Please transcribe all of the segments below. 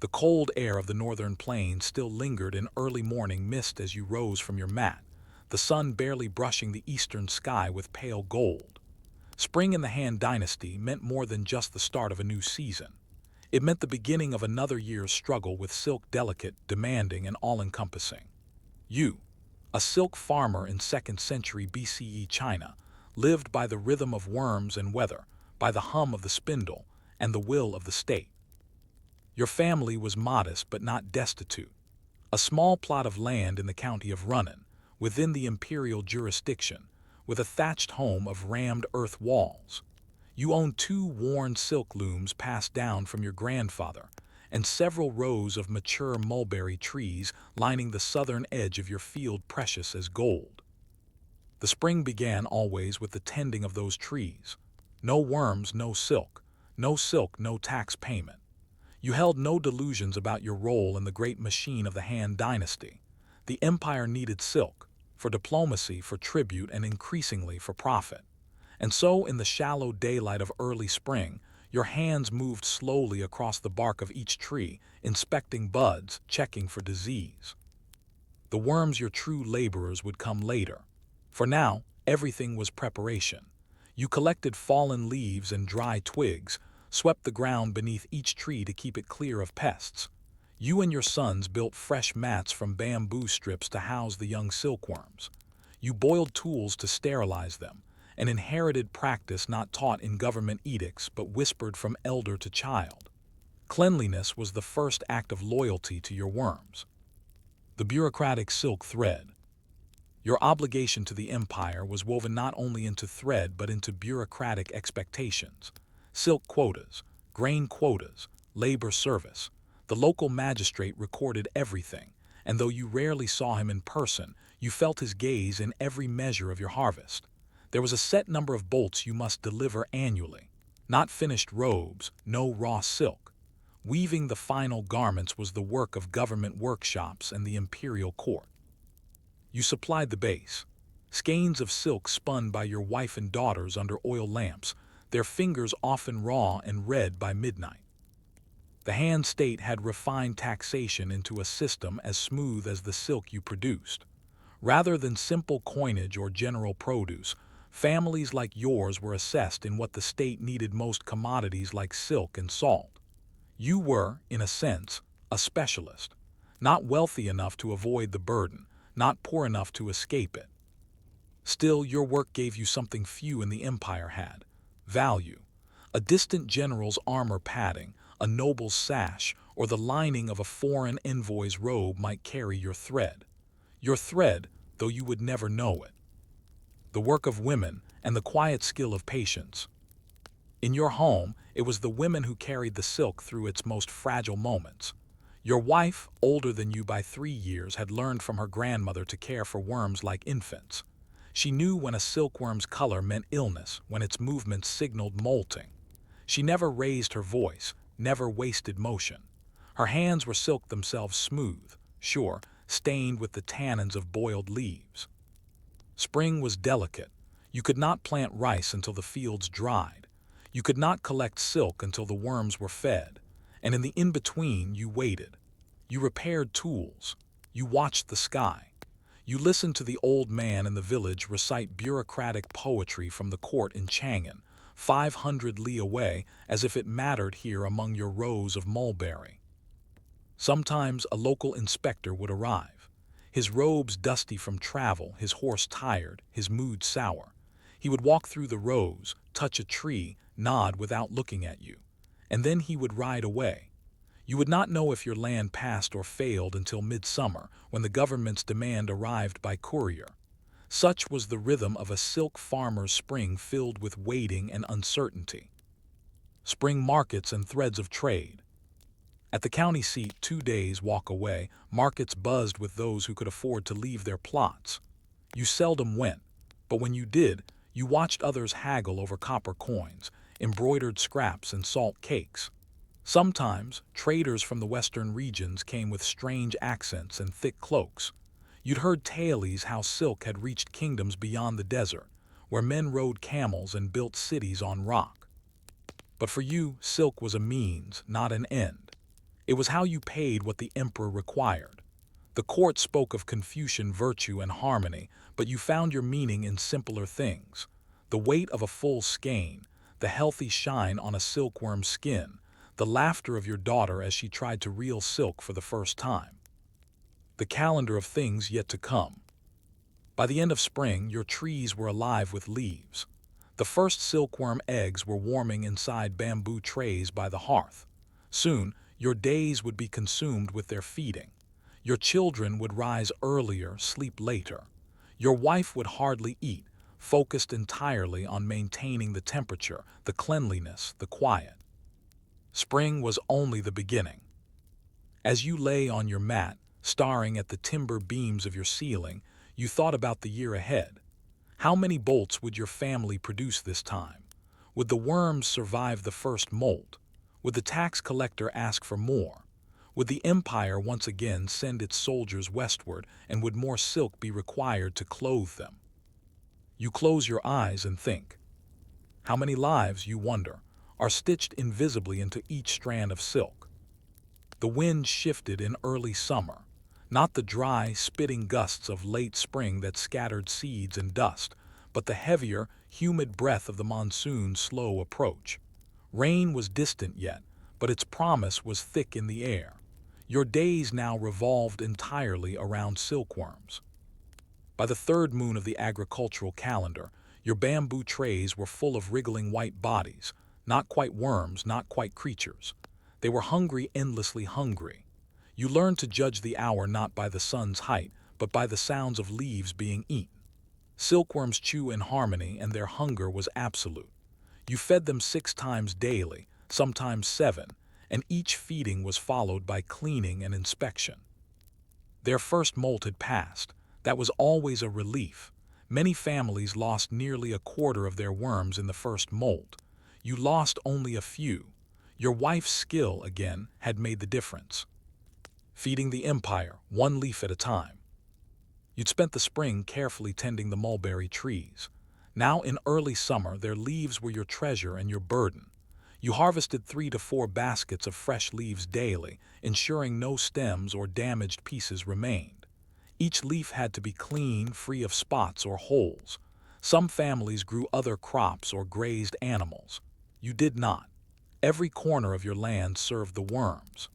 The cold air of the northern plains still lingered in early morning mist as you rose from your mat, the sun barely brushing the eastern sky with pale gold. Spring in the Han Dynasty meant more than just the start of a new season. It meant the beginning of another year's struggle with silk, delicate, demanding, and all-encompassing. You, a silk farmer in 2nd century BCE China, lived by the rhythm of worms and weather, by the hum of the spindle, and the will of the state. Your family was modest but not destitute. A small plot of land in the county of Runnan, within the imperial jurisdiction, with a thatched home of rammed earth walls. You owned 2 worn silk looms passed down from your grandfather, and several rows of mature mulberry trees lining the southern edge of your field precious as gold. The spring began always with the tending of those trees. No worms, no silk. No silk, no tax payment. You held no delusions about your role in the great machine of the Han Dynasty. The empire needed silk, for diplomacy, for tribute, and increasingly for profit. And so, in the shallow daylight of early spring, your hands moved slowly across the bark of each tree, inspecting buds, checking for disease. The worms, your true laborers, would come later. For now, everything was preparation. You collected fallen leaves and dry twigs, swept the ground beneath each tree to keep it clear of pests. You and your sons built fresh mats from bamboo strips to house the young silkworms. You boiled tools to sterilize them, an inherited practice not taught in government edicts but whispered from elder to child. Cleanliness was the first act of loyalty to your worms. The bureaucratic silk thread. Your obligation to the empire was woven not only into thread but into bureaucratic expectations. Silk quotas, grain quotas, labor service. The local magistrate recorded everything, and though you rarely saw him in person, you felt his gaze in every measure of your harvest. There was a set number of bolts you must deliver annually. Not finished robes, no raw silk. Weaving the final garments was the work of government workshops and the imperial court. You supplied the base. Skeins of silk spun by your wife and daughters under oil lamps, their fingers often raw and red by midnight. The Han state had refined taxation into a system as smooth as the silk you produced. Rather than simple coinage or general produce, families like yours were assessed in what the state needed most: commodities like silk and salt. You were, in a sense, a specialist, not wealthy enough to avoid the burden, not poor enough to escape it. Still, your work gave you something few in the empire had: value. A distant general's armor padding, a noble's sash, or the lining of a foreign envoy's robe might carry your thread. Your thread, though you would never know it. The work of women and the quiet skill of patience. In your home, it was the women who carried the silk through its most fragile moments. Your wife, older than you by 3 years, had learned from her grandmother to care for worms like infants. She knew when a silkworm's color meant illness, when its movements signaled molting. She never raised her voice, never wasted motion. Her hands were silk themselves, smooth, sure, stained with the tannins of boiled leaves. Spring was delicate. You could not plant rice until the fields dried. You could not collect silk until the worms were fed. And in the in-between, you waited. You repaired tools. You watched the sky. You listened to the old man in the village recite bureaucratic poetry from the court in Chang'an, 500 li away, as if it mattered here among your rows of mulberry. Sometimes a local inspector would arrive, his robes dusty from travel, his horse tired, his mood sour. He would walk through the rows, touch a tree, nod without looking at you, and then he would ride away. You would not know if your land passed or failed until midsummer, when the government's demand arrived by courier. Such was the rhythm of a silk farmer's spring, filled with waiting and uncertainty. Spring markets and threads of trade. At the county seat, 2 days' walk away, markets buzzed with those who could afford to leave their plots. You seldom went, but when you did, you watched others haggle over copper coins, embroidered scraps, and salt cakes. Sometimes, traders from the western regions came with strange accents and thick cloaks. You'd heard tales how silk had reached kingdoms beyond the desert, where men rode camels and built cities on rock. But for you, silk was a means, not an end. It was how you paid what the emperor required. The court spoke of Confucian virtue and harmony, but you found your meaning in simpler things. The weight of a full skein, the healthy shine on a silkworm's skin, the laughter of your daughter as she tried to reel silk for the first time. The calendar of things yet to come. By the end of spring, your trees were alive with leaves. The first silkworm eggs were warming inside bamboo trays by the hearth. Soon, your days would be consumed with their feeding. Your children would rise earlier, sleep later. Your wife would hardly eat, focused entirely on maintaining the temperature, the cleanliness, the quiet. Spring was only the beginning. As you lay on your mat, staring at the timber beams of your ceiling, you thought about the year ahead. How many bolts would your family produce this time? Would the worms survive the first molt? Would the tax collector ask for more? Would the empire once again send its soldiers westward, and would more silk be required to clothe them? You close your eyes and think. How many lives, you wonder, are stitched invisibly into each strand of silk? The wind shifted in early summer, not the dry, spitting gusts of late spring that scattered seeds and dust, but the heavier, humid breath of the monsoon's slow approach. Rain was distant yet, but its promise was thick in the air. Your days now revolved entirely around silkworms. By the third moon of the agricultural calendar, your bamboo trays were full of wriggling white bodies, not quite worms, not quite creatures. They were hungry, endlessly hungry. You learned to judge the hour not by the sun's height, but by the sounds of leaves being eaten. Silkworms chew in harmony, and their hunger was absolute. You fed them 6 times daily, sometimes 7, and each feeding was followed by cleaning and inspection. Their first molt had passed. That was always a relief. Many families lost nearly a quarter of their worms in the first molt. You lost only a few. Your wife's skill, again, had made the difference. Feeding the empire, 1 leaf at a time. You'd spent the spring carefully tending the mulberry trees. Now in early summer, their leaves were your treasure and your burden. You harvested 3 to 4 baskets of fresh leaves daily, ensuring no stems or damaged pieces remained. Each leaf had to be clean, free of spots or holes. Some families grew other crops or grazed animals. You did not. Every corner of your land served the worms.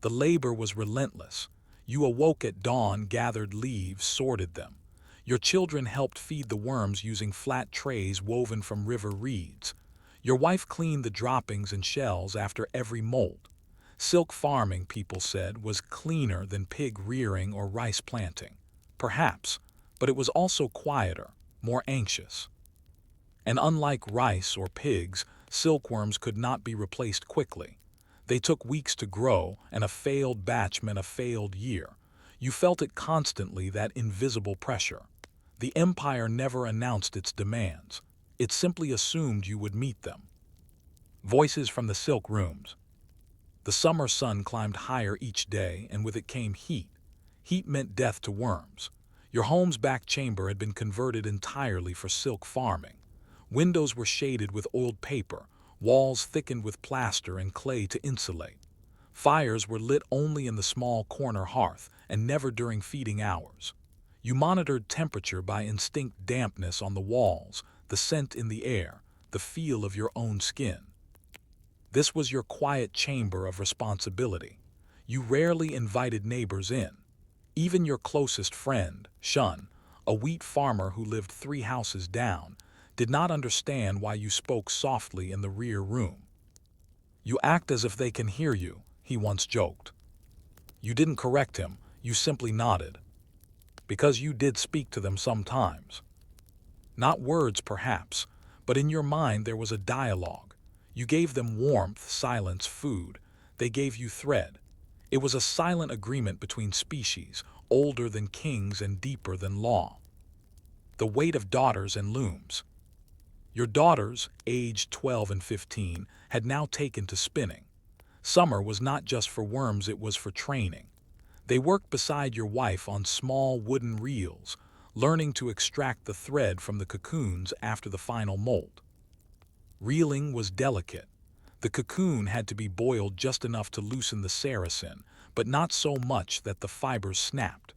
The labor was relentless. You awoke at dawn, gathered leaves, sorted them. Your children helped feed the worms using flat trays woven from river reeds. Your wife cleaned the droppings and shells after every molt. Silk farming, people said, was cleaner than pig rearing or rice planting. Perhaps, but it was also quieter, more anxious. And unlike rice or pigs, silkworms could not be replaced quickly. They took weeks to grow, and a failed batch meant a failed year. You felt it constantly, that invisible pressure. The empire never announced its demands. It simply assumed you would meet them. Voices from the silk rooms. The summer sun climbed higher each day, and with it came heat. Heat meant death to worms. Your home's back chamber had been converted entirely for silk farming. Windows were shaded with oiled paper, walls thickened with plaster and clay to insulate. Fires were lit only in the small corner hearth, and never during feeding hours. You monitored temperature by instinct, dampness on the walls, the scent in the air, the feel of your own skin. This was your quiet chamber of responsibility. You rarely invited neighbors in. Even your closest friend, Shun, a wheat farmer who lived 3 houses down, did not understand why you spoke softly in the rear room. "You act as if they can hear you," he once joked. You didn't correct him, you simply nodded. Because you did speak to them sometimes. Not words, perhaps, but in your mind there was a dialogue. You gave them warmth, silence, food. They gave you thread. It was a silent agreement between species, older than kings and deeper than law. The weight of daughters and looms. Your daughters, aged 12 and 15, had now taken to spinning. Summer was not just for worms, it was for training. They worked beside your wife on small wooden reels, learning to extract the thread from the cocoons after the final molt. Reeling was delicate. The cocoon had to be boiled just enough to loosen the saracen, but not so much that the fibers snapped.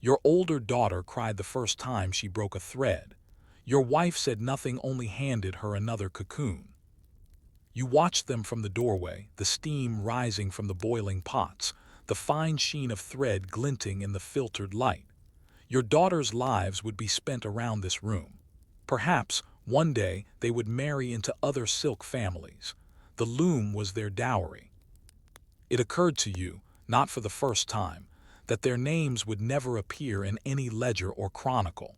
Your older daughter cried the first time she broke a thread. Your wife said nothing, only handed her another cocoon. You watched them from the doorway, the steam rising from the boiling pots, the fine sheen of thread glinting in the filtered light. Your daughters' lives would be spent around this room. Perhaps, one day, they would marry into other silk families. The loom was their dowry. It occurred to you, not for the first time, that their names would never appear in any ledger or chronicle,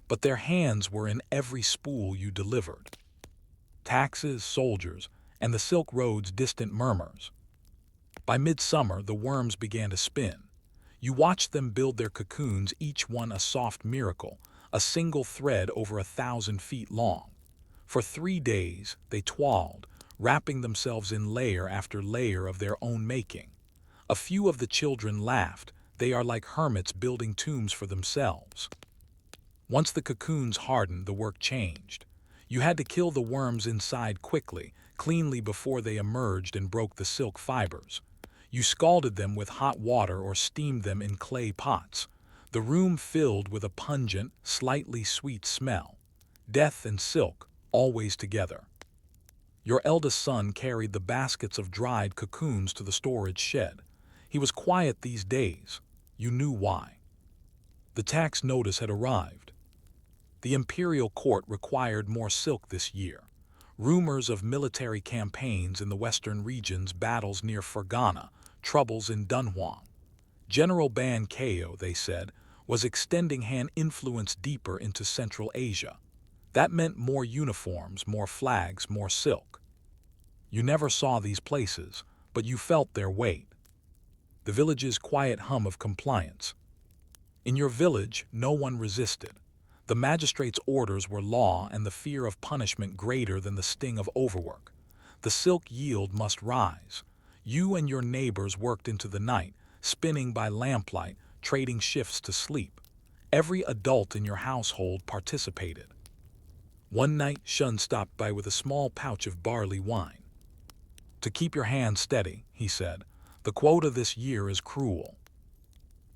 but their hands were in every spool you delivered. Taxes, soldiers, and the Silk Road's distant murmurs. By midsummer, the worms began to spin. You watched them build their cocoons, each one a soft miracle, a single thread over 1,000 feet long. For 3 days, they toiled, wrapping themselves in layer after layer of their own making. A few of the children laughed. They are like hermits building tombs for themselves. Once the cocoons hardened, the work changed. You had to kill the worms inside quickly, cleanly before they emerged and broke the silk fibers. You scalded them with hot water or steamed them in clay pots. The room filled with a pungent, slightly sweet smell. Death and silk, always together. Your eldest son carried the baskets of dried cocoons to the storage shed. He was quiet these days. You knew why. The tax notice had arrived. The imperial court required more silk this year. Rumors of military campaigns in the western regions, battles near Fergana, troubles in Dunhuang. General Ban Kao, they said, was extending Han influence deeper into Central Asia. That meant more uniforms, more flags, more silk. You never saw these places, but you felt their weight. The village's quiet hum of compliance. In your village, no one resisted. The magistrate's orders were law, and the fear of punishment greater than the sting of overwork. The silk yield must rise. You and your neighbors worked into the night, spinning by lamplight, trading shifts to sleep. Every adult in your household participated. One night, Shun stopped by with a small pouch of barley wine. "To keep your hands steady," he said, "the quota this year is cruel."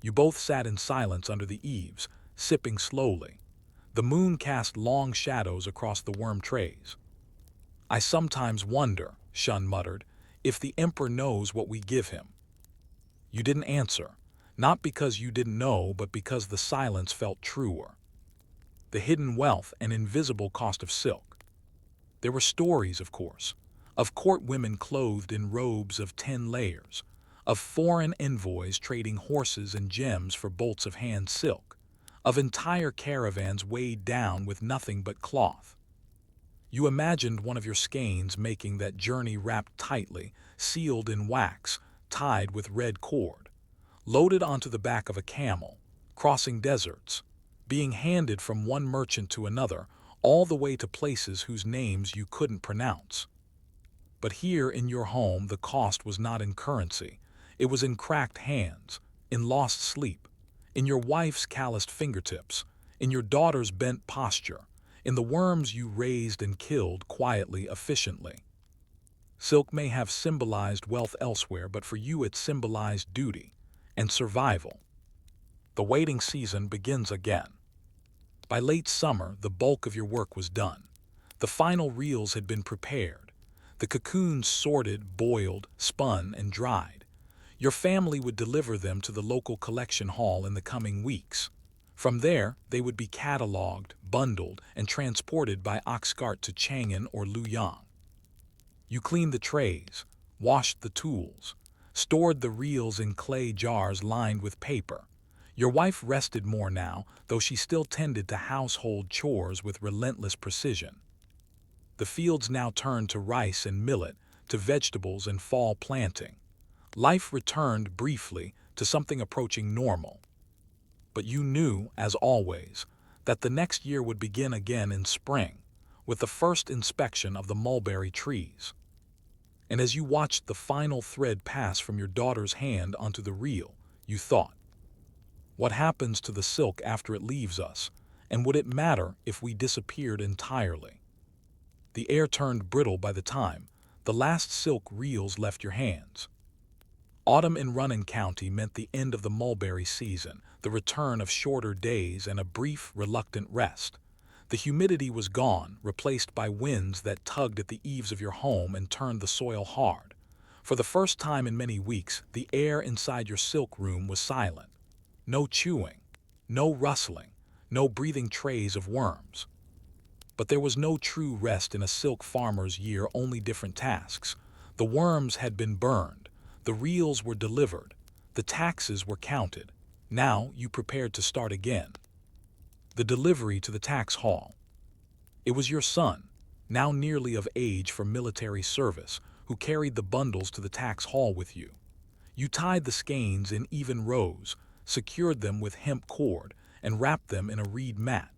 You both sat in silence under the eaves, sipping slowly. The moon cast long shadows across the worm trays. "I sometimes wonder," Shun muttered, "if the Emperor knows what we give him." You didn't answer, not because you didn't know, but because the silence felt truer. The hidden wealth and invisible cost of silk. There were stories, of course, of court women clothed in robes of 10 layers, of foreign envoys trading horses and gems for bolts of hand silk, of entire caravans weighed down with nothing but cloth. You imagined one of your skeins making that journey, wrapped tightly, sealed in wax, tied with red cord, loaded onto the back of a camel, crossing deserts, being handed from one merchant to another, all the way to places whose names you couldn't pronounce. But here in your home, the cost was not in currency. It was in cracked hands, in lost sleep, in your wife's calloused fingertips, in your daughter's bent posture, in the worms you raised and killed quietly, efficiently. Silk may have symbolized wealth elsewhere, but for you it symbolized duty and survival. The waiting season begins again. By late summer, the bulk of your work was done. The final reels had been prepared. The cocoons sorted, boiled, spun, and dried. Your family would deliver them to the local collection hall in the coming weeks. From there, they would be cataloged, bundled, and transported by ox cart to Chang'an or Luoyang. You cleaned the trays, washed the tools, stored the reels in clay jars lined with paper. Your wife rested more now, though she still tended to household chores with relentless precision. The fields now turned to rice and millet, to vegetables and fall planting. Life returned briefly to something approaching normal. But you knew, as always, that the next year would begin again in spring, with the first inspection of the mulberry trees. And as you watched the final thread pass from your daughter's hand onto the reel, you thought, what happens to the silk after it leaves us, and would it matter if we disappeared entirely? The air turned brittle by the time The last silk reels left your hands. Autumn in Runnon County meant the end of the mulberry season, the return of shorter days and a brief, reluctant rest. The humidity was gone, replaced by winds that tugged at the eaves of your home and turned the soil hard. For the first time in many weeks, the air inside your silk room was silent. No chewing, no rustling, no breathing trays of worms. But there was no true rest in a silk farmer's year, only different tasks. The worms had been burned, the reels were delivered, the taxes were counted. Now you prepared to start again. The delivery to the tax hall. It was your son, now nearly of age for military service, who carried the bundles to the tax hall with you. You tied the skeins in even rows, secured them with hemp cord, and wrapped them in a reed mat.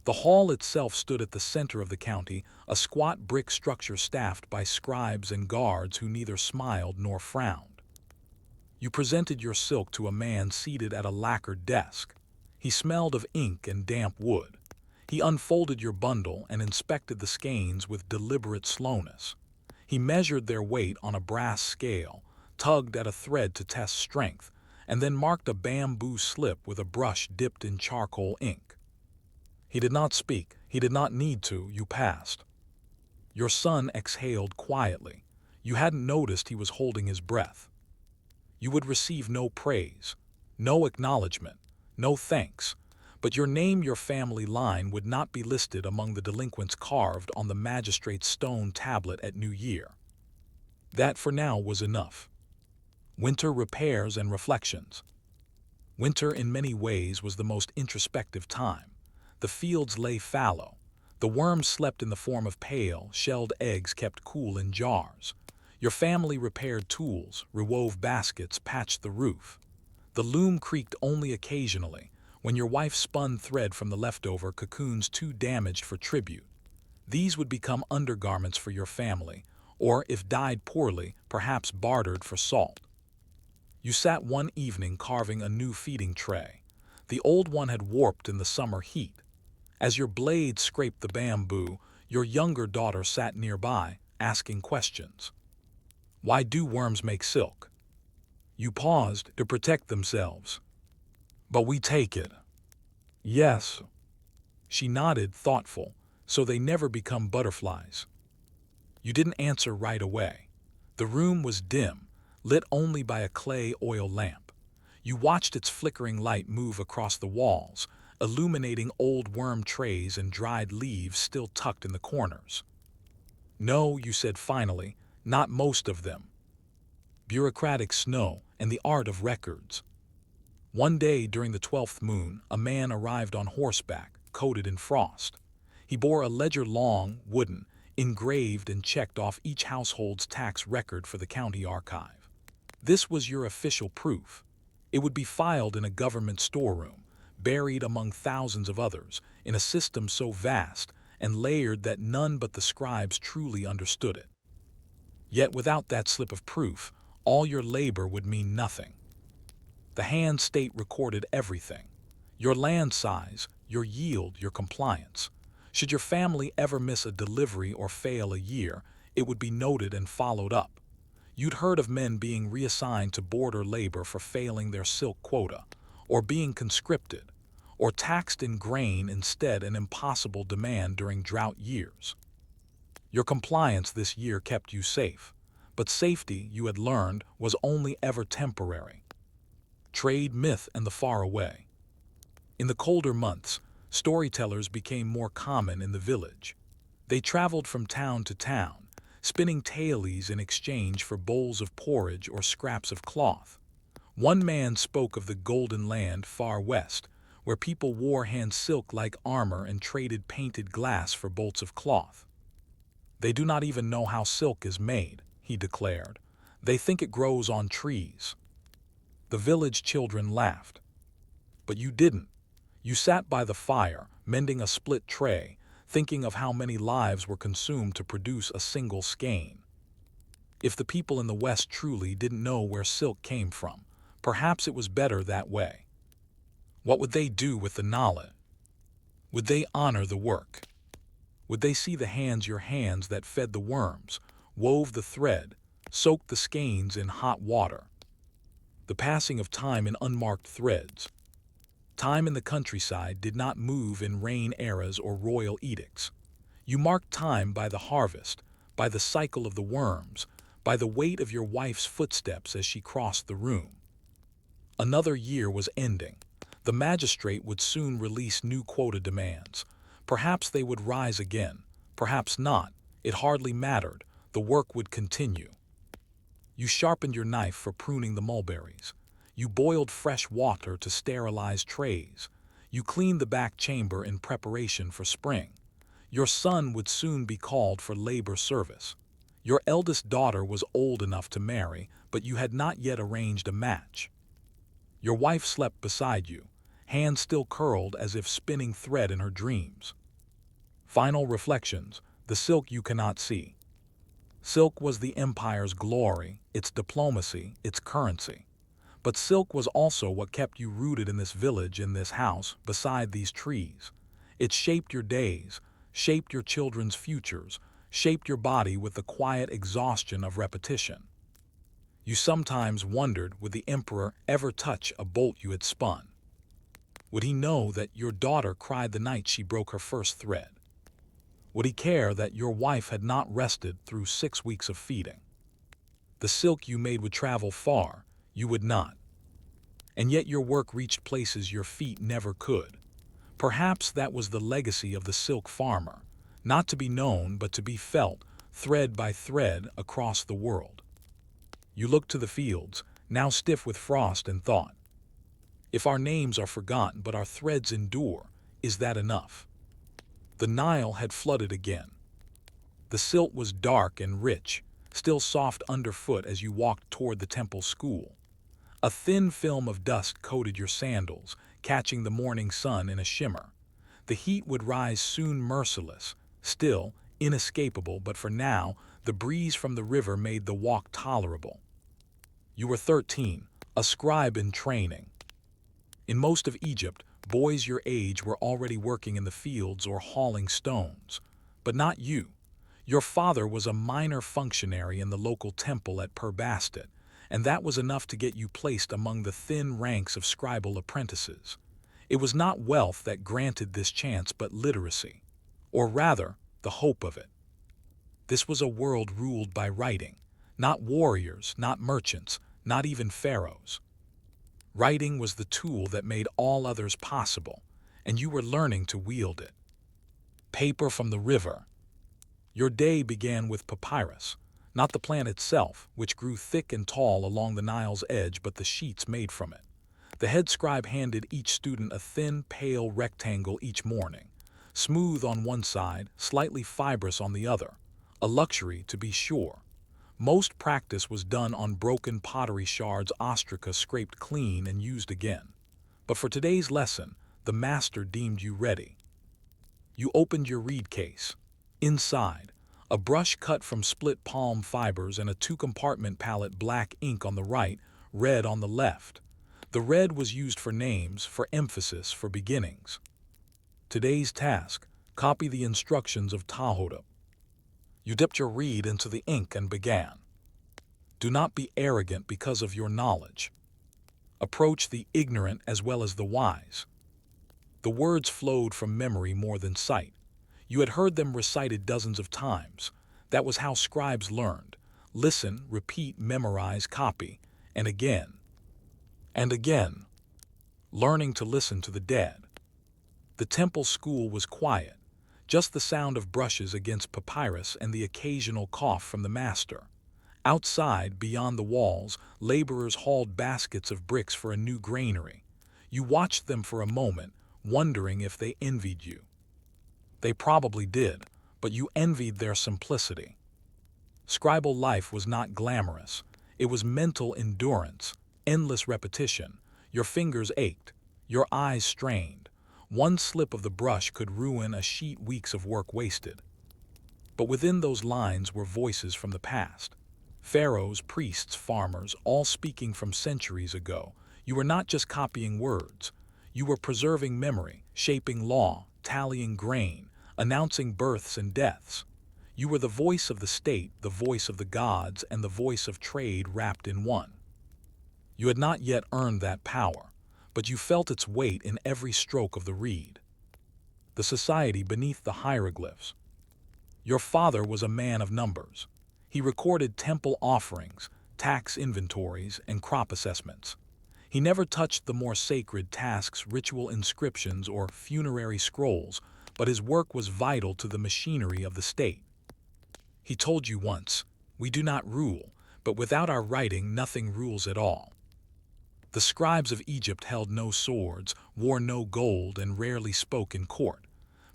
The hall itself stood at the center of the county, a squat brick structure staffed by scribes and guards who neither smiled nor frowned. You presented your silk to a man seated at a lacquered desk. He smelled of ink and damp wood. He unfolded your bundle and inspected the skeins with deliberate slowness. He measured their weight on a brass scale, tugged at a thread to test strength, and then marked a bamboo slip with a brush dipped in charcoal ink. He did not speak. He did not need to. You passed. Your son exhaled quietly. You hadn't noticed he was holding his breath. You would receive no praise, no acknowledgement, no thanks, but your name, your family line would not be listed among the delinquents carved on the magistrate's stone tablet at New Year. That for now was enough. Winter repairs and reflections. Winter in many ways was the most introspective time. The fields lay fallow. The worms slept in the form of pale, shelled eggs kept cool in jars. Your family repaired tools, rewove baskets, patched the roof. The loom creaked only occasionally, when your wife spun thread from the leftover cocoons too damaged for tribute. These would become undergarments for your family, or, if dyed poorly, perhaps bartered for salt. You sat one evening carving a new feeding tray. The old one had warped in the summer heat. As your blade scraped the bamboo, your younger daughter sat nearby, asking questions. Why do worms make silk? You paused to protect themselves. But we take it. Yes. She nodded, thoughtful, so they never become butterflies. You didn't answer right away. The room was dim, lit only by a clay oil lamp. You watched its flickering light move across the walls, illuminating old worm trays and dried leaves still tucked in the corners. No, you said finally, not most of them. Bureaucratic snow and the art of records. One day during the 12th moon, a man arrived on horseback, coated in frost. He bore a ledger long, wooden, engraved and checked off each household's tax record for the county archive. This was your official proof. It would be filed in a government storeroom, buried among thousands of others, in a system so vast and layered that none but the scribes truly understood it. Yet without that slip of proof, all your labor would mean nothing. The hand state recorded everything. Your land size, your yield, your compliance. Should your family ever miss a delivery or fail a year, it would be noted and followed up. You'd heard of men being reassigned to border labor for failing their silk quota, or being conscripted, or taxed in grain instead, an impossible demand during drought years. Your compliance this year kept you safe, but safety, you had learned, was only ever temporary. Trade, myth, and the faraway. In the colder months, storytellers became more common in the village. They traveled from town to town, spinning tales in exchange for bowls of porridge or scraps of cloth. One man spoke of the golden land far west, where people wore hand silk like armor and traded painted glass for bolts of cloth. They do not even know how silk is made, he declared. They think it grows on trees. The village children laughed. But you didn't. You sat by the fire, mending a split tray, thinking of how many lives were consumed to produce a single skein. If the people in the West truly didn't know where silk came from, perhaps it was better that way. What would they do with the knowledge? Would they honor the work? Would they see the hands, your hands, that fed the worms, wove the thread, soaked the skeins in hot water. The passing of time in unmarked threads. Time in the countryside did not move in reign eras or royal edicts. You marked time by the harvest, by the cycle of the worms, by the weight of your wife's footsteps as she crossed the room. Another year was ending. The magistrate would soon release new quota demands. Perhaps they would rise again, perhaps not. It hardly mattered. The work would continue. You sharpened your knife for pruning the mulberries. You boiled fresh water to sterilize trays. You cleaned the back chamber in preparation for spring. Your son would soon be called for labor service. Your eldest daughter was old enough to marry, but you had not yet arranged a match. Your wife slept beside you, hands still curled as if spinning thread in her dreams. Final reflections, the silk you cannot see. Silk was the empire's glory, its diplomacy, its currency. But silk was also what kept you rooted in this village, in this house, beside these trees. It shaped your days, shaped your children's futures, shaped your body with the quiet exhaustion of repetition. You sometimes wondered, would the emperor ever touch a bolt you had spun? Would he know that your daughter cried the night she broke her first thread? Would he care that your wife had not rested through 6 weeks of feeding? The silk you made would travel far, you would not. And yet your work reached places your feet never could. Perhaps that was the legacy of the silk farmer, not to be known but to be felt, thread by thread, across the world. You looked to the fields, now stiff with frost, and thought, if our names are forgotten but our threads endure, is that enough? The Nile had flooded again. The silt was dark and rich, still soft underfoot as you walked toward the temple school. A thin film of dust coated your sandals, catching the morning sun in a shimmer. The heat would rise soon, merciless, still, inescapable, but for now, the breeze from the river made the walk tolerable. You were 13, a scribe in training. In most of Egypt, boys your age were already working in the fields or hauling stones. But not you. Your father was a minor functionary in the local temple at Purbastet, and that was enough to get you placed among the thin ranks of scribal apprentices. It was not wealth that granted this chance, but literacy, or rather, the hope of it. This was a world ruled by writing, not warriors, not merchants, not even pharaohs. Writing was the tool that made all others possible, and you were learning to wield it. Paper from the river. Your day began with papyrus, not the plant itself, which grew thick and tall along the Nile's edge, but the sheets made from it. The head scribe handed each student a thin, pale rectangle each morning, smooth on one side, slightly fibrous on the other, a luxury to be sure. Most practice was done on broken pottery shards, ostraca scraped clean and used again. But for today's lesson, the master deemed you ready. You opened your reed case. Inside, a brush cut from split palm fibers and a 2-compartment palette, black ink on the right, red on the left. The red was used for names, for emphasis, for beginnings. Today's task, copy the instructions of Tahotep. You dipped your reed into the ink and began. Do not be arrogant because of your knowledge. Approach the ignorant as well as the wise. The words flowed from memory more than sight. You had heard them recited dozens of times. That was how scribes learned. Listen, repeat, memorize, copy, and again. And again. Learning to listen to the dead. The temple school was quiet. Just the sound of brushes against papyrus and the occasional cough from the master. Outside, beyond the walls, laborers hauled baskets of bricks for a new granary. You watched them for a moment, wondering if they envied you. They probably did, but you envied their simplicity. Scribal life was not glamorous. It was mental endurance, endless repetition. Your fingers ached, your eyes strained. One slip of the brush could ruin a sheet, weeks of work wasted. But within those lines were voices from the past. Pharaohs, priests, farmers, all speaking from centuries ago. You were not just copying words. You were preserving memory, shaping law, tallying grain, announcing births and deaths. You were the voice of the state, the voice of the gods, and the voice of trade wrapped in one. You had not yet earned that power, but you felt its weight in every stroke of the reed. The society beneath the hieroglyphs. Your father was a man of numbers. He recorded temple offerings, tax inventories, and crop assessments. He never touched the more sacred tasks, ritual inscriptions, or funerary scrolls, but his work was vital to the machinery of the state. He told you once, "We do not rule, but without our writing nothing rules at all." The scribes of Egypt held no swords, wore no gold, and rarely spoke in court,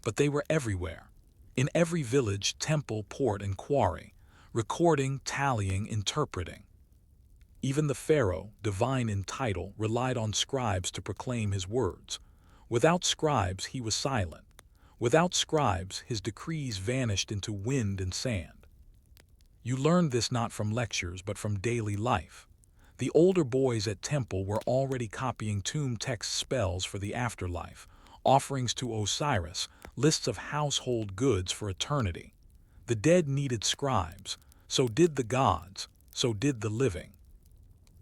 but they were everywhere. In every village, temple, port, and quarry, recording, tallying, interpreting. Even the pharaoh, divine in title, relied on scribes to proclaim his words. Without scribes, he was silent. Without scribes, his decrees vanished into wind and sand. You learned this not from lectures, but from daily life. The older boys at temple were already copying tomb text spells for the afterlife, offerings to Osiris, lists of household goods for eternity. The dead needed scribes, so did the gods, so did the living.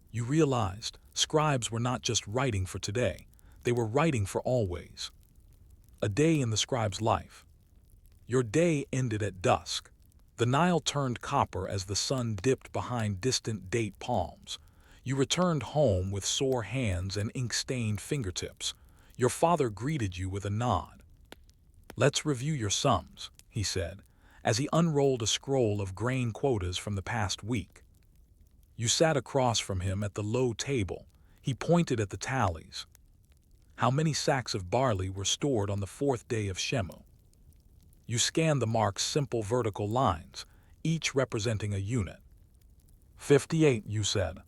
You realized scribes were not just writing for today, they were writing for always. A day in the scribe's life. Your day ended at dusk. The Nile turned copper as the sun dipped behind distant date palms. You returned home with sore hands and ink-stained fingertips. Your father greeted you with a nod. "Let's review your sums," he said, as he unrolled a scroll of grain quotas from the past week. You sat across from him at the low table. He pointed at the tallies. How many sacks of barley were stored on the 4th day of Shemu? You scanned the mark's simple vertical lines, each representing a unit. 58, you said.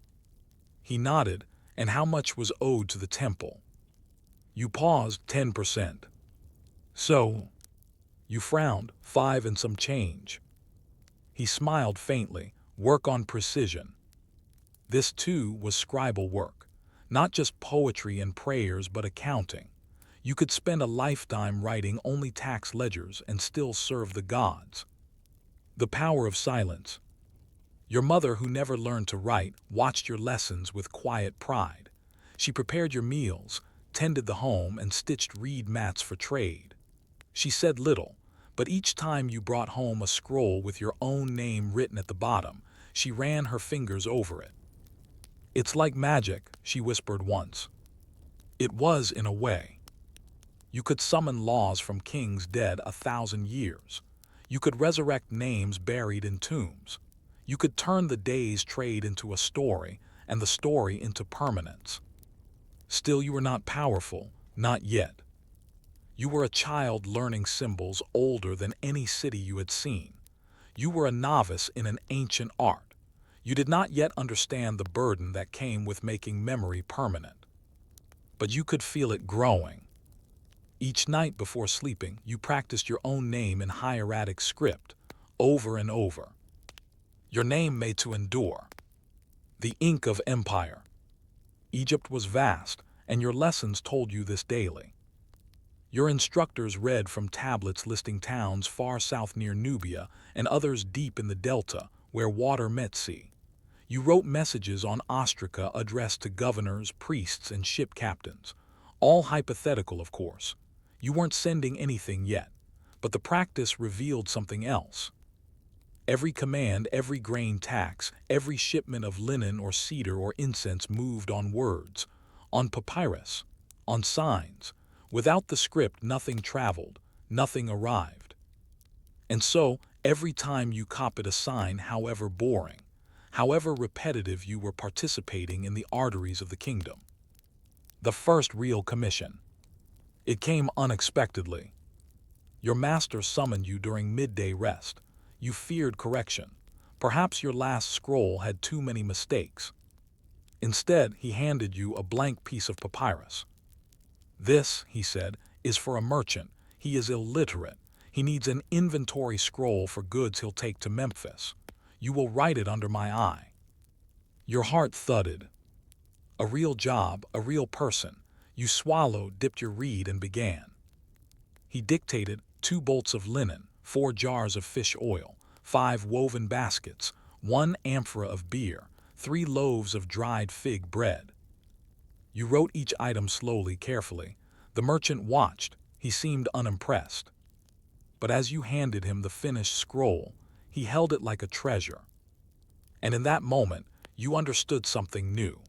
He nodded. And how much was owed to the temple? You paused. 10%. So? You frowned. 5 and some change. He smiled faintly. Work on precision. This too was scribal work, not just poetry and prayers, but accounting. You could spend a lifetime writing only tax ledgers and still serve the gods. The power of silence. Your mother, who never learned to write, watched your lessons with quiet pride. She prepared your meals, tended the home, and stitched reed mats for trade. She said little, but each time you brought home a scroll with your own name written at the bottom, she ran her fingers over it. "It's like magic," she whispered once. It was, in a way. You could summon laws from kings dead 1,000 years. You could resurrect names buried in tombs. You could turn the day's trade into a story, and the story into permanence. Still, you were not powerful, not yet. You were a child learning symbols older than any city you had seen. You were a novice in an ancient art. You did not yet understand the burden that came with making memory permanent. But you could feel it growing. Each night before sleeping, you practiced your own name in hieratic script, over and over. Your name made to endure. The ink of empire. Egypt was vast, and your lessons told you this daily. Your instructors read from tablets listing towns far south near Nubia and others deep in the delta, where water met sea. You wrote messages on ostraca addressed to governors, priests, and ship captains. All hypothetical, of course. You weren't sending anything yet, but the practice revealed something else. Every command, every grain tax, every shipment of linen or cedar or incense moved on words, on papyrus, on signs. Without the script, nothing traveled, nothing arrived. And so, every time you copied a sign, however boring, however repetitive, you were participating in the arteries of the kingdom. The first real commission. It came unexpectedly. Your master summoned you during midday rest. You feared correction. Perhaps your last scroll had too many mistakes. Instead, he handed you a blank piece of papyrus. "This," he said, "is for a merchant. He is illiterate. He needs an inventory scroll for goods he'll take to Memphis. You will write it under my eye." Your heart thudded. A real job, a real person. You swallowed, dipped your reed, and began. He dictated 2 bolts of linen, 4 jars of fish oil, 5 woven baskets, 1 amphora of beer, 3 loaves of dried fig bread. You wrote each item slowly, carefully. The merchant watched. He seemed unimpressed. But as you handed him the finished scroll, he held it like a treasure. And in that moment, you understood something new.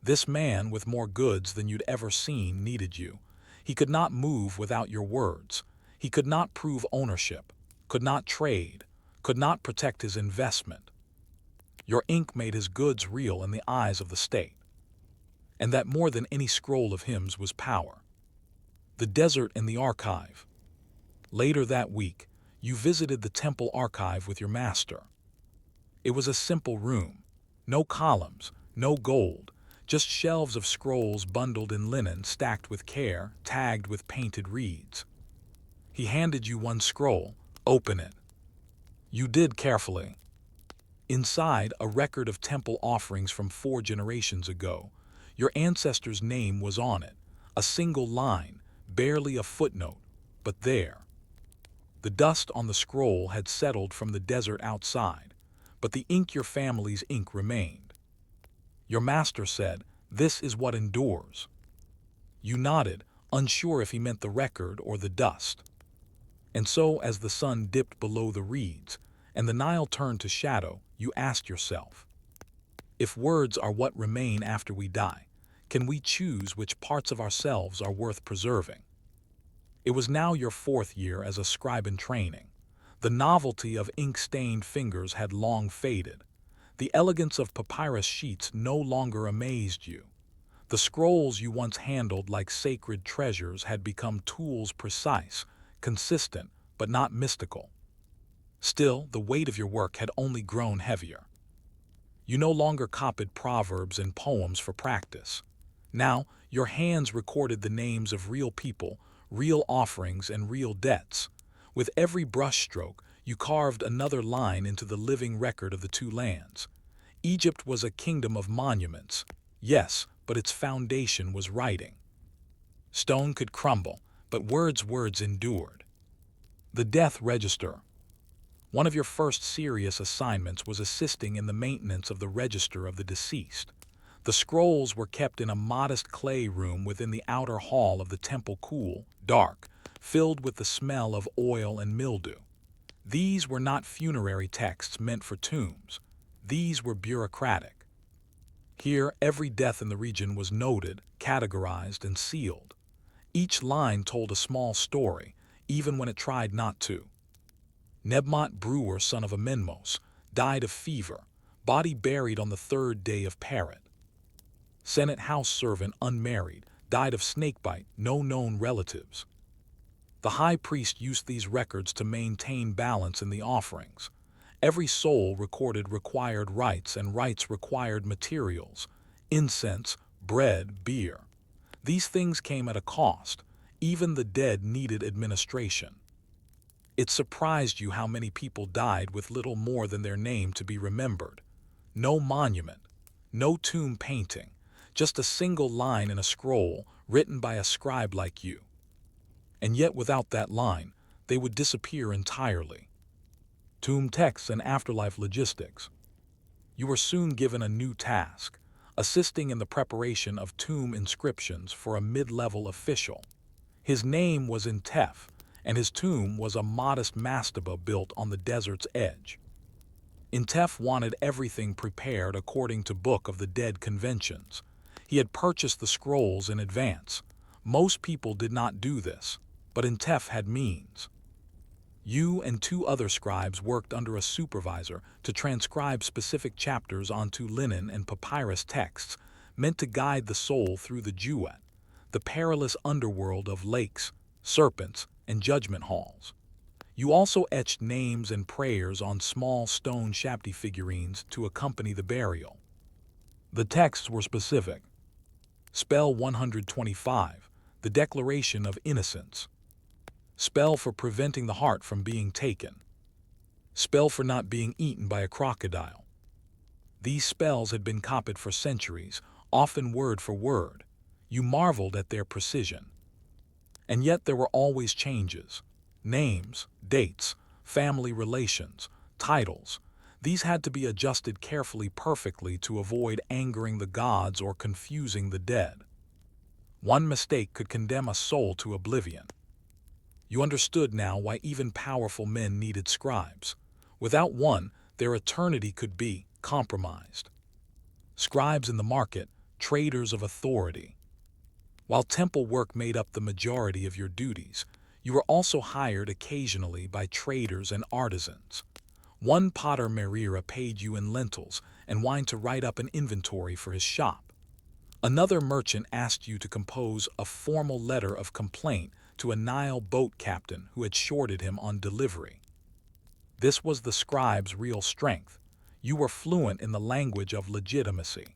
This man, with more goods than you'd ever seen, needed you. He could not move without your words. He could not prove ownership, could not trade, could not protect his investment. Your ink made his goods real in the eyes of the state. And that more than any scroll of hymns was power. The desert and the archive. Later that week, you visited the temple archive with your master. It was a simple room. No columns, no gold, just shelves of scrolls bundled in linen, stacked with care, tagged with painted reeds. He handed you one scroll. Open it. You did carefully. Inside, a record of temple offerings from 4 generations ago. Your ancestor's name was on it. A single line, barely a footnote, but there. The dust on the scroll had settled from the desert outside, but the ink, your family's ink, remained. Your master said, "This is what endures." You nodded, unsure if he meant the record or the dust. And so, as the sun dipped below the reeds, and the Nile turned to shadow, you asked yourself, if words are what remain after we die, can we choose which parts of ourselves are worth preserving? It was now your 4th year as a scribe in training. The novelty of ink-stained fingers had long faded. The elegance of papyrus sheets no longer amazed you. The scrolls you once handled like sacred treasures had become tools, precise, consistent, but not mystical. Still, the weight of your work had only grown heavier. You no longer copied proverbs and poems for practice. Now, your hands recorded the names of real people, real offerings, and real debts. With every brushstroke, you carved another line into the living record of the 2 lands. Egypt was a kingdom of monuments, yes, but its foundation was writing. Stone could crumble, but words endured. The death register. One of your first serious assignments was assisting in the maintenance of the register of the deceased. The scrolls were kept in a modest clay room within the outer hall of the temple, cool, dark, filled with the smell of oil and mildew. These were not funerary texts meant for tombs. These were bureaucratic. Here, every death in the region was noted, categorized, and sealed. Each line told a small story, even when it tried not to. Nebmot Brewer, son of Amenmos, died of fever, body buried on the 3rd day of Paret. Senate house servant, unmarried, died of snakebite, no known relatives. The high priest used these records to maintain balance in the offerings. Every soul recorded required rites, and rites required materials: incense, bread, beer. These things came at a cost. Even the dead needed administration. It surprised you how many people died with little more than their name to be remembered. No monument, no tomb painting, just a single line in a scroll written by a scribe like you. And yet without that line, they would disappear entirely. Tomb texts and afterlife logistics. You were soon given a new task, assisting in the preparation of tomb inscriptions for a mid-level official. His name was Intef, and his tomb was a modest mastaba built on the desert's edge. Intef wanted everything prepared according to Book of the Dead conventions. He had purchased the scrolls in advance. Most people did not do this, but Intef had means. You and 2 other scribes worked under a supervisor to transcribe specific chapters onto linen and papyrus texts, meant to guide the soul through the Jewet, the perilous underworld of lakes, serpents, and judgment halls. You also etched names and prayers on small stone Shabti figurines to accompany the burial. The texts were specific. Spell 125, the Declaration of Innocence. Spell for preventing the heart from being taken. Spell for not being eaten by a crocodile. These spells had been copied for centuries, often word for word. You marveled at their precision. And yet there were always changes. Names, dates, family relations, Titles. These had to be adjusted carefully perfectly to avoid angering the gods or confusing the dead. One mistake could condemn a soul to oblivion. You understood now why even powerful men needed scribes. Without one, their eternity could be compromised. Scribes in the market, traders of authority. While temple work made up the majority of your duties, you were also hired occasionally by traders and artisans. One potter Merira paid you in lentils and wine to write up an inventory for his shop. Another merchant asked you to compose a formal letter of complaint to a Nile boat captain who had shorted him on delivery. This was the scribe's real strength. You were fluent in the language of legitimacy.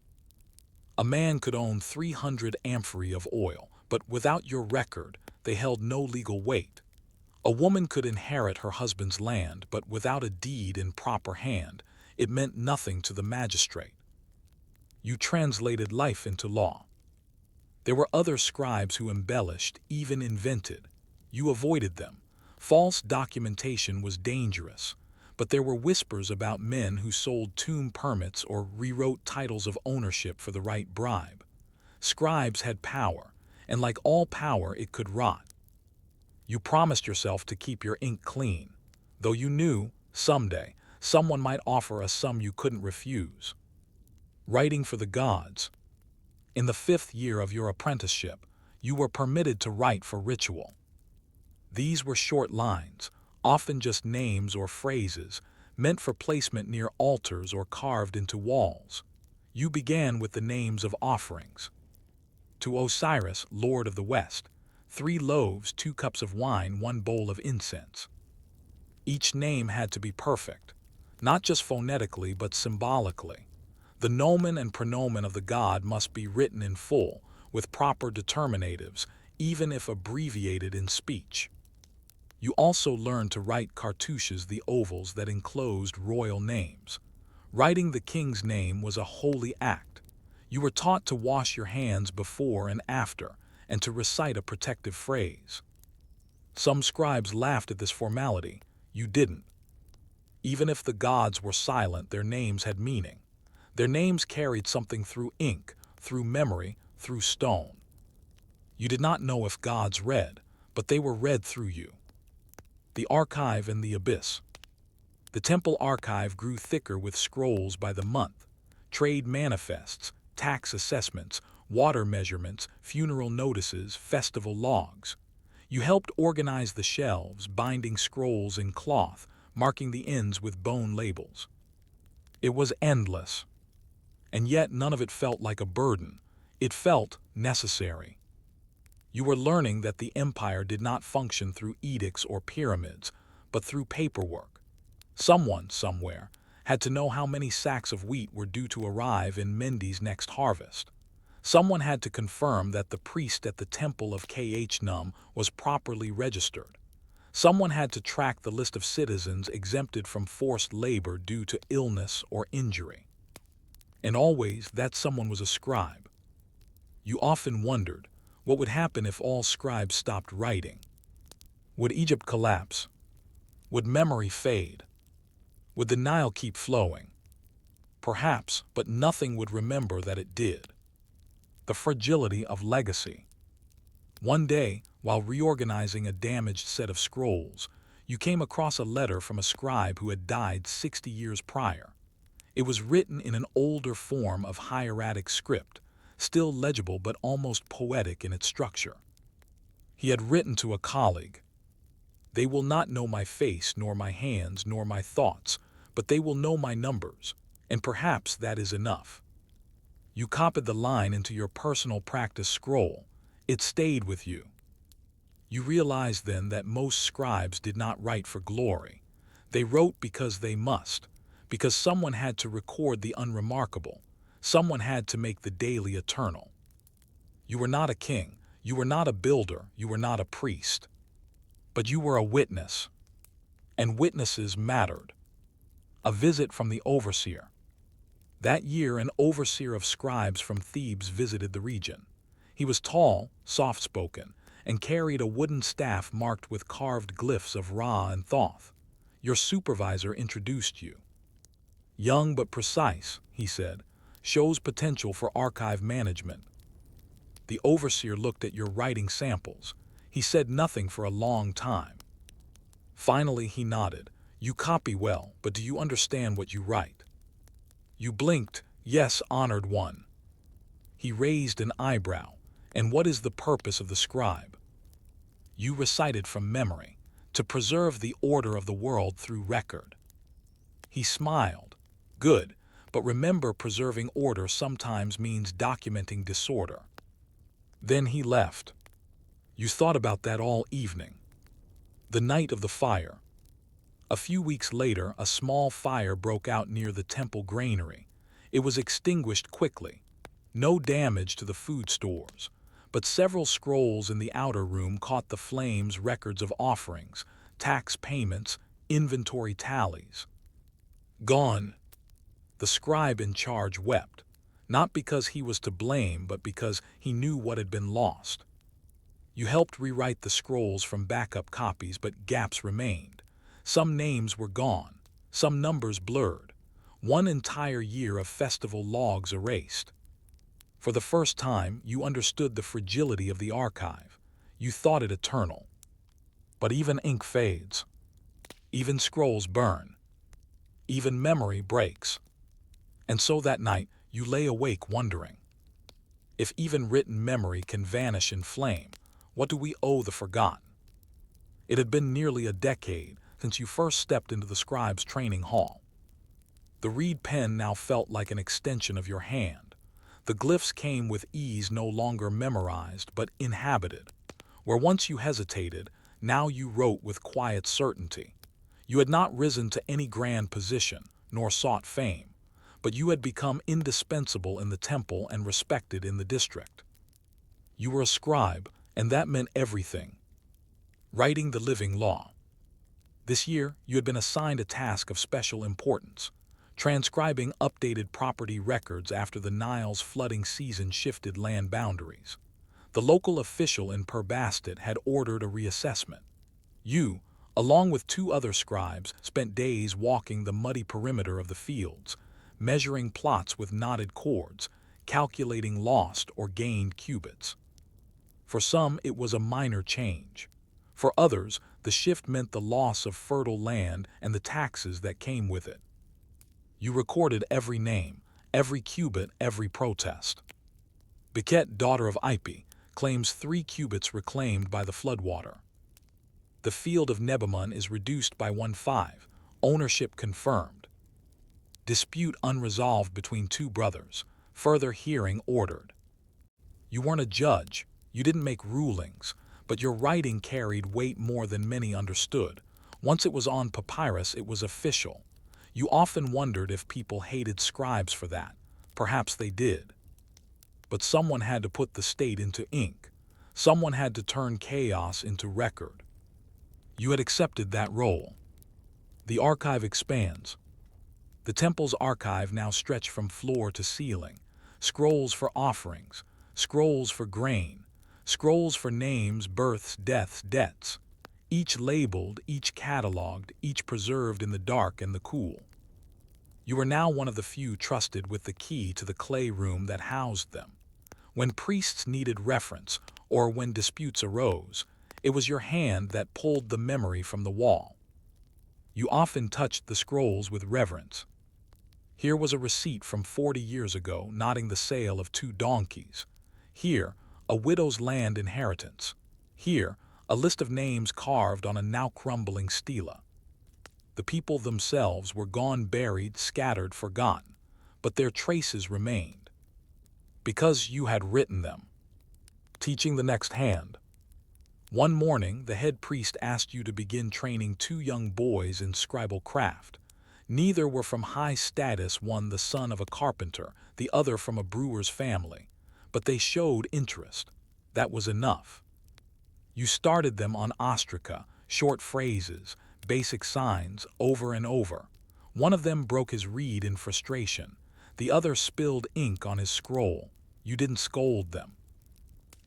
A man could own 300 amphorae of oil, but without your record, they held no legal weight. A woman could inherit her husband's land, but without a deed in proper hand, it meant nothing to the magistrate. You translated life into law. There were other scribes who embellished, even invented. You avoided them. False documentation was dangerous, but there were whispers about men who sold tomb permits or rewrote titles of ownership for the right bribe. Scribes had power, and like all power, it could rot. You promised yourself to keep your ink clean, though you knew, someday, someone might offer a sum you couldn't refuse. Writing for the gods. In the 5th year of your apprenticeship, you were permitted to write for ritual. These were short lines, often just names or phrases, meant for placement near altars or carved into walls. You began with the names of offerings. To Osiris, Lord of the West, 3 loaves, 2 cups of wine, 1 bowl of incense. Each name had to be perfect, not just phonetically but symbolically. The nomen and pronomen of the god must be written in full, with proper determinatives, even if abbreviated in speech. You also learned to write cartouches, the ovals that enclosed royal names. Writing the king's name was a holy act. You were taught to wash your hands before and after, and to recite a protective phrase. Some scribes laughed at this formality. You didn't. Even if the gods were silent, their names had meaning. Their names carried something through ink, through memory, through stone. You did not know if gods read, but they were read through you. The archive and the abyss. The temple archive grew thicker with scrolls by the month. Trade manifests, tax assessments, water measurements, funeral notices, festival logs. You helped organize the shelves, binding scrolls in cloth, marking the ends with bone labels. It was endless. And yet none of it felt like a burden. It felt necessary. You were learning that the empire did not function through edicts or pyramids, but through paperwork. Someone, somewhere, had to know how many sacks of wheat were due to arrive in Mendy's next harvest. Someone had to confirm that the priest at the temple of Khnum was properly registered. Someone had to track the list of citizens exempted from forced labor due to illness or injury. And always that someone was a scribe. You often wondered, what would happen if all scribes stopped writing? Would Egypt collapse? Would memory fade? Would the Nile keep flowing? Perhaps, but nothing would remember that it did. The fragility of legacy. One day, while reorganizing a damaged set of scrolls, you came across a letter from a scribe who had died 60 years prior. It was written in an older form of hieratic script, still legible but almost poetic in its structure. He had written to a colleague, "They will not know my face, nor my hands, nor my thoughts, but they will know my numbers, and perhaps that is enough." You copied the line into your personal practice scroll. It stayed with you. You realized then that most scribes did not write for glory. They wrote because they must, because someone had to record the unremarkable. Someone had to make the daily eternal. You were not a king, you were not a builder, you were not a priest. But you were a witness. And witnesses mattered. A visit from the overseer. That year, an overseer of scribes from Thebes visited the region. He was tall, soft-spoken, and carried a wooden staff marked with carved glyphs of Ra and Thoth. Your supervisor introduced you. Young but precise, he said, shows potential for archive management. The overseer looked at your writing samples. He said nothing for a long time. Finally, he nodded. You copy well, but do you understand what you write? You blinked. Yes, honored one. He raised an eyebrow. And what is the purpose of the scribe? You recited from memory, to preserve the order of the world through record. He smiled. Good, but remember, preserving order sometimes means documenting disorder. Then he left. You thought about that all evening. The night of the fire. A few weeks later, a small fire broke out near the temple granary. It was extinguished quickly. No damage to the food stores, but several scrolls in the outer room caught the flames, records of offerings, tax payments, inventory tallies. Gone. The scribe in charge wept, not because he was to blame, but because he knew what had been lost. You helped rewrite the scrolls from backup copies, but gaps remained. Some names were gone, some numbers blurred, one entire year of festival logs erased. For the first time, you understood the fragility of the archive. You thought it eternal. But even ink fades. Even scrolls burn. Even memory breaks. And so that night, you lay awake wondering, if even written memory can vanish in flame, what do we owe the forgotten? It had been nearly a decade since you first stepped into the scribe's training hall. The reed pen now felt like an extension of your hand. The glyphs came with ease, no longer memorized, but inhabited. Where once you hesitated, now you wrote with quiet certainty. You had not risen to any grand position, nor sought fame, but you had become indispensable in the temple and respected in the district. You were a scribe, and that meant everything. Writing the living law. This year, you had been assigned a task of special importance, transcribing updated property records after the Nile's flooding season shifted land boundaries. The local official in Purbastet had ordered a reassessment. You, along with two other scribes, spent days walking the muddy perimeter of the fields, measuring plots with knotted cords, calculating lost or gained cubits. For some, it was a minor change. For others, the shift meant the loss of fertile land and the taxes that came with it. You recorded every name, every cubit, every protest. Biket, daughter of Ipi, claims 3 cubits reclaimed by the floodwater. The field of Nebamun is reduced by 1/5, ownership confirmed. Dispute unresolved between 2 brothers, further hearing ordered. You weren't a judge, you didn't make rulings, but your writing carried weight more than many understood. Once it was on papyrus, it was official. You often wondered if people hated scribes for that. Perhaps they did. But someone had to put the state into ink. Someone had to turn chaos into record. You had accepted that role. The archive expands. The temple's archive now stretched from floor to ceiling. Scrolls for offerings, scrolls for grain, scrolls for names, births, deaths, debts. Each labeled, each cataloged, each preserved in the dark and the cool. You were now one of the few trusted with the key to the clay room that housed them. When priests needed reference, or when disputes arose, it was your hand that pulled the memory from the wall. You often touched the scrolls with reverence. Here was a receipt from 40 years ago, noting the sale of 2 donkeys. Here, a widow's land inheritance. Here, a list of names carved on a now crumbling stela. The people themselves were gone, buried, scattered, forgotten, but their traces remained. Because you had written them. Teaching the next hand. One morning, the head priest asked you to begin training 2 young boys in scribal craft. Neither were from high status, one the son of a carpenter, the other from a brewer's family. But they showed interest. That was enough. You started them on ostraca, short phrases, basic signs, over and over. One of them broke his reed in frustration. The other spilled ink on his scroll. You didn't scold them.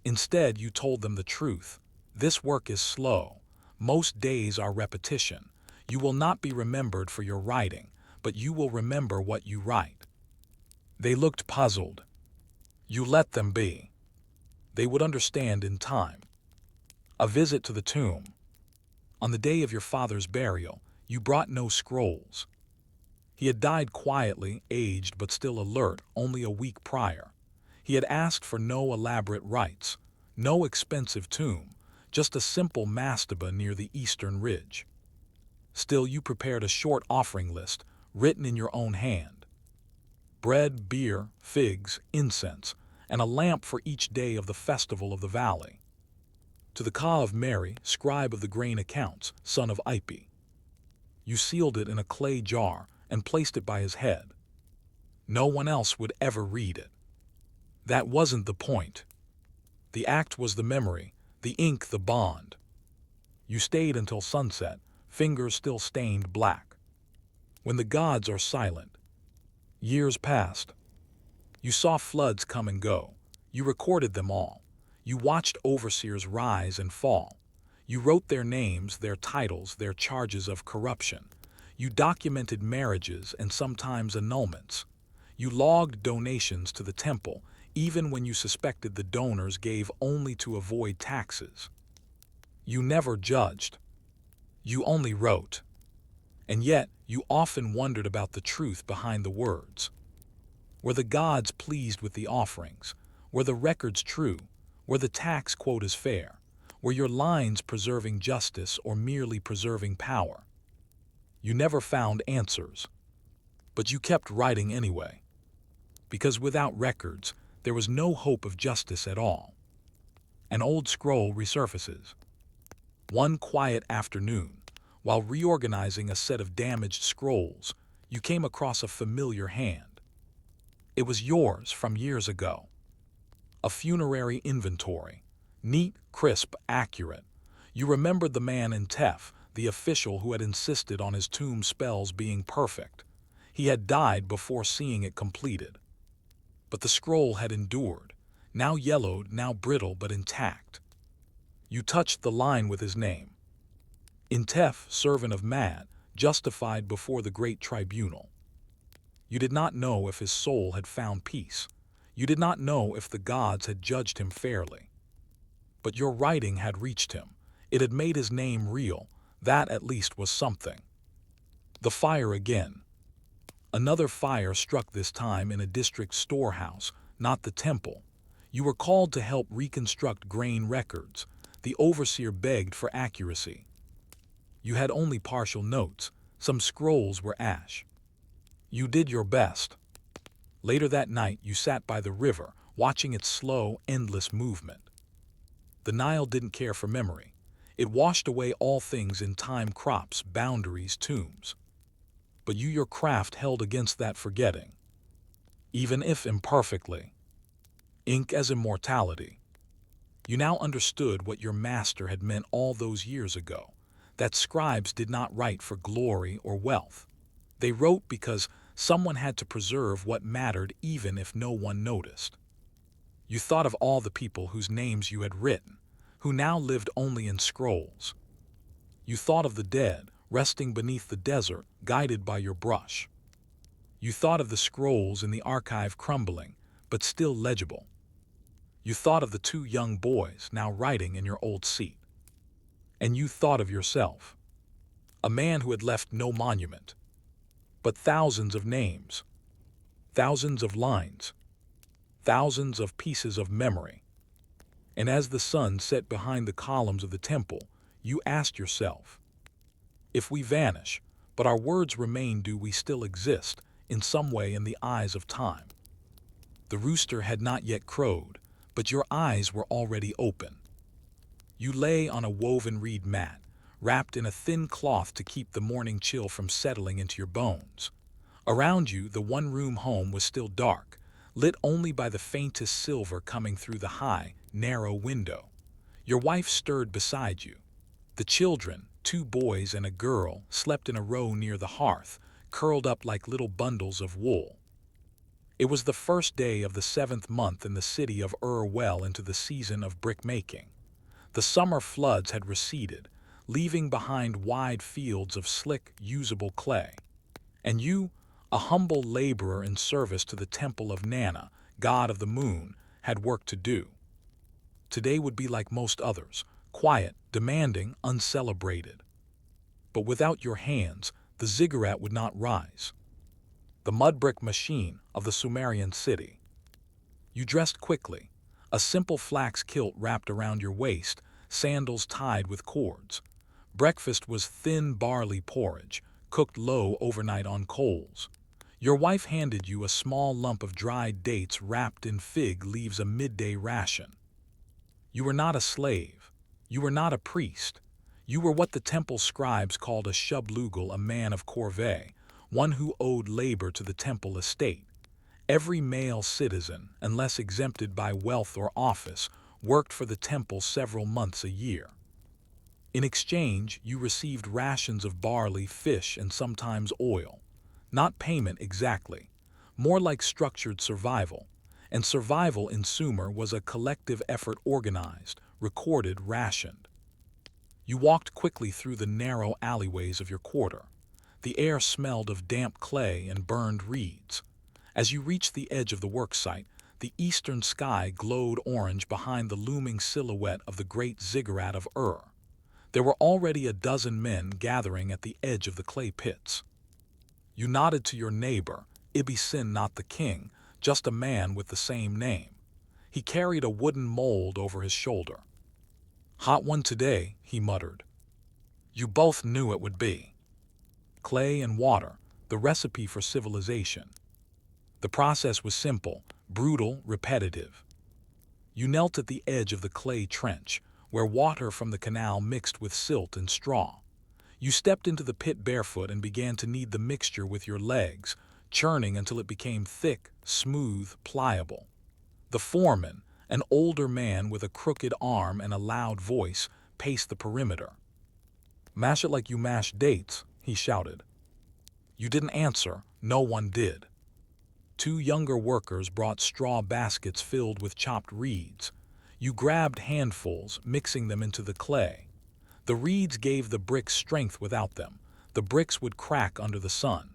Instead, you told them the truth. This work is slow. Most days are repetition. You will not be remembered for your writing, but you will remember what you write." They looked puzzled. You let them be. They would understand in time. A visit to the tomb. On the day of your father's burial, you brought no scrolls. He had died quietly, aged but still alert, only a week prior. He had asked for no elaborate rites, no expensive tomb, just a simple mastaba near the eastern ridge. Still, you prepared a short offering list, written in your own hand. Bread, beer, figs, incense, and a lamp for each day of the festival of the valley. To the Ka of Mary, scribe of the grain accounts, son of Ipi. You sealed it in a clay jar and placed it by his head. No one else would ever read it. That wasn't the point. The act was the memory, the ink the bond. You stayed until sunset, fingers still stained black. When the gods are silent. Years passed. You saw floods come and go. You recorded them all. You watched overseers rise and fall. You wrote their names, their titles, their charges of corruption. You documented marriages and sometimes annulments. You logged donations to the temple, even when you suspected the donors gave only to avoid taxes. You never judged. You only wrote. And yet, you often wondered about the truth behind the words. Were the gods pleased with the offerings? Were the records true? Were the tax quotas fair? Were your lines preserving justice or merely preserving power? You never found answers. But you kept writing anyway. Because without records, there was no hope of justice at all. An old scroll resurfaces. One quiet afternoon, while reorganizing a set of damaged scrolls, you came across a familiar hand. It was yours from years ago. A funerary inventory. Neat, crisp, accurate. You remembered the man in Tef, the official who had insisted on his tomb spells being perfect. He had died before seeing it completed. But the scroll had endured, now yellowed, now brittle but intact. You touched the line with his name. In Tef, servant of Mad, justified before the great tribunal. You did not know if his soul had found peace. You did not know if the gods had judged him fairly. But your writing had reached him. It had made his name real. That at least was something. The fire again. Another fire struck this time in a district storehouse, not the temple. You were called to help reconstruct grain records. The overseer begged for accuracy. You had only partial notes. Some scrolls were ash. You did your best. Later that night, you sat by the river, watching its slow, endless movement. The Nile didn't care for memory. It washed away all things in time, crops, boundaries, tombs. But you your craft held against that forgetting. Even if imperfectly. Ink as immortality. You now understood what your master had meant all those years ago, that scribes did not write for glory or wealth. They wrote because someone had to preserve what mattered even if no one noticed. You thought of all the people whose names you had written, who now lived only in scrolls. You thought of the dead, resting beneath the desert, guided by your brush. You thought of the scrolls in the archive crumbling, but still legible. You thought of the two young boys now writing in your old seat. And you thought of yourself, a man who had left no monument, but thousands of names, thousands of lines, thousands of pieces of memory. And as the sun set behind the columns of the temple, you asked yourself, if we vanish, but our words remain, do we still exist in some way in the eyes of time? The rooster had not yet crowed, but your eyes were already open. You lay on a woven reed mat, wrapped in a thin cloth to keep the morning chill from settling into your bones. Around you, the one-room home was still dark, lit only by the faintest silver coming through the high, narrow window. Your wife stirred beside you. The children, 2 boys and a girl, slept in a row near the hearth, curled up like little bundles of wool. It was the first day of the 7th month in the city of well into the season of brick-making. The summer floods had receded, leaving behind wide fields of slick, usable clay. And you, a humble laborer in service to the temple of Nana, god of the moon, had work to do. Today would be like most others, quiet, demanding, uncelebrated. But without your hands, the ziggurat would not rise. The mud brick machine of the Sumerian city. You dressed quickly, a simple flax kilt wrapped around your waist, sandals tied with cords. Breakfast was thin barley porridge, cooked low overnight on coals. Your wife handed you a small lump of dried dates wrapped in fig leaves, a midday ration. You were not a slave. You were not a priest. You were what the temple scribes called a shublugal, a man of corvée, one who owed labor to the temple estate. Every male citizen, unless exempted by wealth or office, worked for the temple several months a year. In exchange, you received rations of barley, fish, and sometimes oil. Not payment exactly, more like structured survival. And survival in Sumer was a collective effort, organized, recorded, rationed. You walked quickly through the narrow alleyways of your quarter. The air smelled of damp clay and burned reeds. As you reached the edge of the worksite, the eastern sky glowed orange behind the looming silhouette of the great ziggurat of Ur. There were already a dozen men gathering at the edge of the clay pits. You nodded to your neighbor, Ibisin, not the king, just a man with the same name. He carried a wooden mold over his shoulder. "Hot one today," he muttered. You both knew it would be. Clay and water, the recipe for civilization. The process was simple, brutal, repetitive. You knelt at the edge of the clay trench, where water from the canal mixed with silt and straw. You stepped into the pit barefoot and began to knead the mixture with your legs, churning until it became thick, smooth, pliable. The foreman, an older man with a crooked arm and a loud voice, paced the perimeter. "Mash it like you mash dates," he shouted. You didn't answer, no one did. Two younger workers brought straw baskets filled with chopped reeds. You grabbed handfuls, mixing them into the clay. The reeds gave the bricks strength. Without them, the bricks would crack under the sun.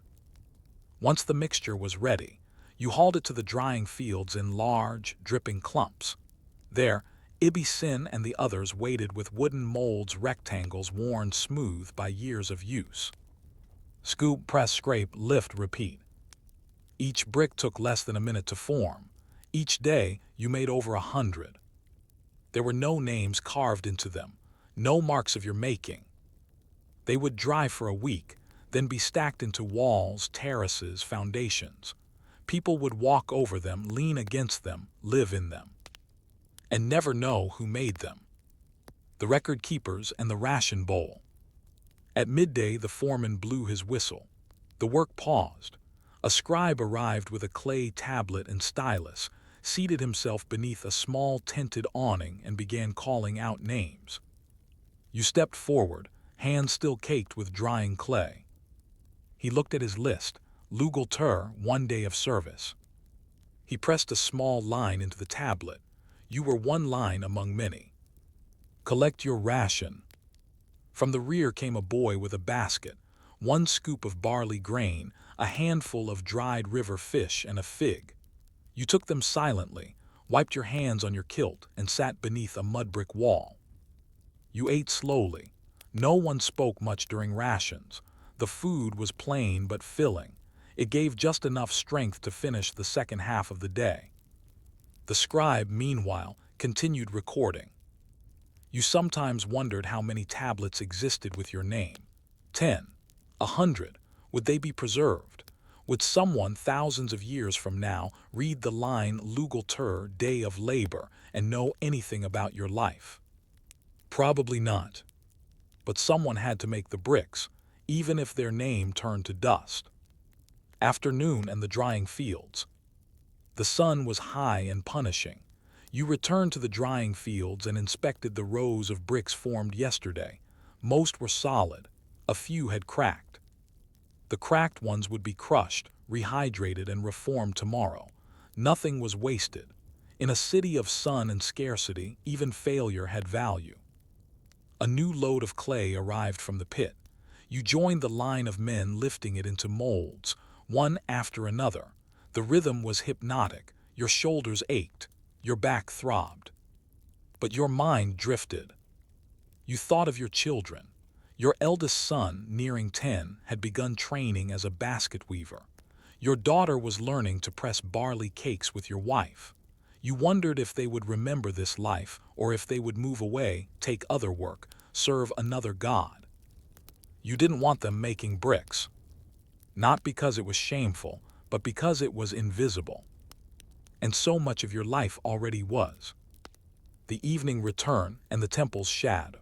Once the mixture was ready, you hauled it to the drying fields in large, dripping clumps. There, Ibisin and the others waited with wooden molds, rectangles worn smooth by years of use. Scoop, press, scrape, lift, repeat. Each brick took less than a minute to form. Each day, you made over 100. There were no names carved into them, no marks of your making. They would dry for a week, then be stacked into walls, terraces, foundations. People would walk over them, lean against them, live in them, and never know who made them. The record keepers and the ration bowl. At midday, the foreman blew his whistle. The work paused. A scribe arrived with a clay tablet and stylus, seated himself beneath a small tinted awning, and began calling out names. You stepped forward, hands still caked with drying clay. He looked at his list, Lugal Tur, 1 day of service. He pressed a small line into the tablet. You were one line among many. "Collect your ration." From the rear came a boy with a basket, 1 scoop of barley grain, a handful of dried river fish, and a fig. You took them silently, wiped your hands on your kilt, and sat beneath a mud brick wall. You ate slowly. No one spoke much during rations. The food was plain but filling. It gave just enough strength to finish the second half of the day. The scribe, meanwhile, continued recording. You sometimes wondered how many tablets existed with your name. 10, 100. Would they be preserved? Would someone thousands of years from now read the line Lugal Tur, day of labor, and know anything about your life? Probably not. But someone had to make the bricks, even if their name turned to dust. Afternoon and the drying fields. The sun was high and punishing. You returned to the drying fields and inspected the rows of bricks formed yesterday. Most were solid. A few had cracked. The cracked ones would be crushed, rehydrated, and reformed tomorrow. Nothing was wasted. In a city of sun and scarcity, even failure had value. A new load of clay arrived from the pit. You joined the line of men lifting it into molds, one after another. The rhythm was hypnotic, your shoulders ached, your back throbbed. But your mind drifted. You thought of your children. Your eldest son, nearing 10, had begun training as a basket weaver. Your daughter was learning to press barley cakes with your wife. You wondered if they would remember this life, or if they would move away, take other work, serve another god. You didn't want them making bricks. Not because it was shameful, but because it was invisible. And so much of your life already was. The evening returned and the temple's shadow.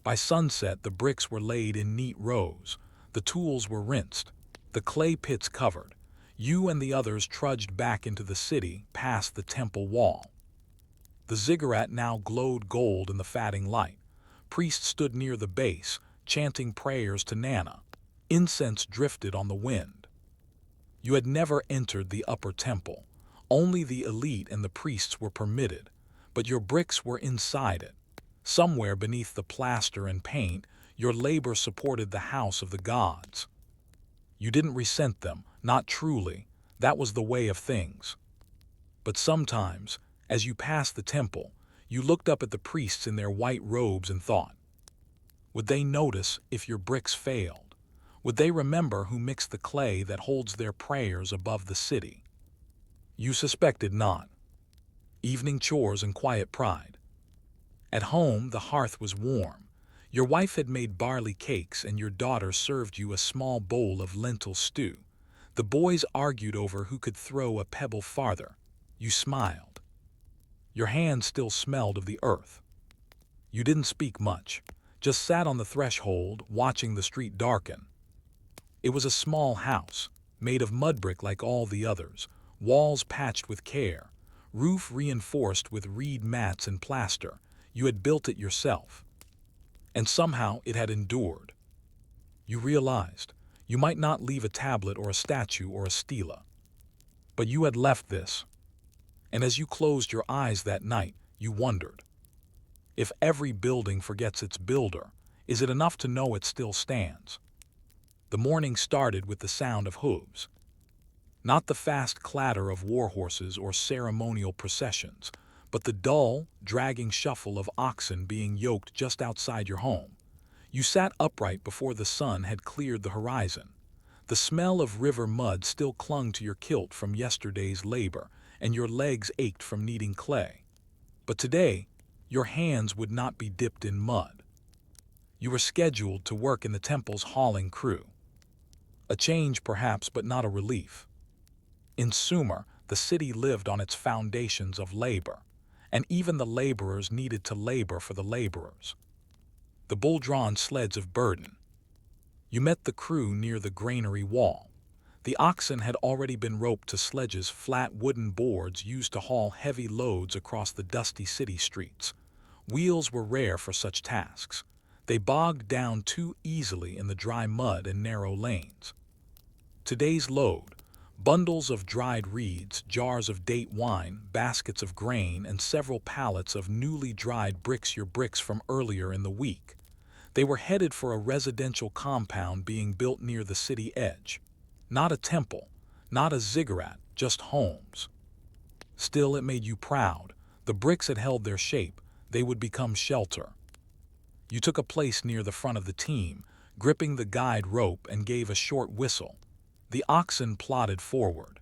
By sunset, the bricks were laid in neat rows. The tools were rinsed. The clay pits covered. You and the others trudged back into the city, past the temple wall. The ziggurat now glowed gold in the fading light. Priests stood near the base, chanting prayers to Nana. Incense drifted on the wind. You had never entered the upper temple. Only the elite and the priests were permitted, but your bricks were inside it. Somewhere beneath the plaster and paint, your labor supported the house of the gods. You didn't resent them, not truly. That was the way of things. But sometimes, as you passed the temple, you looked up at the priests in their white robes and thought, would they notice if your bricks failed? Would they remember who mixed the clay that holds their prayers above the city? You suspected not. Evening chores and quiet pride. At home, the hearth was warm. Your wife had made barley cakes and your daughter served you a small bowl of lentil stew. The boys argued over who could throw a pebble farther. You smiled. Your hands still smelled of the earth. You didn't speak much, just sat on the threshold watching the street darken. It was a small house, made of mud brick like all the others, walls patched with care, roof reinforced with reed mats and plaster. You had built it yourself. And somehow it had endured. You realized you might not leave a tablet or a statue or a stela. But you had left this. And as you closed your eyes that night, you wondered, if every building forgets its builder, is it enough to know it still stands? The morning started with the sound of hooves. Not the fast clatter of war horses or ceremonial processions, but the dull, dragging shuffle of oxen being yoked just outside your home. You sat upright before the sun had cleared the horizon. The smell of river mud still clung to your kilt from yesterday's labor, and your legs ached from kneading clay. But today, your hands would not be dipped in mud. You were scheduled to work in the temple's hauling crew. A change perhaps, but not a relief. In Sumer, the city lived on its foundations of labor, and even the laborers needed to labor for the laborers. The bull-drawn sleds of burden. You met the crew near the granary wall. The oxen had already been roped to sledges, flat wooden boards used to haul heavy loads across the dusty city streets. Wheels were rare for such tasks. They bogged down too easily in the dry mud and narrow lanes. Today's load: bundles of dried reeds, jars of date wine, baskets of grain, and several pallets of newly dried bricks, your bricks from earlier in the week. They were headed for a residential compound being built near the city edge. Not a temple, not a ziggurat, just homes. Still, it made you proud. The bricks had held their shape. They would become shelter. You took a place near the front of the team, gripping the guide rope, and gave a short whistle. The oxen plodded forward.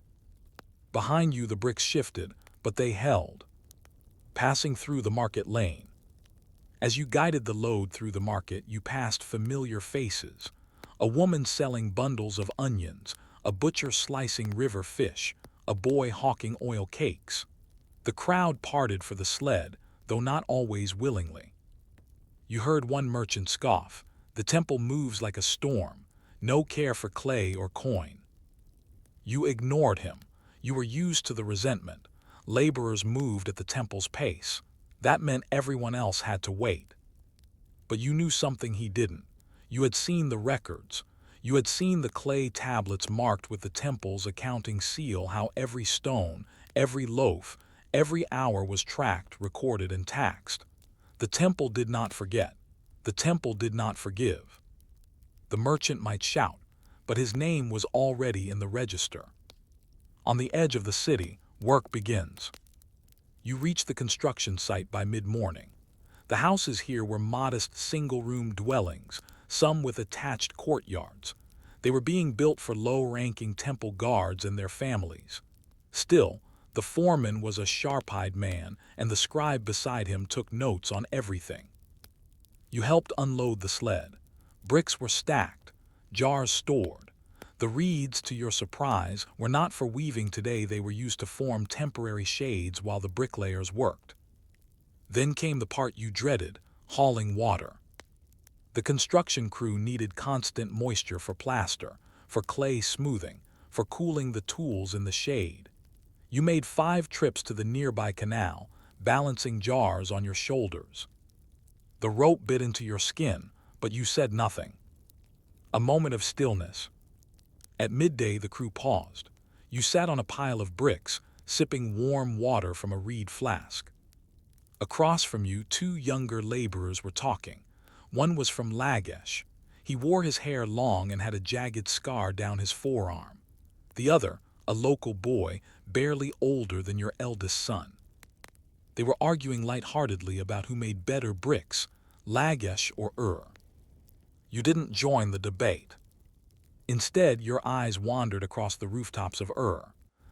Behind you the bricks shifted, but they held. Passing through the market lane. As you guided the load through the market, you passed familiar faces. A woman selling bundles of onions, a butcher slicing river fish, a boy hawking oil cakes. The crowd parted for the sled, though not always willingly. You heard one merchant scoff, "The temple moves like a storm, no care for clay or coin." You ignored him. You were used to the resentment. Laborers moved at the temple's pace. That meant everyone else had to wait. But you knew something he didn't. You had seen the records. You had seen the clay tablets marked with the temple's accounting seal, how every stone, every loaf, every hour was tracked, recorded, and taxed. The temple did not forget. The temple did not forgive. The merchant might shout, but his name was already in the register. On the edge of the city, work begins. You reach the construction site by mid-morning. The houses here were modest single-room dwellings, some with attached courtyards. They were being built for low-ranking temple guards and their families. Still, the foreman was a sharp-eyed man, and the scribe beside him took notes on everything. You helped unload the sled. Bricks were stacked, jars stored. The reeds, to your surprise, were not for weaving today. They were used to form temporary shades while the bricklayers worked. Then came the part you dreaded, hauling water. The construction crew needed constant moisture for plaster, for clay smoothing, for cooling the tools in the shade. You made 5 trips to the nearby canal, balancing jars on your shoulders. The rope bit into your skin, but you said nothing. A moment of stillness. At midday, the crew paused. You sat on a pile of bricks, sipping warm water from a reed flask. Across from you, 2 younger laborers were talking. One was from Lagesh. He wore his hair long and had a jagged scar down his forearm. The other, a local boy, barely older than your eldest son. They were arguing lightheartedly about who made better bricks, Lagesh or You didn't join the debate. Instead, your eyes wandered across the rooftops of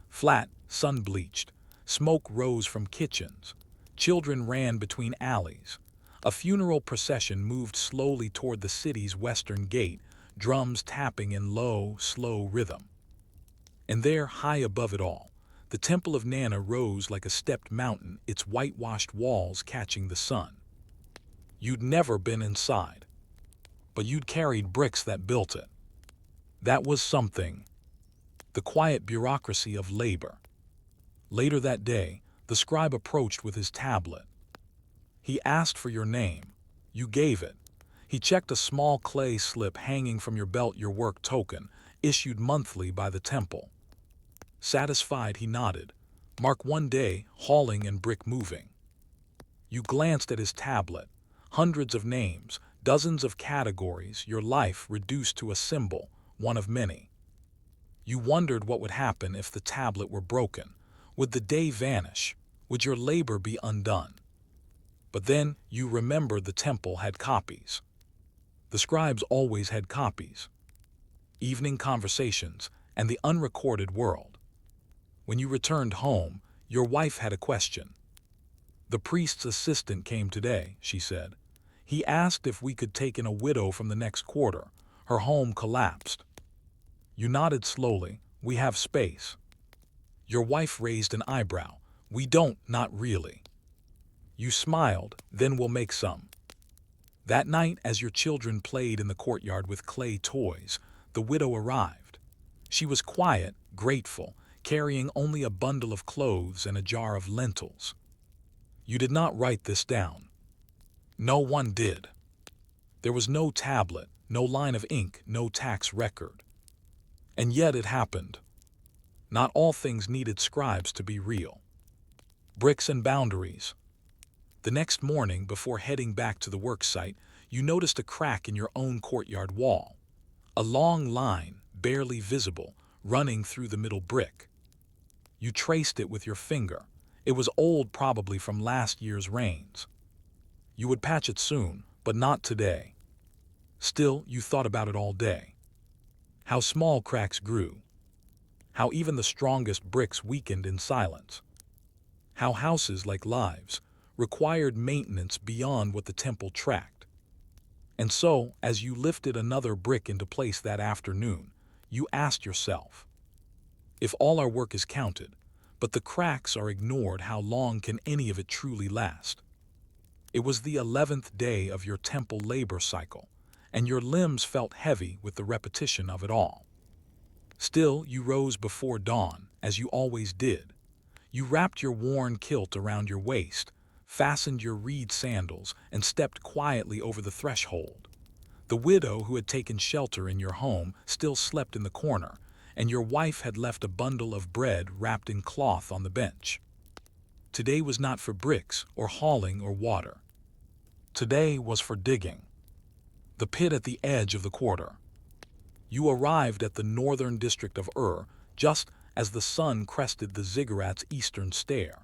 Flat, sun-bleached. Smoke rose from kitchens. Children ran between alleys. A funeral procession moved slowly toward the city's western gate, drums tapping in low, slow rhythm. And there, high above it all, the temple of Nana rose like a stepped mountain, its whitewashed walls catching the sun. You'd never been inside, but you'd carried bricks that built it. That was something. The quiet bureaucracy of labor. Later that day, the scribe approached with his tablet. He asked for your name. You gave it. He checked a small clay slip hanging from your belt, your work token, issued monthly by the temple. Satisfied, he nodded. Mark 1 day, hauling and brick moving. You glanced at his tablet. Hundreds of names, dozens of categories, your life reduced to a symbol, one of many. You wondered what would happen if the tablet were broken. Would the day vanish? Would your labor be undone? But then you remembered the temple had copies. The scribes always had copies. Evening conversations and the unrecorded world. When you returned home, your wife had a question. The priest's assistant came today, she said. He asked if we could take in a widow from the next quarter. Her home collapsed. You nodded slowly. We have space. Your wife raised an eyebrow. We don't, not really. You smiled, then we'll make some. That night, as your children played in the courtyard with clay toys, the widow arrived. She was quiet, grateful, carrying only a bundle of clothes and a jar of lentils. You did not write this down. No one did. There was no tablet, no line of ink, no tax record. And yet it happened. Not all things needed scribes to be real. Bricks and boundaries. The next morning, before heading back to the work site, you noticed a crack in your own courtyard wall. A long line, barely visible, running through the middle brick. You traced it with your finger. It was old, probably from last year's rains. You would patch it soon, but not today. Still, you thought about it all day. How small cracks grew. How even the strongest bricks weakened in silence. How houses, like lives, required maintenance beyond what the temple tracked. And so, as you lifted another brick into place that afternoon, you asked yourself, if all our work is counted, but the cracks are ignored, how long can any of it truly last? It was the 11th day of your temple labor cycle, and your limbs felt heavy with the repetition of it all. Still, you rose before dawn, as you always did. You wrapped your worn kilt around your waist, fastened your reed sandals, and stepped quietly over the threshold. The widow who had taken shelter in your home still slept in the corner, and your wife had left a bundle of bread wrapped in cloth on the bench. Today was not for bricks or hauling or water. Today was for digging. The pit at the edge of the quarter. You arrived at the northern district of just as the sun crested the ziggurat's eastern stair.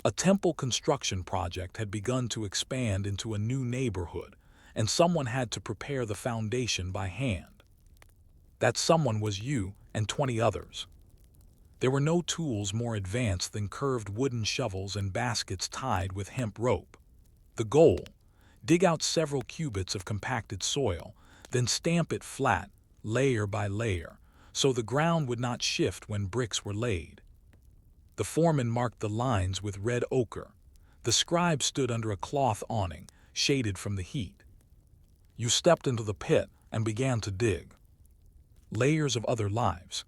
A temple construction project had begun to expand into a new neighborhood, and someone had to prepare the foundation by hand. That someone was you and 20 others. There were no tools more advanced than curved wooden shovels and baskets tied with hemp rope. The goal: dig out several cubits of compacted soil, then stamp it flat, layer by layer, so the ground would not shift when bricks were laid. The foreman marked the lines with red ochre. The scribe stood under a cloth awning, shaded from the heat. You stepped into the pit and began to dig. Layers of other lives.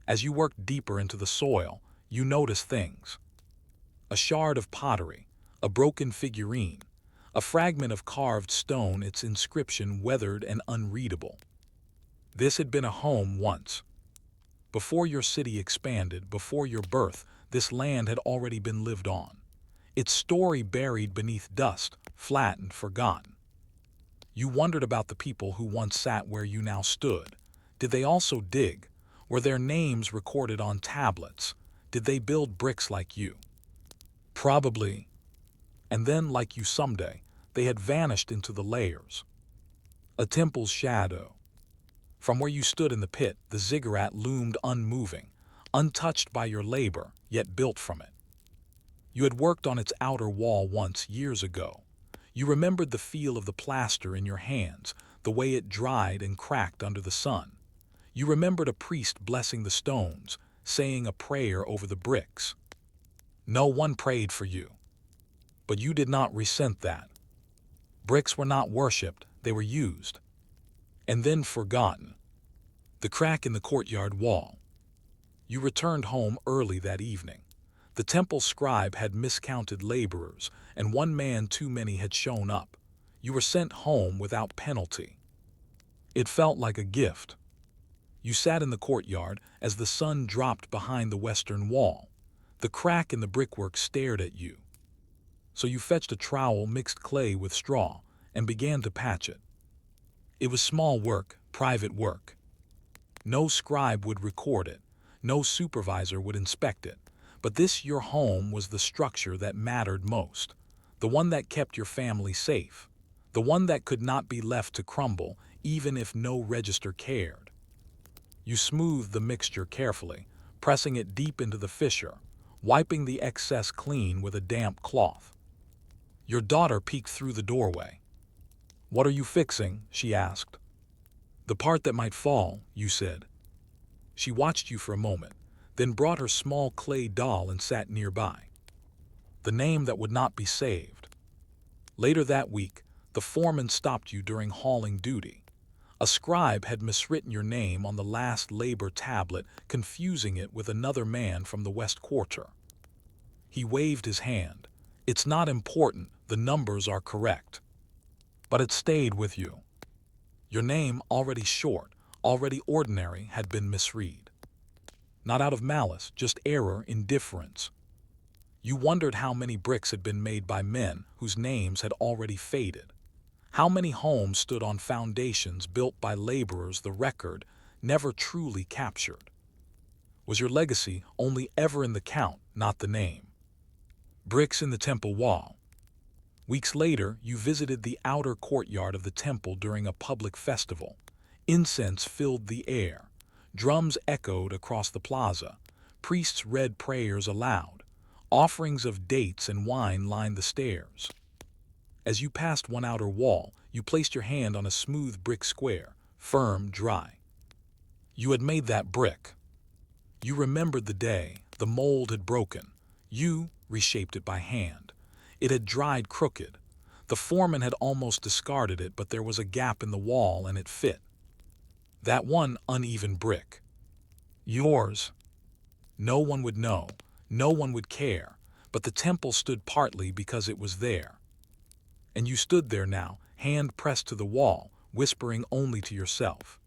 As you worked deeper into the soil, you noticed things. A shard of pottery, a broken figurine, a fragment of carved stone, its inscription weathered and unreadable. This had been a home once. Before your city expanded, before your birth, this land had already been lived on. Its story buried beneath dust, flattened, forgotten. You wondered about the people who once sat where you now stood. Did they also dig? Were their names recorded on tablets? Did they build bricks like you? Probably. And then, like you someday, they had vanished into the layers. A temple's shadow. From where you stood in the pit, the ziggurat loomed unmoving, untouched by your labor, yet built from it. You had worked on its outer wall once, years ago. You remembered the feel of the plaster in your hands, the way it dried and cracked under the sun. You remembered a priest blessing the stones, saying a prayer over the bricks. No one prayed for you. But you did not resent that. Bricks were not worshipped, they were used. And then forgotten. The crack in the courtyard wall. You returned home early that evening. The temple scribe had miscounted laborers, and one man too many had shown up. You were sent home without penalty. It felt like a gift. You sat in the courtyard as the sun dropped behind the western wall. The crack in the brickwork stared at you. So you fetched a trowel, mixed clay with straw, and began to patch it. It was small work, private work. No scribe would record it, no supervisor would inspect it, but this, your home, was the structure that mattered most, the one that kept your family safe, the one that could not be left to crumble even if no register cared. You smoothed the mixture carefully, pressing it deep into the fissure, wiping the excess clean with a damp cloth. Your daughter peeked through the doorway. "What are you fixing?" she asked. "The part that might fall," you said. She watched you for a moment, then brought her small clay doll and sat nearby. The name that would not be saved. Later that week, the foreman stopped you during hauling duty. A scribe had miswritten your name on the last labor tablet, confusing it with another man from the West Quarter. He waved his hand. "It's not important, the numbers are correct." But it stayed with you. Your name, already short, already ordinary, had been misread. Not out of malice, just error, indifference. You wondered how many bricks had been made by men whose names had already faded. How many homes stood on foundations built by laborers the record never truly captured. Was your legacy only ever in the count, not the name? Bricks in the temple wall. Weeks later, you visited the outer courtyard of the temple during a public festival. Incense filled the air. Drums echoed across the plaza. Priests read prayers aloud. Offerings of dates and wine lined the stairs. As you passed one outer wall, you placed your hand on a smooth brick square, firm, dry. You had made that brick. You remembered the day. The mold had broken. You reshaped it by hand. It had dried crooked. The foreman had almost discarded it, but there was a gap in the wall and it fit. That one uneven brick. Yours. No one would know. No one would care. But the temple stood partly because it was there. And you stood there now, hand pressed to the wall, whispering only to yourself.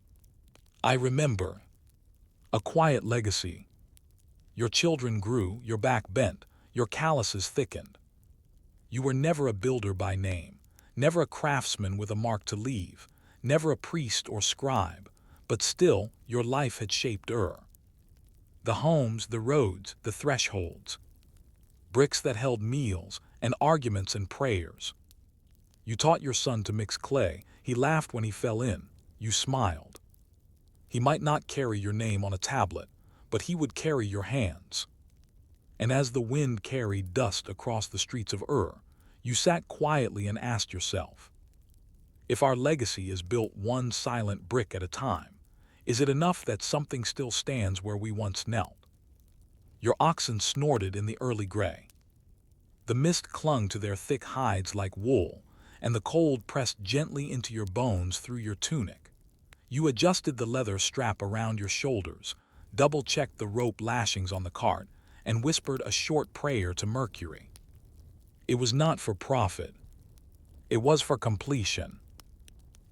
I remember. A quiet legacy. Your children grew, your back bent, your calluses thickened. You were never a builder by name, never a craftsman with a mark to leave, never a priest or scribe, but still your life had shaped Ur. The homes, the roads, the thresholds. Bricks that held meals and arguments and prayers. You taught your son to mix clay. He laughed when he fell in. You smiled. He might not carry your name on a tablet, but he would carry your hands. And as the wind carried dust across the streets of Ur, you sat quietly and asked yourself, if our legacy is built one silent brick at a time, is it enough that something still stands where we once knelt? Your oxen snorted in the early gray. The mist clung to their thick hides like wool, and the cold pressed gently into your bones through your tunic. You adjusted the leather strap around your shoulders, double-checked the rope lashings on the cart, and whispered a short prayer to Mercury. It was not for profit. It was for completion.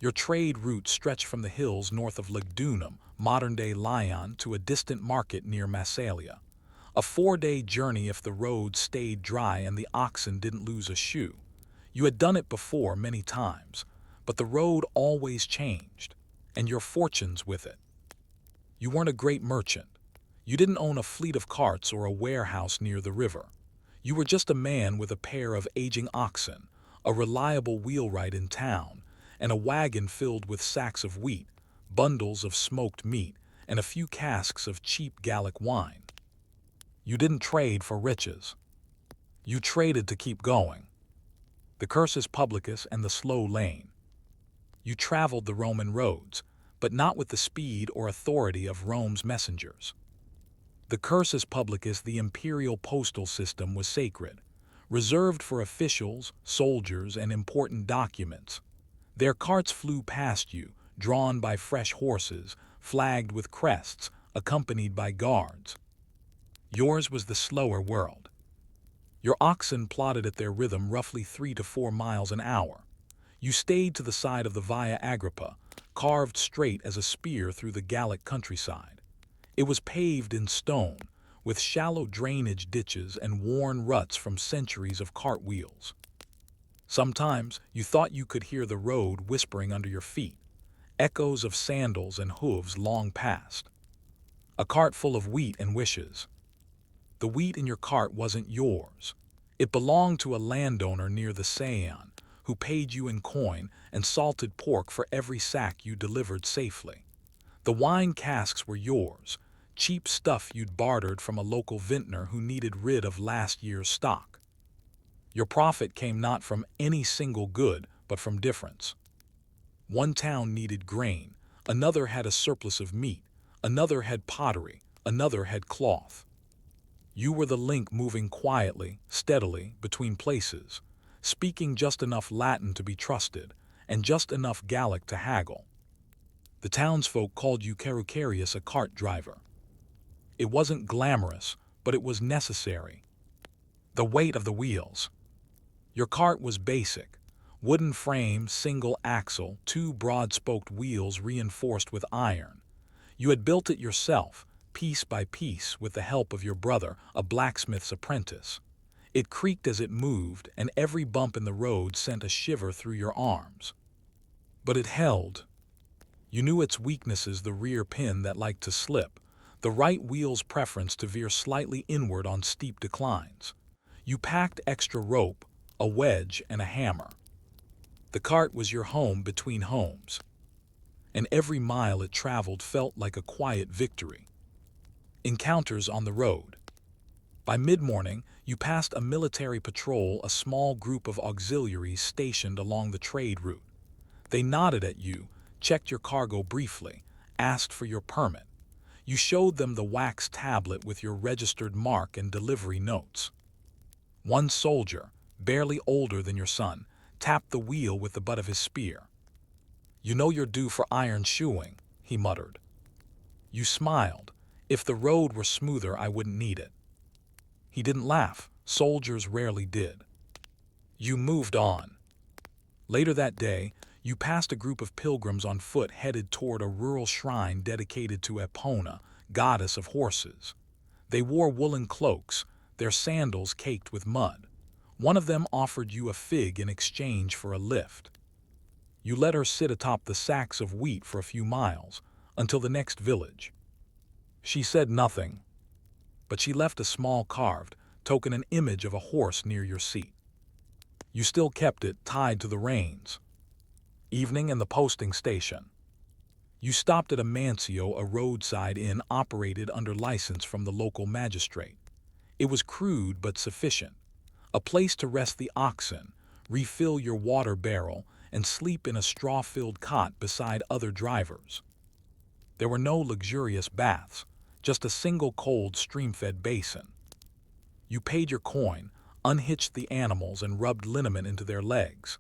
Your trade route stretched from the hills north of Lugdunum, modern-day Lyon, to a distant market near Massalia. A 4-day journey if the road stayed dry and the oxen didn't lose a shoe. You had done it before many times, but the road always changed, and your fortunes with it. You weren't a great merchant. You didn't own a fleet of carts or a warehouse near the river. You were just a man with a pair of aging oxen, a reliable wheelwright in town, and a wagon filled with sacks of wheat, bundles of smoked meat, and a few casks of cheap Gallic wine. You didn't trade for riches. You traded to keep going. The cursus publicus and the slow lane. You traveled the Roman roads, but not with the speed or authority of Rome's messengers. The cursus publicus, the imperial postal system, was sacred, reserved for officials, soldiers, and important documents. Their carts flew past you, drawn by fresh horses, flagged with crests, accompanied by guards. Yours was the slower world. Your oxen plodded at their rhythm roughly 3 to 4 miles an hour. You stayed to the side of the Via Agrippa, carved straight as a spear through the Gallic countryside. It was paved in stone, with shallow drainage ditches and worn ruts from centuries of cartwheels. Sometimes you thought you could hear the road whispering under your feet, echoes of sandals and hooves long past. A cart full of wheat and wishes. The wheat in your cart wasn't yours. It belonged to a landowner near the Seine, who paid you in coin and salted pork for every sack you delivered safely. The wine casks were yours, cheap stuff you'd bartered from a local vintner who needed rid of last year's stock. Your profit came not from any single good, but from difference. One town needed grain, another had a surplus of meat, another had pottery, another had cloth. You were the link moving quietly, steadily, between places, speaking just enough Latin to be trusted, and just enough Gallic to haggle. The townsfolk called you Carucarius, a cart driver. It wasn't glamorous, but it was necessary. The weight of the wheels. Your cart was basic. Wooden frame, single axle, 2 broad-spoked wheels reinforced with iron. You had built it yourself, piece by piece, with the help of your brother, a blacksmith's apprentice. It creaked as it moved, and every bump in the road sent a shiver through your arms. But it held. You knew its weaknesses: the rear pin that liked to slip, the right wheel's preference to veer slightly inward on steep declines. You packed extra rope, a wedge, and a hammer. The cart was your home between homes, and every mile it traveled felt like a quiet victory. Encounters on the road. By mid-morning, you passed a military patrol, a small group of auxiliaries stationed along the trade route. They nodded at you, checked your cargo briefly, asked for your permit. You showed them the wax tablet with your registered mark and delivery notes. One soldier, barely older than your son, tapped the wheel with the butt of his spear. "You know you're due for iron shoeing," he muttered. You smiled. "If the road were smoother, I wouldn't need it." He didn't laugh. Soldiers rarely did. You moved on. Later that day, you passed a group of pilgrims on foot headed toward a rural shrine dedicated to Epona, goddess of horses. They wore woolen cloaks, their sandals caked with mud. One of them offered you a fig in exchange for a lift. You let her sit atop the sacks of wheat for a few miles, until the next village. She said nothing, but she left a small carved token, an image of a horse near your seat. You still kept it tied to the reins. Evening and the posting station. You stopped at a mansio, a roadside inn operated under license from the local magistrate. It was crude but sufficient. A place to rest the oxen, refill your water barrel, and sleep in a straw-filled cot beside other drivers. There were no luxurious baths, just a single cold stream-fed basin. You paid your coin, unhitched the animals, and rubbed liniment into their legs.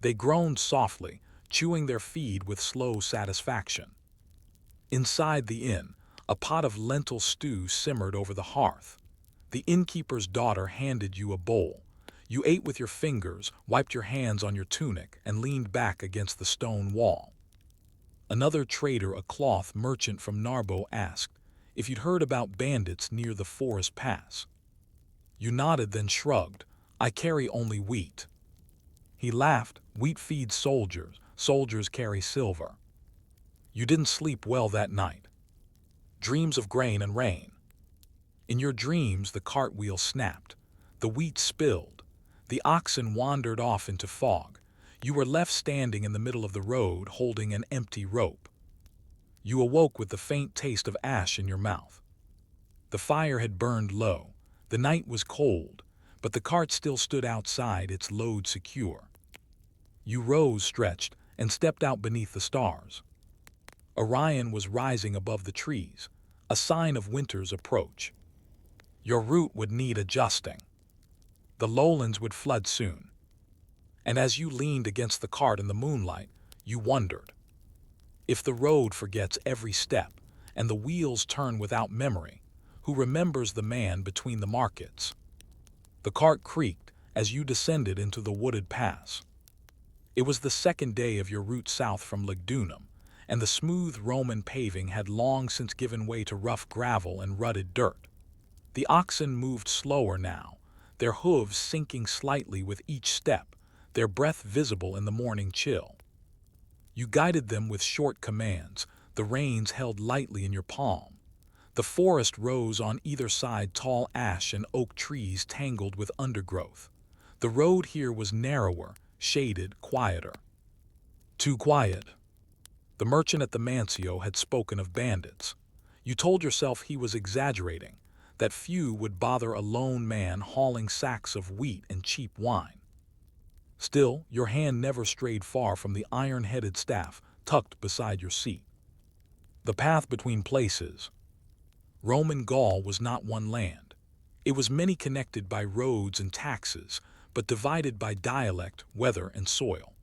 They groaned softly, chewing their feed with slow satisfaction. Inside the inn, a pot of lentil stew simmered over the hearth. The innkeeper's daughter handed you a bowl. You ate with your fingers, wiped your hands on your tunic, and leaned back against the stone wall. Another trader, a cloth merchant from Narbo, asked if you'd heard about bandits near the forest pass. You nodded, then shrugged. I carry only wheat. He laughed. Wheat feeds soldiers. Soldiers carry silver. You didn't sleep well that night. Dreams of grain and rain. In your dreams, the cartwheel snapped. The wheat spilled. The oxen wandered off into fog. You were left standing in the middle of the road, holding an empty rope. You awoke with the faint taste of ash in your mouth. The fire had burned low. The night was cold, but the cart still stood outside, its load secure. You rose, stretched, and stepped out beneath the stars. Orion was rising above the trees, a sign of winter's approach. Your route would need adjusting. The lowlands would flood soon. And as you leaned against the cart in the moonlight, you wondered. If the road forgets every step, and the wheels turn without memory, who remembers the man between the markets? The cart creaked as you descended into the wooded pass. It was the second day of your route south from Lugdunum, and the smooth Roman paving had long since given way to rough gravel and rutted dirt. The oxen moved slower now, their hooves sinking slightly with each step, their breath visible in the morning chill. You guided them with short commands, the reins held lightly in your palm. The forest rose on either side, tall ash and oak trees tangled with undergrowth. The road here was narrower, shaded, quieter. Too quiet. The merchant at the Mancio had spoken of bandits. You told yourself he was exaggerating, that few would bother a lone man hauling sacks of wheat and cheap wine. Still, your hand never strayed far from the iron-headed staff tucked beside your seat. The path between places. Roman Gaul was not one land. It was many, connected by roads and taxes, but divided by dialect, weather, and soil.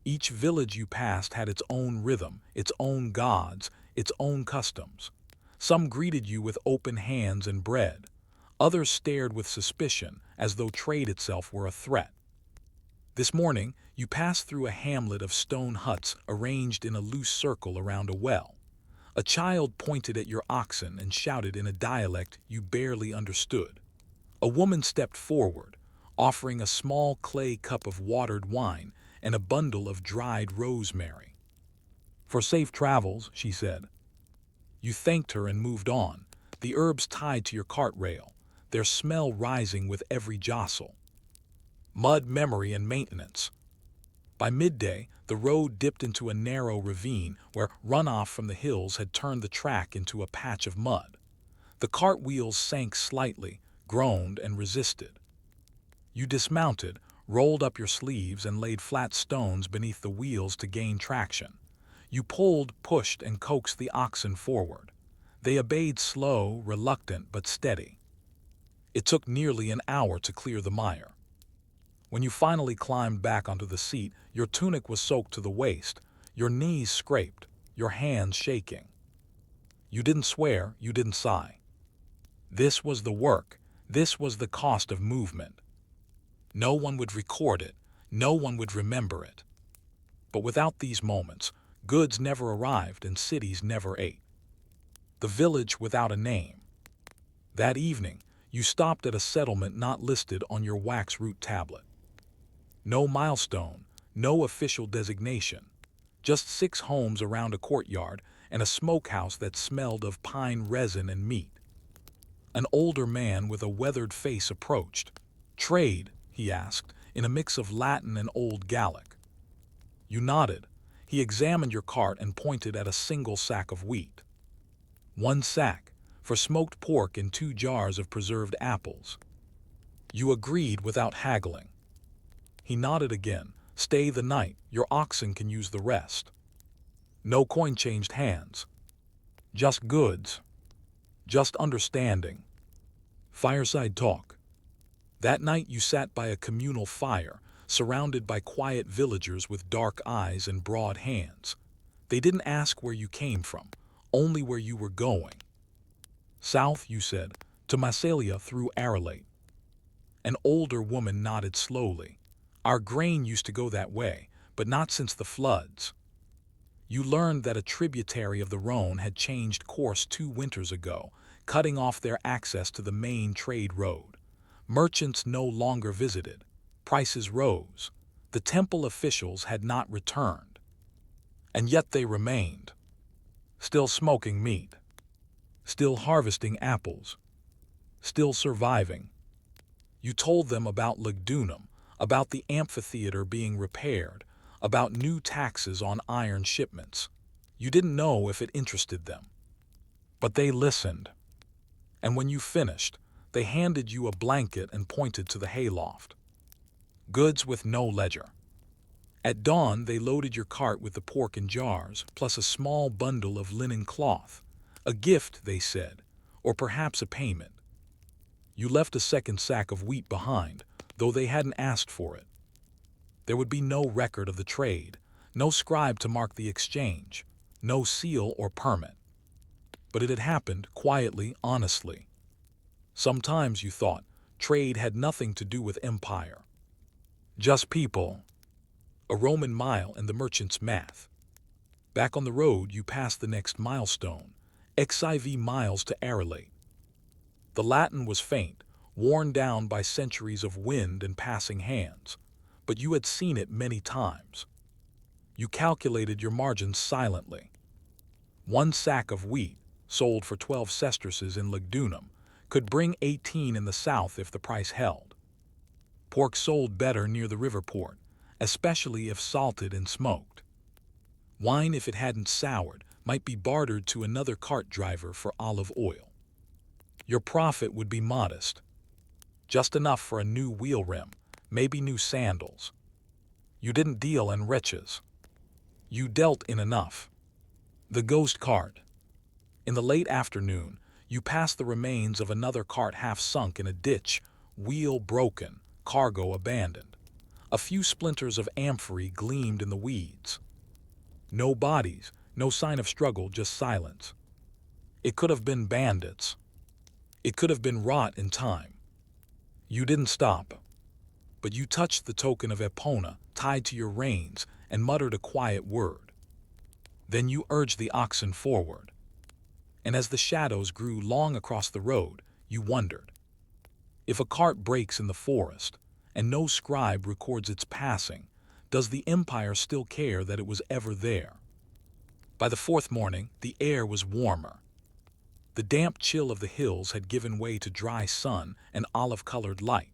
Each village you passed had its own rhythm, its own gods, its own customs. Some greeted you with open hands and bread. Others stared with suspicion, as though trade itself were a threat. This morning, you passed through a hamlet of stone huts arranged in a loose circle around a well. A child pointed at your oxen and shouted in a dialect you barely understood. A woman stepped forward, offering a small clay cup of watered wine and a bundle of dried rosemary. "For safe travels," she said. You thanked her and moved on, the herbs tied to your cart rail, their smell rising with every jostle. Mud, memory, and maintenance. By midday, the road dipped into a narrow ravine where runoff from the hills had turned the track into a patch of mud. The cart wheels sank slightly, groaned, and resisted. You dismounted, rolled up your sleeves, and laid flat stones beneath the wheels to gain traction. You pulled, pushed, and coaxed the oxen forward. They obeyed, slow, reluctant, but steady. It took nearly an hour to clear the mire. When you finally climbed back onto the seat, your tunic was soaked to the waist, your knees scraped, your hands shaking. You didn't swear, you didn't sigh. This was the work, this was the cost of movement. No one would record it, no one would remember it. But without these moments, goods never arrived and cities never ate. The village without a name. That evening, you stopped at a settlement not listed on your wax route tablet. No milestone, No official designation. Just 6 homes around a courtyard and a smokehouse that smelled of pine resin and meat. An older man with a weathered face approached. "Trade?" he asked, in a mix of Latin and Old Gallic. You nodded. He examined your cart and pointed at a single sack of wheat. "1 sack, for smoked pork and 2 jars of preserved apples." You agreed without haggling. He nodded again. "Stay the night, your oxen can use the rest." No coin changed hands. Just goods. Just understanding. Fireside talk. That night you sat by a communal fire, surrounded by quiet villagers with dark eyes and broad hands. They didn't ask where you came from, only where you were going. "South," you said, "to Massalia through Arelate." An older woman nodded slowly. "Our grain used to go that way, but not since the floods." You learned that a tributary of the Rhone had changed course 2 winters ago, cutting off their access to the main trade road. Merchants no longer visited. Prices rose. The temple officials had not returned. And yet they remained. Still smoking meat. Still harvesting apples. Still surviving. You told them about Lugdunum, about the amphitheater being repaired, about new taxes on iron shipments. You didn't know if it interested them. But they listened. And when you finished, they handed you a blanket and pointed to the hayloft. Goods with no ledger. At dawn, they loaded your cart with the pork in jars, plus a small bundle of linen cloth. A gift, they said, or perhaps a payment. You left a second sack of wheat behind, though they hadn't asked for it. There would be no record of the trade, no scribe to mark the exchange, no seal or permit. But it had happened quietly, honestly. Sometimes, you thought, trade had nothing to do with empire. Just people. A Roman mile and the merchant's math. Back on the road, you passed the next milestone, XIV miles to Arelate. The Latin was faint, worn down by centuries of wind and passing hands, but you had seen it many times. You calculated your margins silently. 1 sack of wheat, sold for 12 sesterces in Lugdunum, could bring 18 in the south if the price held. Pork sold better near the river port, especially if salted and smoked. Wine, if it hadn't soured, might be bartered to another cart driver for olive oil. Your profit would be modest. Just enough for a new wheel rim, maybe new sandals. You didn't deal in riches. You dealt in enough. The ghost cart. In the late afternoon, you passed the remains of another cart half sunk in a ditch, wheel broken, cargo abandoned. A few splinters of amphory gleamed in the weeds. No bodies, no sign of struggle, just silence. It could have been bandits. It could have been rot in time. You didn't stop. But you touched the token of Epona, tied to your reins, and muttered a quiet word. Then you urged the oxen forward. And as the shadows grew long across the road, you wondered. If a cart breaks in the forest, and no scribe records its passing, does the empire still care that it was ever there? By the 4th morning, the air was warmer. The damp chill of the hills had given way to dry sun and olive-colored light.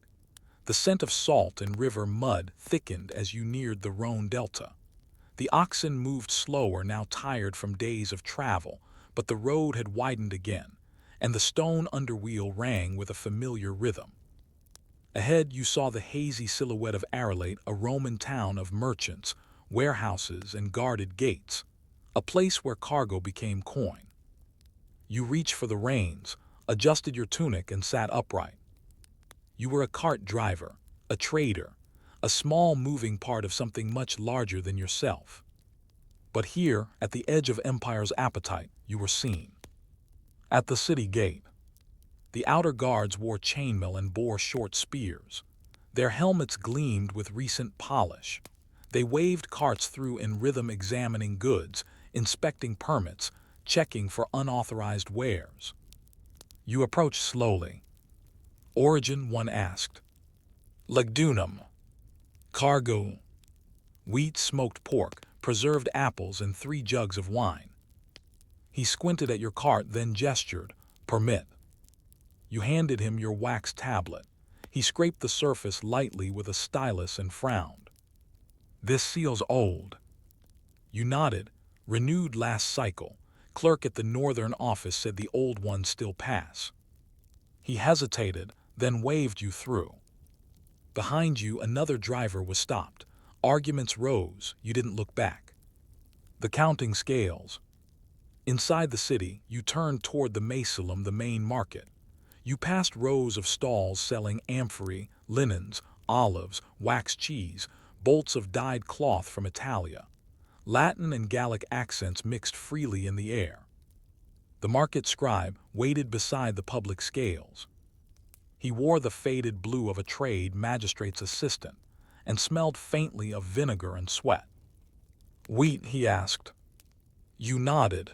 The scent of salt and river mud thickened as you neared the Rhone Delta. The oxen moved slower, now tired from days of travel, but the road had widened again, and the stone underwheel rang with a familiar rhythm. Ahead you saw the hazy silhouette of Arelate, a Roman town of merchants, warehouses, and guarded gates, a place where cargo became coin. You reached for the reins, adjusted your tunic, and sat upright. You were a cart driver, a trader, a small moving part of something much larger than yourself. But here, at the edge of empire's appetite, you were seen. At the city gate. The outer guards wore chainmail and bore short spears. Their helmets gleamed with recent polish. They waved carts through in rhythm, examining goods, inspecting permits, checking for unauthorized wares. You approached slowly. "Origin?" one asked. "Lugdunum." "Cargo?" wheat, smoked pork, preserved apples, and 3 jugs of wine. He squinted at your cart, then gestured, "Permit." You handed him your wax tablet. He scraped the surface lightly with a stylus and frowned. "This seal's old." You nodded. "Renewed last cycle. Clerk at the northern office said the old ones still pass." He hesitated, then waved you through. Behind you, another driver was stopped. Arguments rose. You didn't look back. The counting scales. Inside the city, you turned toward the Macelum, the main market. You passed rows of stalls selling amphorae, linens, olives, wax cheese, bolts of dyed cloth from Italia. Latin and Gallic accents mixed freely in the air. The market scribe waited beside the public scales. He wore the faded blue of a trade magistrate's assistant and smelled faintly of vinegar and sweat. "Wheat?" he asked. You nodded.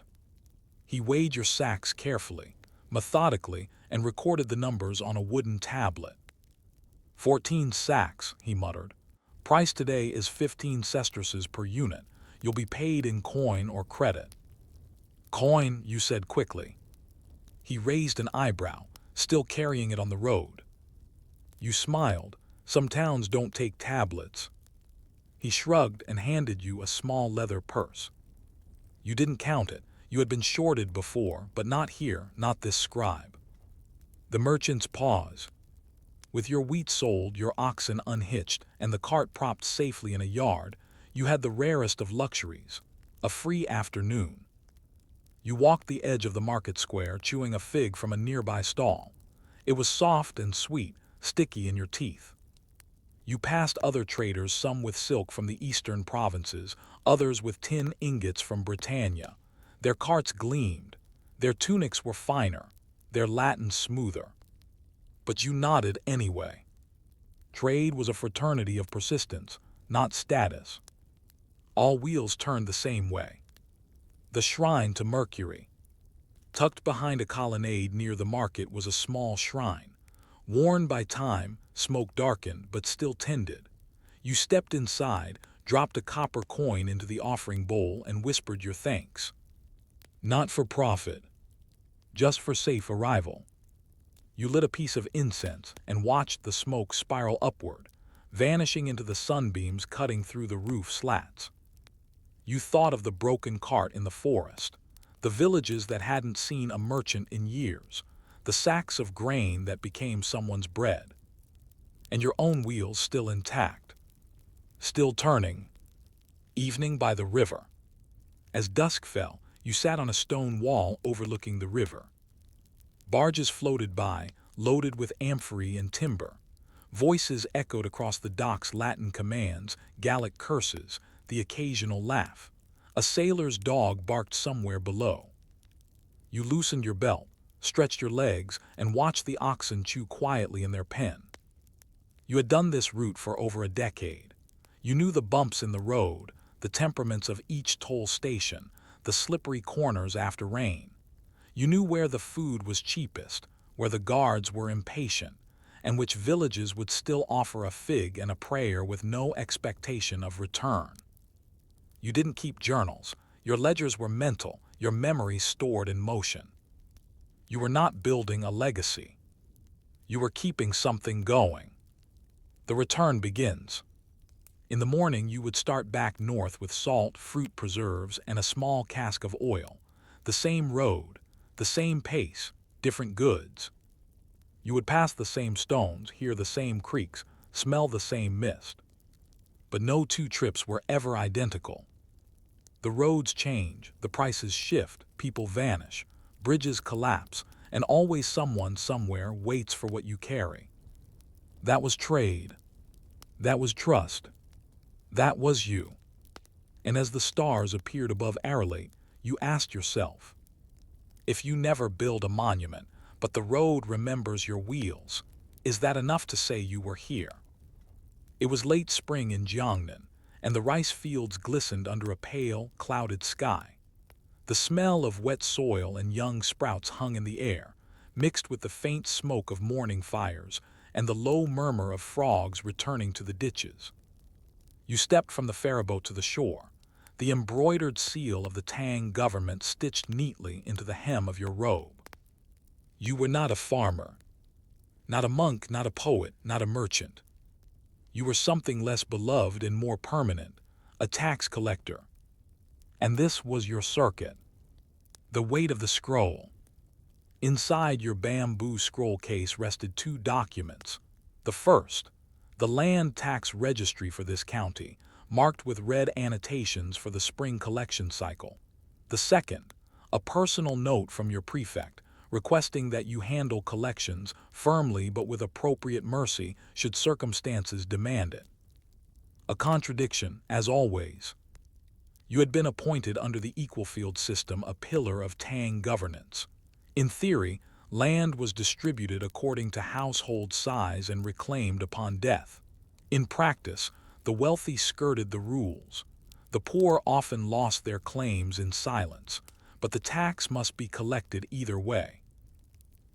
He weighed your sacks carefully, methodically, and recorded the numbers on a wooden tablet. 14 sacks, he muttered. "Price today is 15 sesterces per unit. You'll be paid in coin or credit." "Coin," you said quickly. He raised an eyebrow, still carrying it on the road. You smiled. "Some towns don't take tablets." He shrugged and handed you a small leather purse. You didn't count it. You had been shorted before, but not here, not this scribe. The merchant's pause. With your wheat sold, your oxen unhitched, and the cart propped safely in a yard, you had the rarest of luxuries, a free afternoon. You walked the edge of the market square, chewing a fig from a nearby stall. It was soft and sweet, sticky in your teeth. You passed other traders, some with silk from the eastern provinces, others with tin ingots from Britannia. Their carts gleamed. Their tunics were finer, their Latin smoother. But you nodded anyway. Trade was a fraternity of persistence, not status. All wheels turned the same way. The shrine to Mercury. Tucked behind a colonnade near the market was a small shrine. Worn by time, smoke darkened, but still tended. You stepped inside, dropped a copper coin into the offering bowl, and whispered your thanks. Not for profit, just for safe arrival. You lit a piece of incense and watched the smoke spiral upward, vanishing into the sunbeams cutting through the roof slats. You thought of the broken cart in the forest, the villages that hadn't seen a merchant in years, the sacks of grain that became someone's bread, and your own wheels still intact, still turning. Evening by the river. As dusk fell, you sat on a stone wall overlooking the river. Barges floated by, loaded with amphorae and timber. Voices echoed across the docks, Latin commands, Gallic curses, the occasional laugh. A sailor's dog barked somewhere below. You loosened your belt, stretched your legs, and watched the oxen chew quietly in their pen. You had done this route for over a decade. You knew the bumps in the road, the temperaments of each toll station, the slippery corners after rain. You knew where the food was cheapest, where the guards were impatient, and which villages would still offer a fig and a prayer with no expectation of return. You didn't keep journals. Your ledgers were mental, your memories stored in motion. You were not building a legacy. You were keeping something going. The return begins. In the morning, you would start back north with salt, fruit preserves, and a small cask of oil. The same road, the same pace, different goods. You would pass the same stones, hear the same creaks, smell the same mist. But no two trips were ever identical. The roads change, the prices shift, people vanish, bridges collapse, and always someone somewhere waits for what you carry. That was trade. That was trust. That was you. And as the stars appeared above Arelate, you asked yourself, if you never build a monument, but the road remembers your wheels, is that enough to say you were here? It was late spring in Jiangnan, and the rice fields glistened under a pale, clouded sky. The smell of wet soil and young sprouts hung in the air, mixed with the faint smoke of morning fires and the low murmur of frogs returning to the ditches. You stepped from the ferryboat to the shore, the embroidered seal of the Tang government stitched neatly into the hem of your robe. You were not a farmer, not a monk, not a poet, not a merchant. You were something less beloved and more permanent, a tax collector. And this was your circuit. The weight of the scroll. Inside your bamboo scroll case rested two documents. The first, the land tax registry for this county, marked with red annotations for the spring collection cycle. The second, a personal note from your prefect, requesting that you handle collections firmly but with appropriate mercy should circumstances demand it. A contradiction, as always. You had been appointed under the equal field system, a pillar of Tang governance. In theory, land was distributed according to household size and reclaimed upon death. In practice, the wealthy skirted the rules. The poor often lost their claims in silence, but the tax must be collected either way.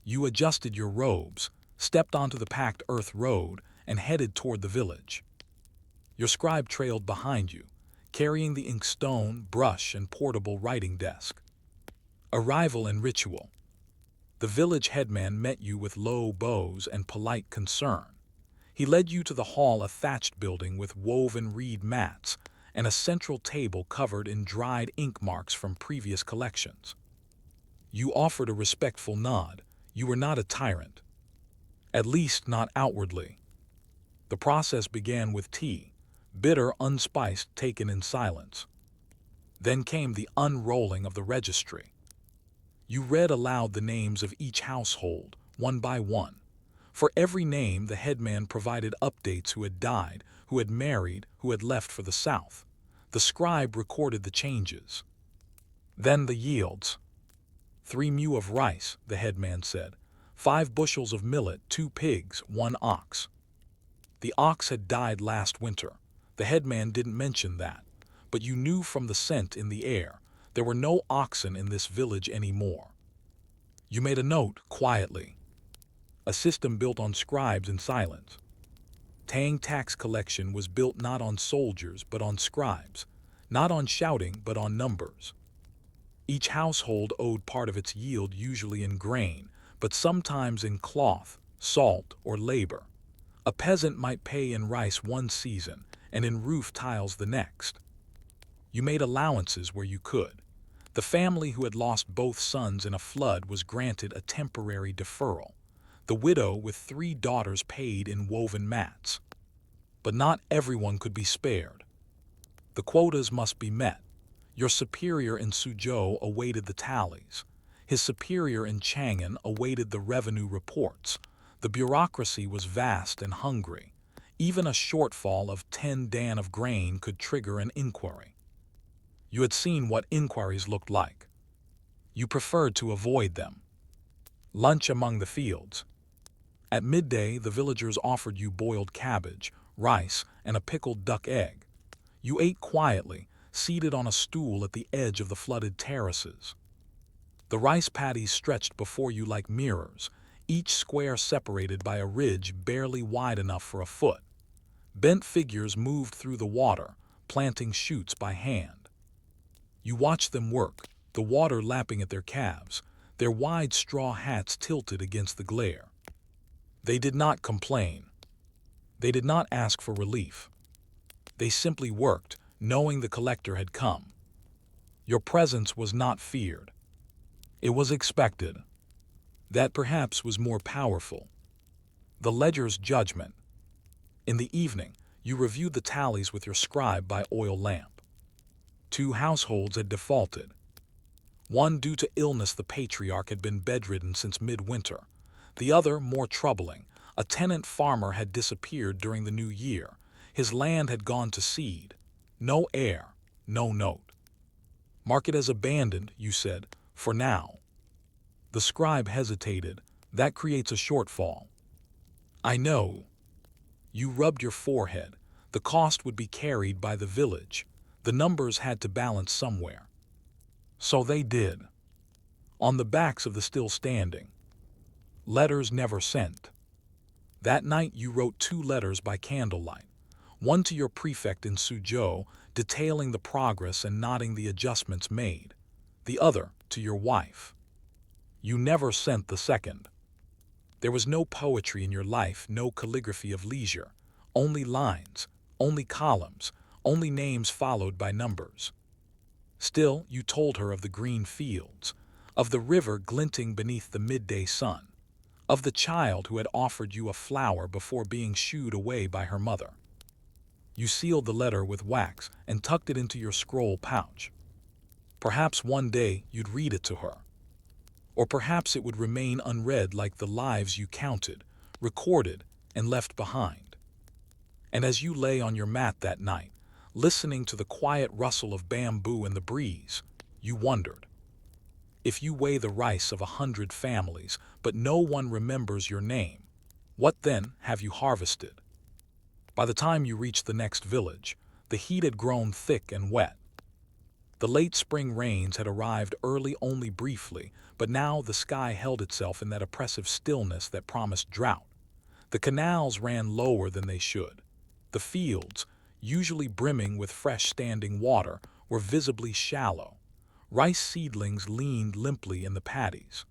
You adjusted your robes, stepped onto the packed earth road, and headed toward the village. Your scribe trailed behind you, carrying the inkstone, brush, and portable writing desk. Arrival and ritual. The village headman met you with low bows and polite concern. He led you to the hall, a thatched building with woven reed mats and a central table covered in dried ink marks from previous collections. You offered a respectful nod. You were not a tyrant. At least not outwardly. The process began with tea, bitter, unspiced, taken in silence. Then came the unrolling of the registry. You read aloud the names of each household, one by one. For every name, the headman provided updates: who had died, who had married, who had left for the south. The scribe recorded the changes. Then the yields. 3 mu of rice, the headman said. 5 bushels of millet, 2 pigs, 1 ox. The ox had died last winter. The headman didn't mention that, but you knew from the scent in the air. There were no oxen in this village anymore. You made a note, quietly. A system built on scribes in silence. Tang tax collection was built not on soldiers but on scribes, not on shouting but on numbers. Each household owed part of its yield, usually in grain, but sometimes in cloth, salt, or labor. A peasant might pay in rice one season and in roof tiles the next. You made allowances where you could. The family who had lost both sons in a flood was granted a temporary deferral. The widow with 3 daughters paid in woven mats. But not everyone could be spared. The quotas must be met. Your superior in Suzhou awaited the tallies. His superior in Chang'an awaited the revenue reports. The bureaucracy was vast and hungry. Even a shortfall of 10 dan of grain could trigger an inquiry. You had seen what inquiries looked like. You preferred to avoid them. Lunch among the fields. At midday, the villagers offered you boiled cabbage, rice, and a pickled duck egg. You ate quietly, seated on a stool at the edge of the flooded terraces. The rice paddies stretched before you like mirrors, each square separated by a ridge barely wide enough for a foot. Bent figures moved through the water, planting shoots by hand. You watched them work, the water lapping at their calves, their wide straw hats tilted against the glare. They did not complain. They did not ask for relief. They simply worked, knowing the collector had come. Your presence was not feared. It was expected. That perhaps was more powerful. The ledger's judgment. In the evening, you reviewed the tallies with your scribe by oil lamp. 2 households had defaulted. One, due to illness, the patriarch had been bedridden since midwinter. The other, more troubling, a tenant farmer had disappeared during the new year. His land had gone to seed. No heir, no note. Mark it as abandoned, you said, for now. The scribe hesitated. That creates a shortfall. I know. You rubbed your forehead. The cost would be carried by the village. The numbers had to balance somewhere. So they did. On the backs of the still standing. Letters never sent. That night you wrote 2 letters by candlelight. One to your prefect in Suzhou, detailing the progress and noting the adjustments made. The other to your wife. You never sent the second. There was no poetry in your life, no calligraphy of leisure. Only lines, only columns, only names followed by numbers. Still, you told her of the green fields, of the river glinting beneath the midday sun, of the child who had offered you a flower before being shooed away by her mother. You sealed the letter with wax and tucked it into your scroll pouch. Perhaps one day you'd read it to her. Or perhaps it would remain unread like the lives you counted, recorded, and left behind. And as you lay on your mat that night, listening to the quiet rustle of bamboo in the breeze, you wondered. If you weigh the rice of 100 families, but no one remembers your name, what then have you harvested? By the time you reached the next village, the heat had grown thick and wet. The late spring rains had arrived early only briefly, but now the sky held itself in that oppressive stillness that promised drought. The canals ran lower than they should. The fields, usually brimming with fresh standing water, were visibly shallow. Rice seedlings leaned limply in the paddies.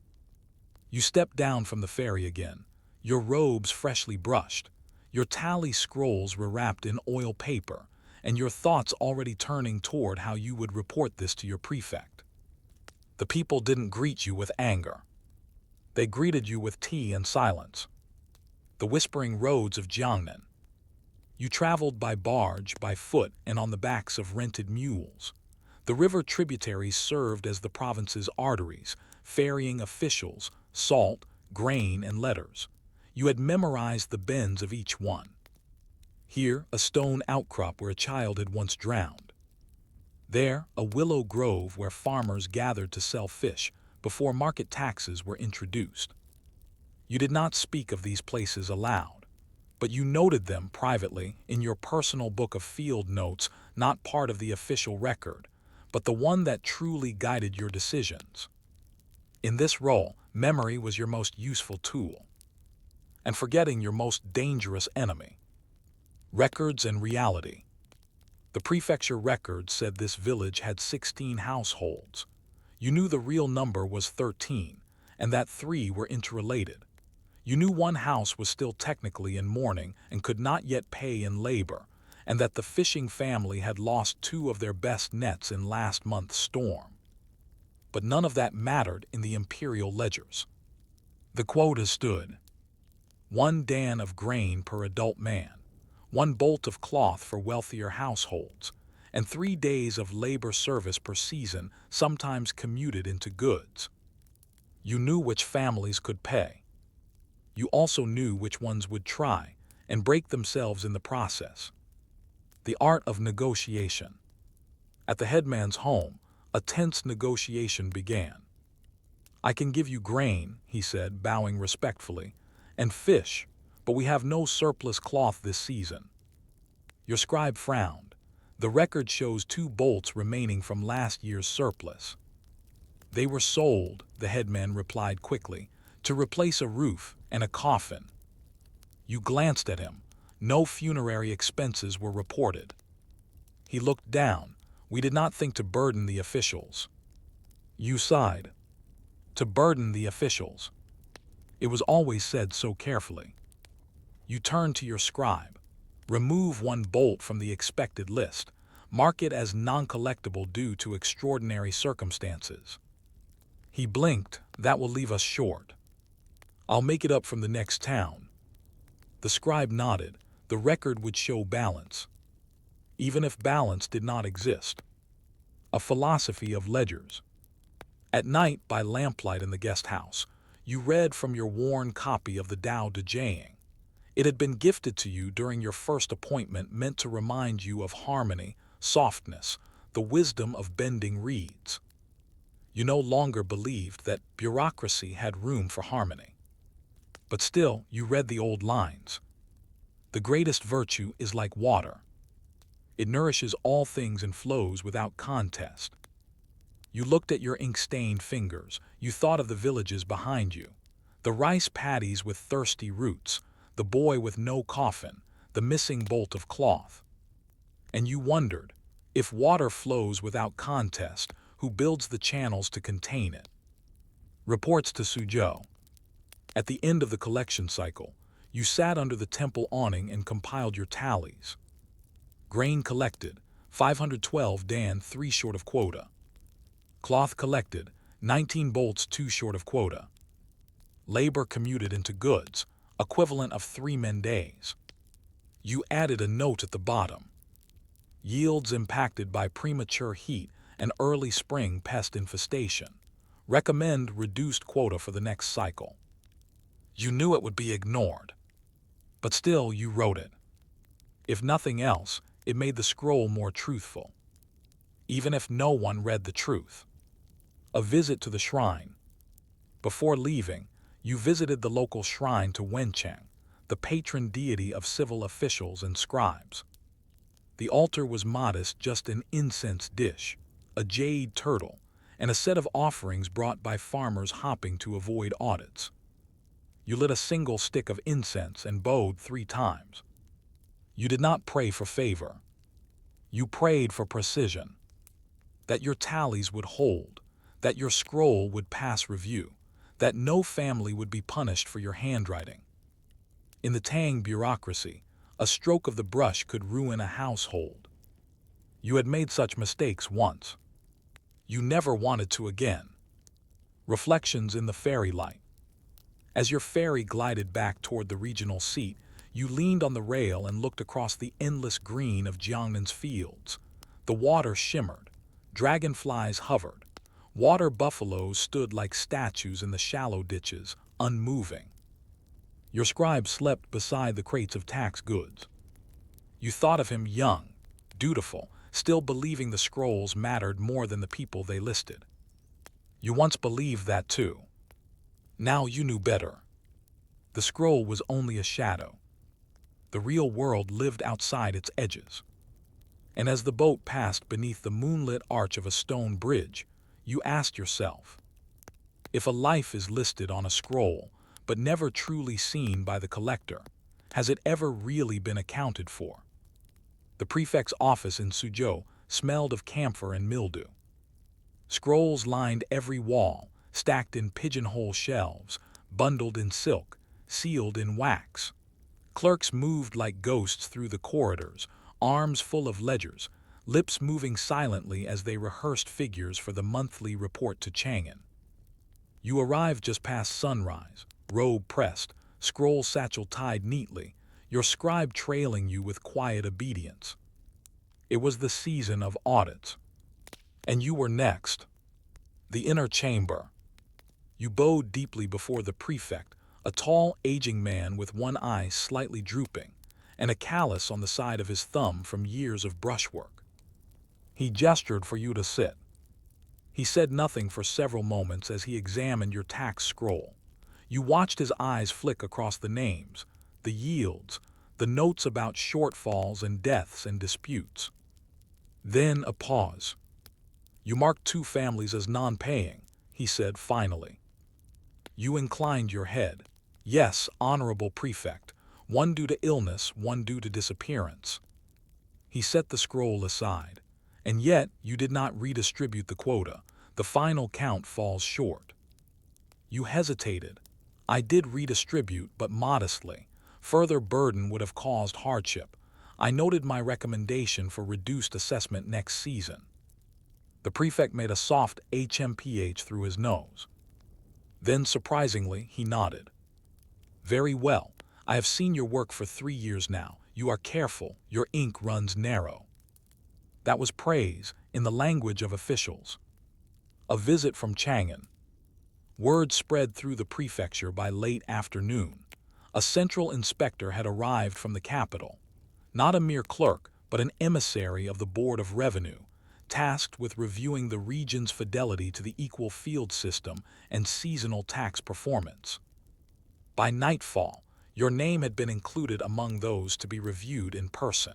You stepped down from the ferry again, your robes freshly brushed. Your tally scrolls were wrapped in oil paper, and your thoughts already turning toward how you would report this to your prefect. The people didn't greet you with anger. They greeted you with tea and silence. The whispering roads of Jiangnan. You traveled by barge, by foot, and on the backs of rented mules. The river tributaries served as the province's arteries, ferrying officials, salt, grain, and letters. You had memorized the bends of each one. Here, a stone outcrop where a child had once drowned. There, a willow grove where farmers gathered to sell fish before market taxes were introduced. You did not speak of these places aloud, but you noted them privately in your personal book of field notes, not part of the official record, but the one that truly guided your decisions. In this role, memory was your most useful tool, and forgetting your most dangerous enemy. Records and reality. The prefecture records said this village had 16 households. You knew the real number was 13, and that 3 were interrelated. You knew one house was still technically in mourning and could not yet pay in labor, and that the fishing family had lost 2 of their best nets in last month's storm. But none of that mattered in the imperial ledgers. The quota stood: 1 dan of grain per adult man, 1 bolt of cloth for wealthier households, and 3 days of labor service per season, sometimes commuted into goods. You knew which families could pay. You also knew which ones would try and break themselves in the process. The art of negotiation. At the headman's home, a tense negotiation began. "I can give you grain," he said, bowing respectfully, "and fish, but we have no surplus cloth this season." Your scribe frowned. The record shows 2 bolts remaining from last year's surplus. "They were sold," the headman replied quickly, "to replace a roof and a coffin." You glanced at him. No funerary expenses were reported. He looked down. "We did not think to burden the officials." You sighed. To burden the officials. It was always said so carefully. You turned to your scribe. "Remove 1 bolt from the expected list. Mark it as non-collectible due to extraordinary circumstances." He blinked. "That will leave us short." "I'll make it up from the next town." The scribe nodded. The record would show balance. Even if balance did not exist. A philosophy of ledgers. At night, by lamplight in the guest house, you read from your worn copy of the Tao Te Ching. It had been gifted to you during your first appointment, meant to remind you of harmony, softness, the wisdom of bending reeds. You no longer believed that bureaucracy had room for harmony. But still, you read the old lines. "The greatest virtue is like water. It nourishes all things and flows without contest." You looked at your ink-stained fingers. You thought of the villages behind you. The rice paddies with thirsty roots, the boy with no coffin, the missing bolt of cloth. And you wondered, if water flows without contest, who builds the channels to contain it? Reports to Suzhou. At the end of the collection cycle, you sat under the temple awning and compiled your tallies. Grain collected, 512 dan 3 short of quota. Cloth collected, 19 bolts 2 short of quota. Labor commuted into goods, equivalent of 3 men days. You added a note at the bottom. Yields impacted by premature heat and early spring pest infestation. Recommend reduced quota for the next cycle. You knew it would be ignored, but still you wrote it. If nothing else, it made the scroll more truthful, even if no one read the truth. A visit to the shrine. Before leaving, you visited the local shrine to Wenchang, the patron deity of civil officials and scribes. The altar was modest, just an incense dish, a jade turtle, and a set of offerings brought by farmers hopping to avoid audits. You lit a single stick of incense and bowed 3 times. You did not pray for favor. You prayed for precision. That your tallies would hold, that your scroll would pass review, that no family would be punished for your handwriting. In the Tang bureaucracy, a stroke of the brush could ruin a household. You had made such mistakes once. You never wanted to again. Reflections in the firelight. As your ferry glided back toward the regional seat, you leaned on the rail and looked across the endless green of Jiangnan's fields. The water shimmered. Dragonflies hovered. Water buffaloes stood like statues in the shallow ditches, unmoving. Your scribe slept beside the crates of tax goods. You thought of him young, dutiful, still believing the scrolls mattered more than the people they listed. You once believed that too. Now you knew better. The scroll was only a shadow. The real world lived outside its edges. And as the boat passed beneath the moonlit arch of a stone bridge, you asked yourself, if a life is listed on a scroll, but never truly seen by the collector, has it ever really been accounted for? The prefect's office in Suzhou smelled of camphor and mildew. Scrolls lined every wall, stacked in pigeonhole shelves, bundled in silk, sealed in wax. Clerks moved like ghosts through the corridors, arms full of ledgers, lips moving silently as they rehearsed figures for the monthly report to Chang'an. You arrived just past sunrise, robe pressed, scroll satchel tied neatly, your scribe trailing you with quiet obedience. It was the season of audits. And you were next. The inner chamber. You bowed deeply before the prefect, a tall, aging man with one eye slightly drooping, and a callus on the side of his thumb from years of brushwork. He gestured for you to sit. He said nothing for several moments as he examined your tax scroll. You watched his eyes flick across the names, the yields, the notes about shortfalls and deaths and disputes. Then a pause. You marked 2 families as non-paying, he said finally. You inclined your head. Yes, honorable prefect, one due to illness, one due to disappearance. He set the scroll aside. And yet you did not redistribute the quota. The final count falls short. You hesitated. I did redistribute, but modestly. Further burden would have caused hardship. I noted my recommendation for reduced assessment next season. The prefect made a soft HMPH through his nose. Then, surprisingly, he nodded. Very well. I have seen your work for 3 years now. You are careful. Your ink runs narrow. That was praise, in the language of officials. A visit from Chang'an. Word spread through the prefecture by late afternoon. A central inspector had arrived from the capital. Not a mere clerk, but an emissary of the Board of Revenue, tasked with reviewing the region's fidelity to the equal field system and seasonal tax performance. By nightfall, your name had been included among those to be reviewed in person.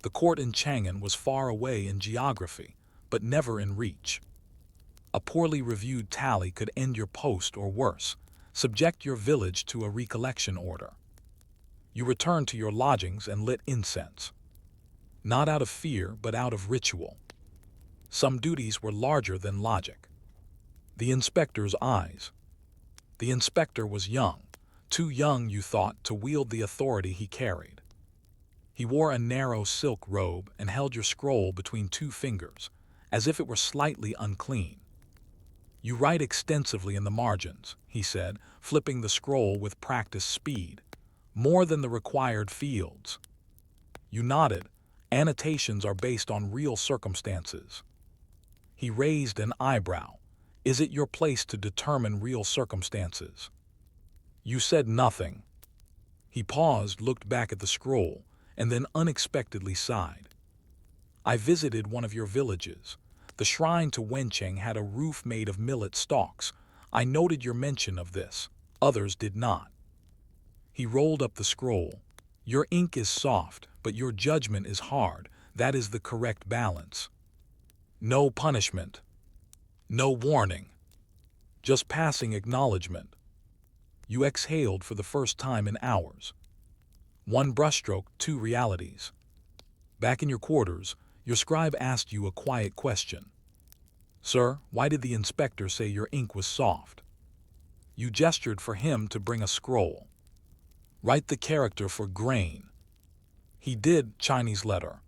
The court in Chang'an was far away in geography, but never in reach. A poorly reviewed tally could end your post or worse, subject your village to a recollection order. You returned to your lodgings and lit incense. Not out of fear, but out of ritual. Some duties were larger than logic. The inspector's eyes. The inspector was young, too young, you thought, to wield the authority he carried. He wore a narrow silk robe and held your scroll between two fingers, as if it were slightly unclean. You write extensively in the margins, he said, flipping the scroll with practiced speed. More than the required fields. You nodded. Annotations are based on real circumstances. He raised an eyebrow. Is it your place to determine real circumstances? You said nothing. He paused, looked back at the scroll, and then unexpectedly sighed. I visited one of your villages. The shrine to Wencheng had a roof made of millet stalks. I noted your mention of this. Others did not. He rolled up the scroll. Your ink is soft, but your judgment is hard. That is the correct balance. No punishment. No warning. Just passing acknowledgement. You exhaled for the first time in hours. One brushstroke, two realities. Back in your quarters, your scribe asked you a quiet question. Sir, why did the inspector say your ink was soft? You gestured for him to bring a scroll. Write the character for grain. He did, Chinese letter.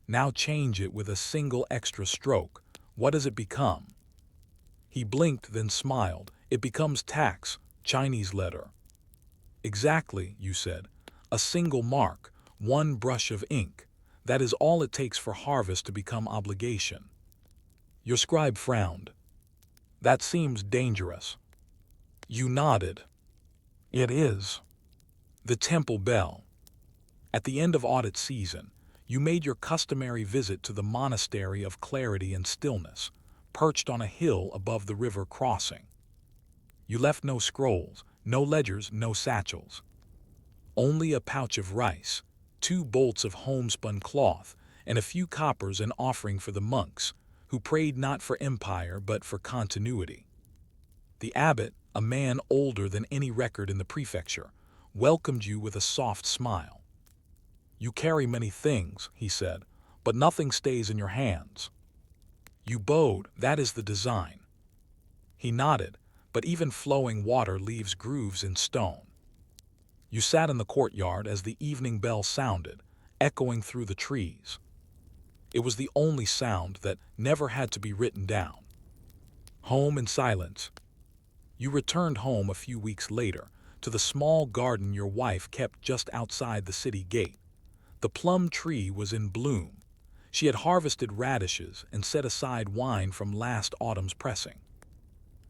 Now change it with a single extra stroke. What does it become? He blinked, then smiled. It becomes tax, Chinese letter. Exactly, you said. A single mark, one brush of ink. That is all it takes for harvest to become obligation. Your scribe frowned. That seems dangerous. You nodded. It is. The temple bell. At the end of audit season, you made your customary visit to the monastery of clarity and stillness, perched on a hill above the river crossing. You left no scrolls, no ledgers, no satchels. Only a pouch of rice, 2 bolts of homespun cloth, and a few coppers an offering for the monks, who prayed not for empire but for continuity. The abbot, a man older than any record in the prefecture, welcomed you with a soft smile. You carry many things, he said, but nothing stays in your hands. You bowed, that is the design. He nodded, but even flowing water leaves grooves in stone. You sat in the courtyard as the evening bell sounded, echoing through the trees. It was the only sound that never had to be written down. Home in silence. You returned home a few weeks later, to the small garden your wife kept just outside the city gate. The plum tree was in bloom. She had harvested radishes and set aside wine from last autumn's pressing.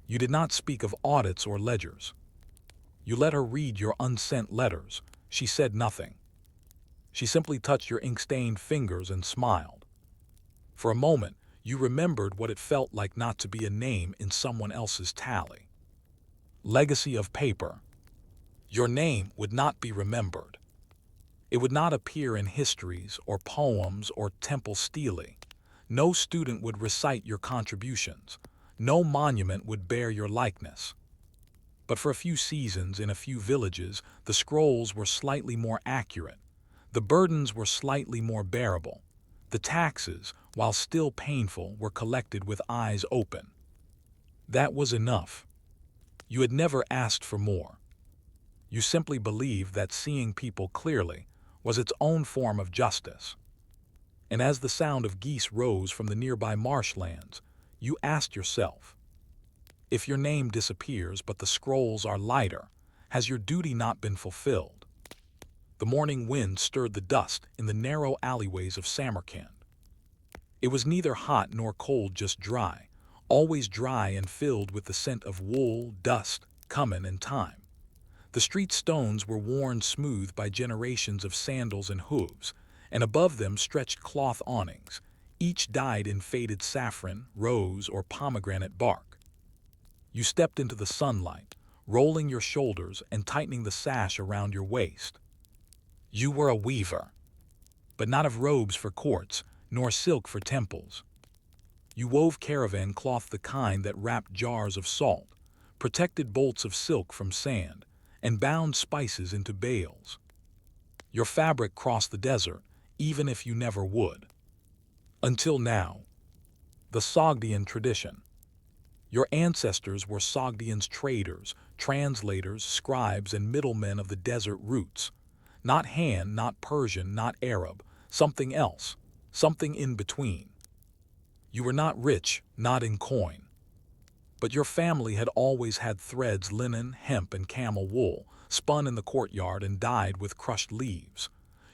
You did not speak of audits or ledgers. You let her read your unsent letters. She said nothing. She simply touched your ink-stained fingers and smiled. For a moment, you remembered what it felt like not to be a name in someone else's tally. Legacy of paper. Your name would not be remembered. It would not appear in histories or poems or temple stelae. No student would recite your contributions. No monument would bear your likeness. But for a few seasons in a few villages, the scrolls were slightly more accurate. The burdens were slightly more bearable. The taxes, while still painful, were collected with eyes open. That was enough. You had never asked for more. You simply believed that seeing people clearly was its own form of justice. And as the sound of geese rose from the nearby marshlands, you asked yourself, if your name disappears but the scrolls are lighter, has your duty not been fulfilled? The morning wind stirred the dust in the narrow alleyways of Samarkand. It was neither hot nor cold, just dry, always dry and filled with the scent of wool, dust, cumin, and thyme. The street stones were worn smooth by generations of sandals and hooves, and above them stretched cloth awnings, each dyed in faded saffron, rose, or pomegranate bark. You stepped into the sunlight, rolling your shoulders and tightening the sash around your waist. You were a weaver, but not of robes for courts, nor silk for temples. You wove caravan cloth, the kind that wrapped jars of salt, protected bolts of silk from sand, and bound spices into bales. Your fabric crossed the desert, even if you never would. Until now. The Sogdian tradition. Your ancestors were Sogdians, traders, translators, scribes, and middlemen of the desert routes. Not Han, not Persian, not Arab, something else, something in between. You were not rich, not in coin. But your family had always had threads, linen, hemp, and camel wool, spun in the courtyard and dyed with crushed leaves.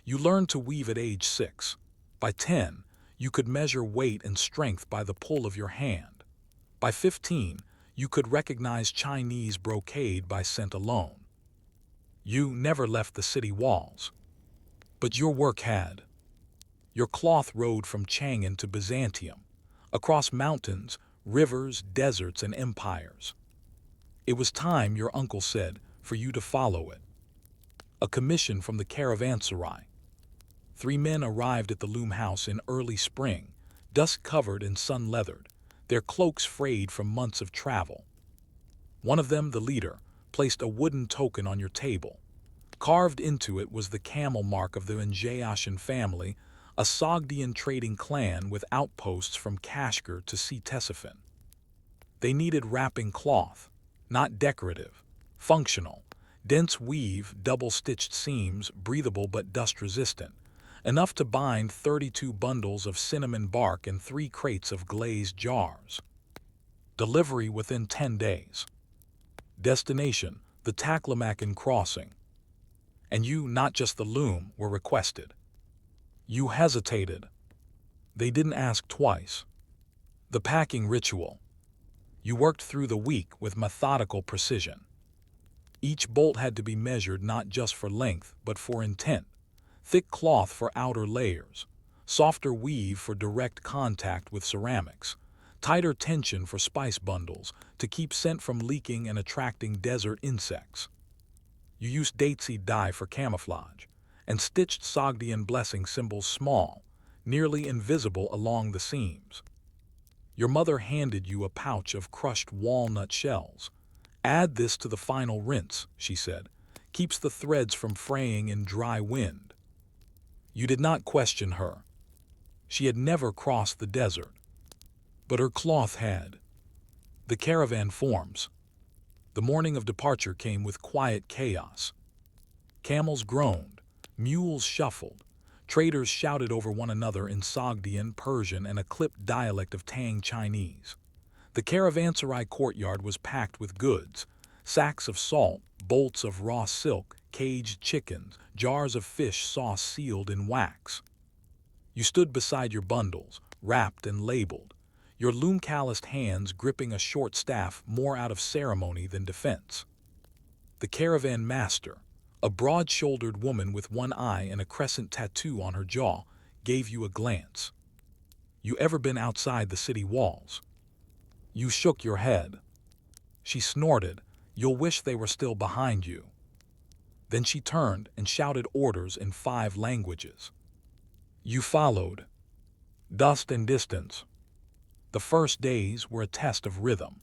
You learned to weave at age 6. By 10, you could measure weight and strength by the pull of your hand. By 15, you could recognize Chinese brocade by scent alone. You never left the city walls. But your work had. Your cloth rode from Chang'an to Byzantium, across mountains, rivers, deserts, and empires. It was time, your uncle said, for you to follow it. A commission from the caravanserai. 3 men arrived at the loom house in early spring, dust-covered and sun-leathered, their cloaks frayed from months of travel. One of them, the leader, placed a wooden token on your table. Carved into it was the camel mark of the Njayashan family, a Sogdian trading clan with outposts from Kashgar to Ctesiphon. They needed wrapping cloth, not decorative, functional, dense weave, double-stitched seams, breathable but dust-resistant, enough to bind 32 bundles of cinnamon bark and 3 crates of glazed jars. Delivery within 10 days. Destination, the Taklamakan crossing. And you, not just the loom, were requested. You hesitated. They didn't ask twice. The packing ritual. You worked through the week with methodical precision. Each bolt had to be measured not just for length, but for intent. Thick cloth for outer layers, softer weave for direct contact with ceramics, tighter tension for spice bundles to keep scent from leaking and attracting desert insects. You used dateseed dye for camouflage, and stitched Sogdian blessing symbols small, nearly invisible along the seams. Your mother handed you a pouch of crushed walnut shells. Add this to the final rinse, she said. Keeps the threads from fraying in dry wind. You did not question her. She had never crossed the desert. But her cloth had. The caravan forms. The morning of departure came with quiet chaos. Camels groaned, mules shuffled, traders shouted over one another in Sogdian, Persian, and a clipped dialect of Tang Chinese. The caravanserai courtyard was packed with goods, sacks of salt, bolts of raw silk, caged chickens, jars of fish sauce sealed in wax. You stood beside your bundles, wrapped and labeled, your loom-calloused hands gripping a short staff more out of ceremony than defense. The caravan master, a broad-shouldered woman with one eye and a crescent tattoo on her jaw, gave you a glance. You ever been outside the city walls? You shook your head. She snorted, you'll wish they were still behind you. Then she turned and shouted orders in 5 languages. You followed. Dust and distance. The first days were a test of rhythm.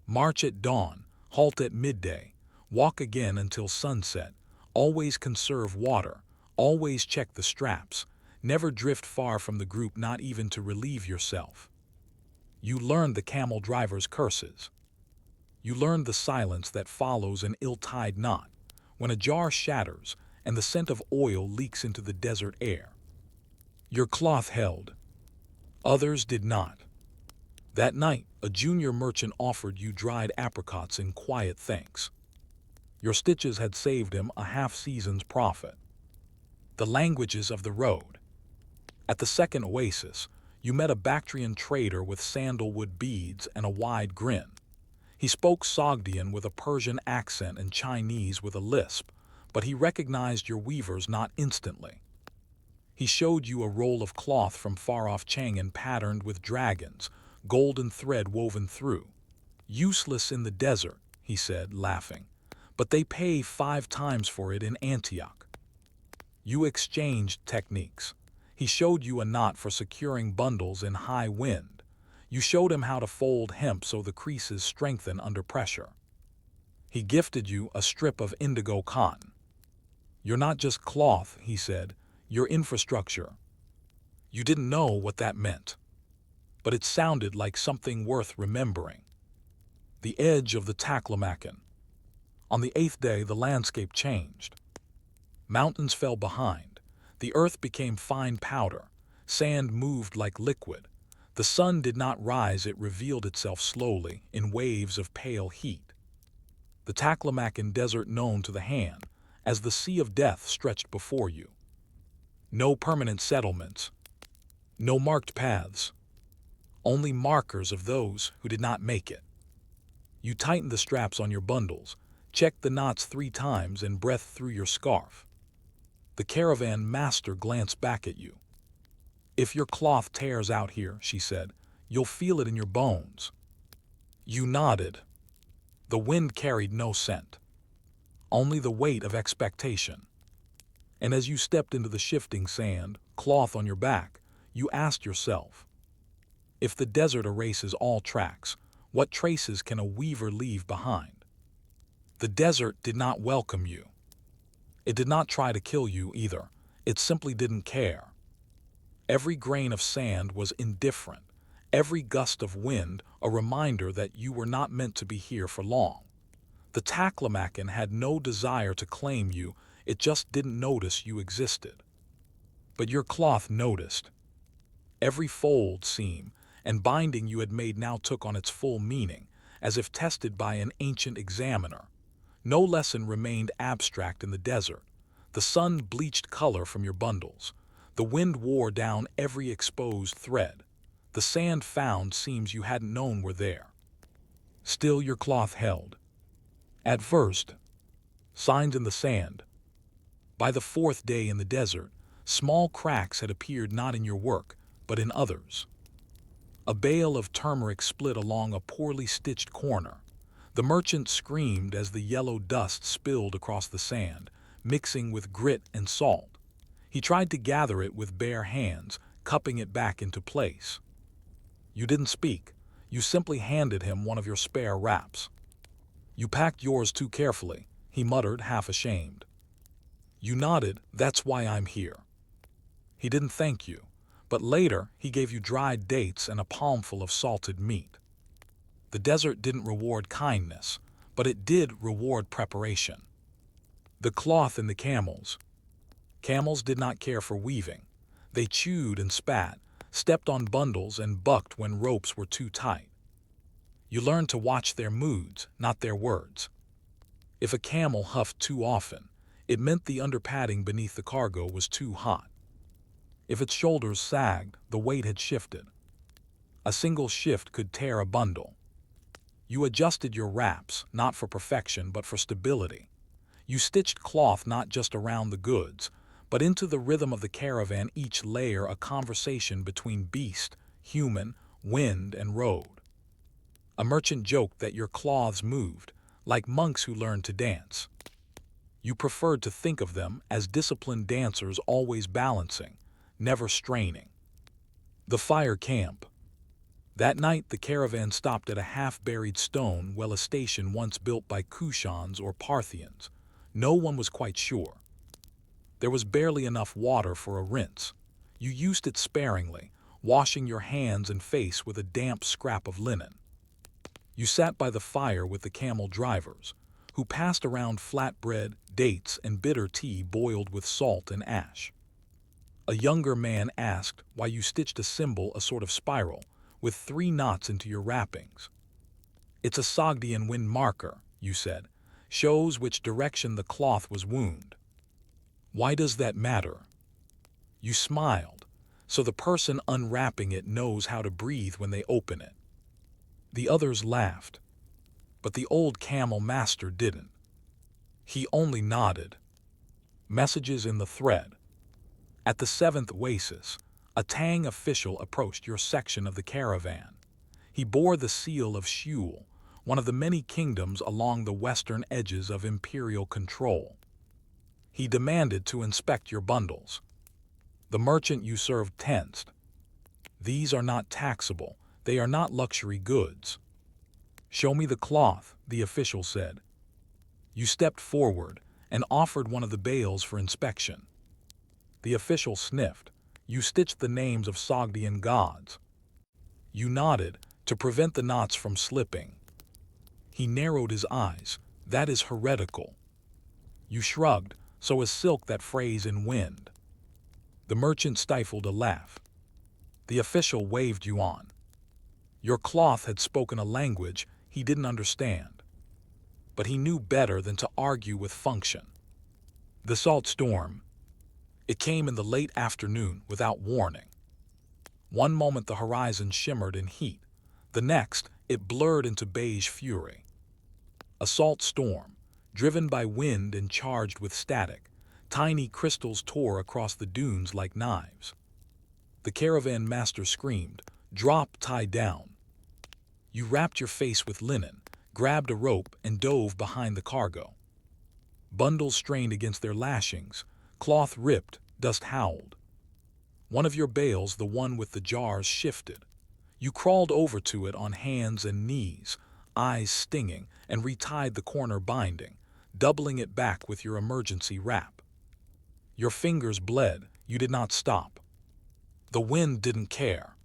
March at dawn, halt at midday, walk again until sunset, always conserve water, always check the straps, never drift far from the group, not even to relieve yourself. You learned the camel driver's curses. You learned the silence that follows an ill-tied knot, when a jar shatters and the scent of oil leaks into the desert air. Your cloth held. Others did not. That night, a junior merchant offered you dried apricots in quiet thanks. Your stitches had saved him a half-season's profit. The languages of the road. At the second oasis, you met a Bactrian trader with sandalwood beads and a wide grin. He spoke Sogdian with a Persian accent and Chinese with a lisp, but he recognized your weavers not instantly. He showed you a roll of cloth from far-off Chang'an patterned with dragons, golden thread woven through. Useless in the desert, he said, laughing, but they pay 5 times for it in Antioch. You exchanged techniques. He showed you a knot for securing bundles in high wind. You showed him how to fold hemp so the creases strengthen under pressure. He gifted you a strip of indigo cotton. You're not just cloth, he said, you're infrastructure. You didn't know what that meant, but it sounded like something worth remembering. The edge of the Taklamakan. On the 8th day, the landscape changed. Mountains fell behind. The earth became fine powder. Sand moved like liquid. The sun did not rise, it revealed itself slowly, in waves of pale heat. The Taklamakan desert known to the hand, as the Sea of Death stretched before you. No permanent settlements. No marked paths. Only markers of those who did not make it. You tightened the straps on your bundles, checked the knots 3 times, and breathed through your scarf. The caravan master glanced back at you. If your cloth tears out here, she said, you'll feel it in your bones. You nodded. The wind carried no scent, only the weight of expectation. And as you stepped into the shifting sand, cloth on your back, you asked yourself, if the desert erases all tracks, what traces can a weaver leave behind? The desert did not welcome you. It did not try to kill you either. It simply didn't care. Every grain of sand was indifferent. Every gust of wind a reminder that you were not meant to be here for long. The Taklamakan had no desire to claim you, it just didn't notice you existed. But your cloth noticed. Every fold, seam, and binding you had made now took on its full meaning, as if tested by an ancient examiner. No lesson remained abstract in the desert. The sun bleached color from your bundles. The wind wore down every exposed thread. The sand found seams you hadn't known were there. Still your cloth held. At first, signs in the sand. By the 4th day in the desert, small cracks had appeared not in your work, but in others. A bale of turmeric split along a poorly stitched corner. The merchant screamed as the yellow dust spilled across the sand, mixing with grit and salt. He tried to gather it with bare hands, cupping it back into place. You didn't speak. You simply handed him one of your spare wraps. You packed yours too carefully, he muttered, half ashamed. You nodded, that's why I'm here. He didn't thank you, but later he gave you dried dates and a palmful of salted meat. The desert didn't reward kindness, but it did reward preparation. The cloth and the camels. Camels did not care for weaving. They chewed and spat, stepped on bundles and bucked when ropes were too tight. You learned to watch their moods, not their words. If a camel huffed too often, it meant the underpadding beneath the cargo was too hot. If its shoulders sagged, the weight had shifted. A single shift could tear a bundle. You adjusted your wraps, not for perfection, but for stability. You stitched cloth not just around the goods, but into the rhythm of the caravan, each layer a conversation between beast, human, wind, and road. A merchant joked that your cloths moved, like monks who learned to dance. You preferred to think of them as disciplined dancers, always balancing, never straining. The fire camp. That night the caravan stopped at a half-buried stone well, a station once built by Kushans or Parthians. No one was quite sure. There was barely enough water for a rinse. You used it sparingly, washing your hands and face with a damp scrap of linen. You sat by the fire with the camel drivers, who passed around flatbread, dates, and bitter tea boiled with salt and ash. A younger man asked why you stitched a symbol, a sort of spiral, with 3 knots into your wrappings. It's a Sogdian wind marker, you said, shows which direction the cloth was wound. Why does that matter? You smiled, so the person unwrapping it knows how to breathe when they open it. The others laughed, but the old camel master didn't. He only nodded. Messages in the thread. At the 7th oasis, a Tang official approached your section of the caravan. He bore the seal of Sheol, one of the many kingdoms along the western edges of imperial control. He demanded to inspect your bundles. The merchant you served tensed. These are not taxable. They are not luxury goods. Show me the cloth, the official said. You stepped forward, and offered one of the bales for inspection. The official sniffed. You stitched the names of Sogdian gods. You nodded, to prevent the knots from slipping. He narrowed his eyes. That is heretical. You shrugged, so is silk that phrase in wind. The merchant stifled a laugh. The official waved you on. Your cloth had spoken a language he didn't understand. But he knew better than to argue with function. The salt storm. It came in the late afternoon without warning. One moment the horizon shimmered in heat. The next, it blurred into beige fury. A salt storm, driven by wind and charged with static. Tiny crystals tore across the dunes like knives. The caravan master screamed, "Drop, tie down." You wrapped your face with linen, grabbed a rope, and dove behind the cargo. Bundles strained against their lashings, cloth ripped, dust howled. One of your bales, the one with the jars, shifted. You crawled over to it on hands and knees, eyes stinging, and retied the corner binding, doubling it back with your emergency wrap. Your fingers bled. You did not stop. The wind didn't care.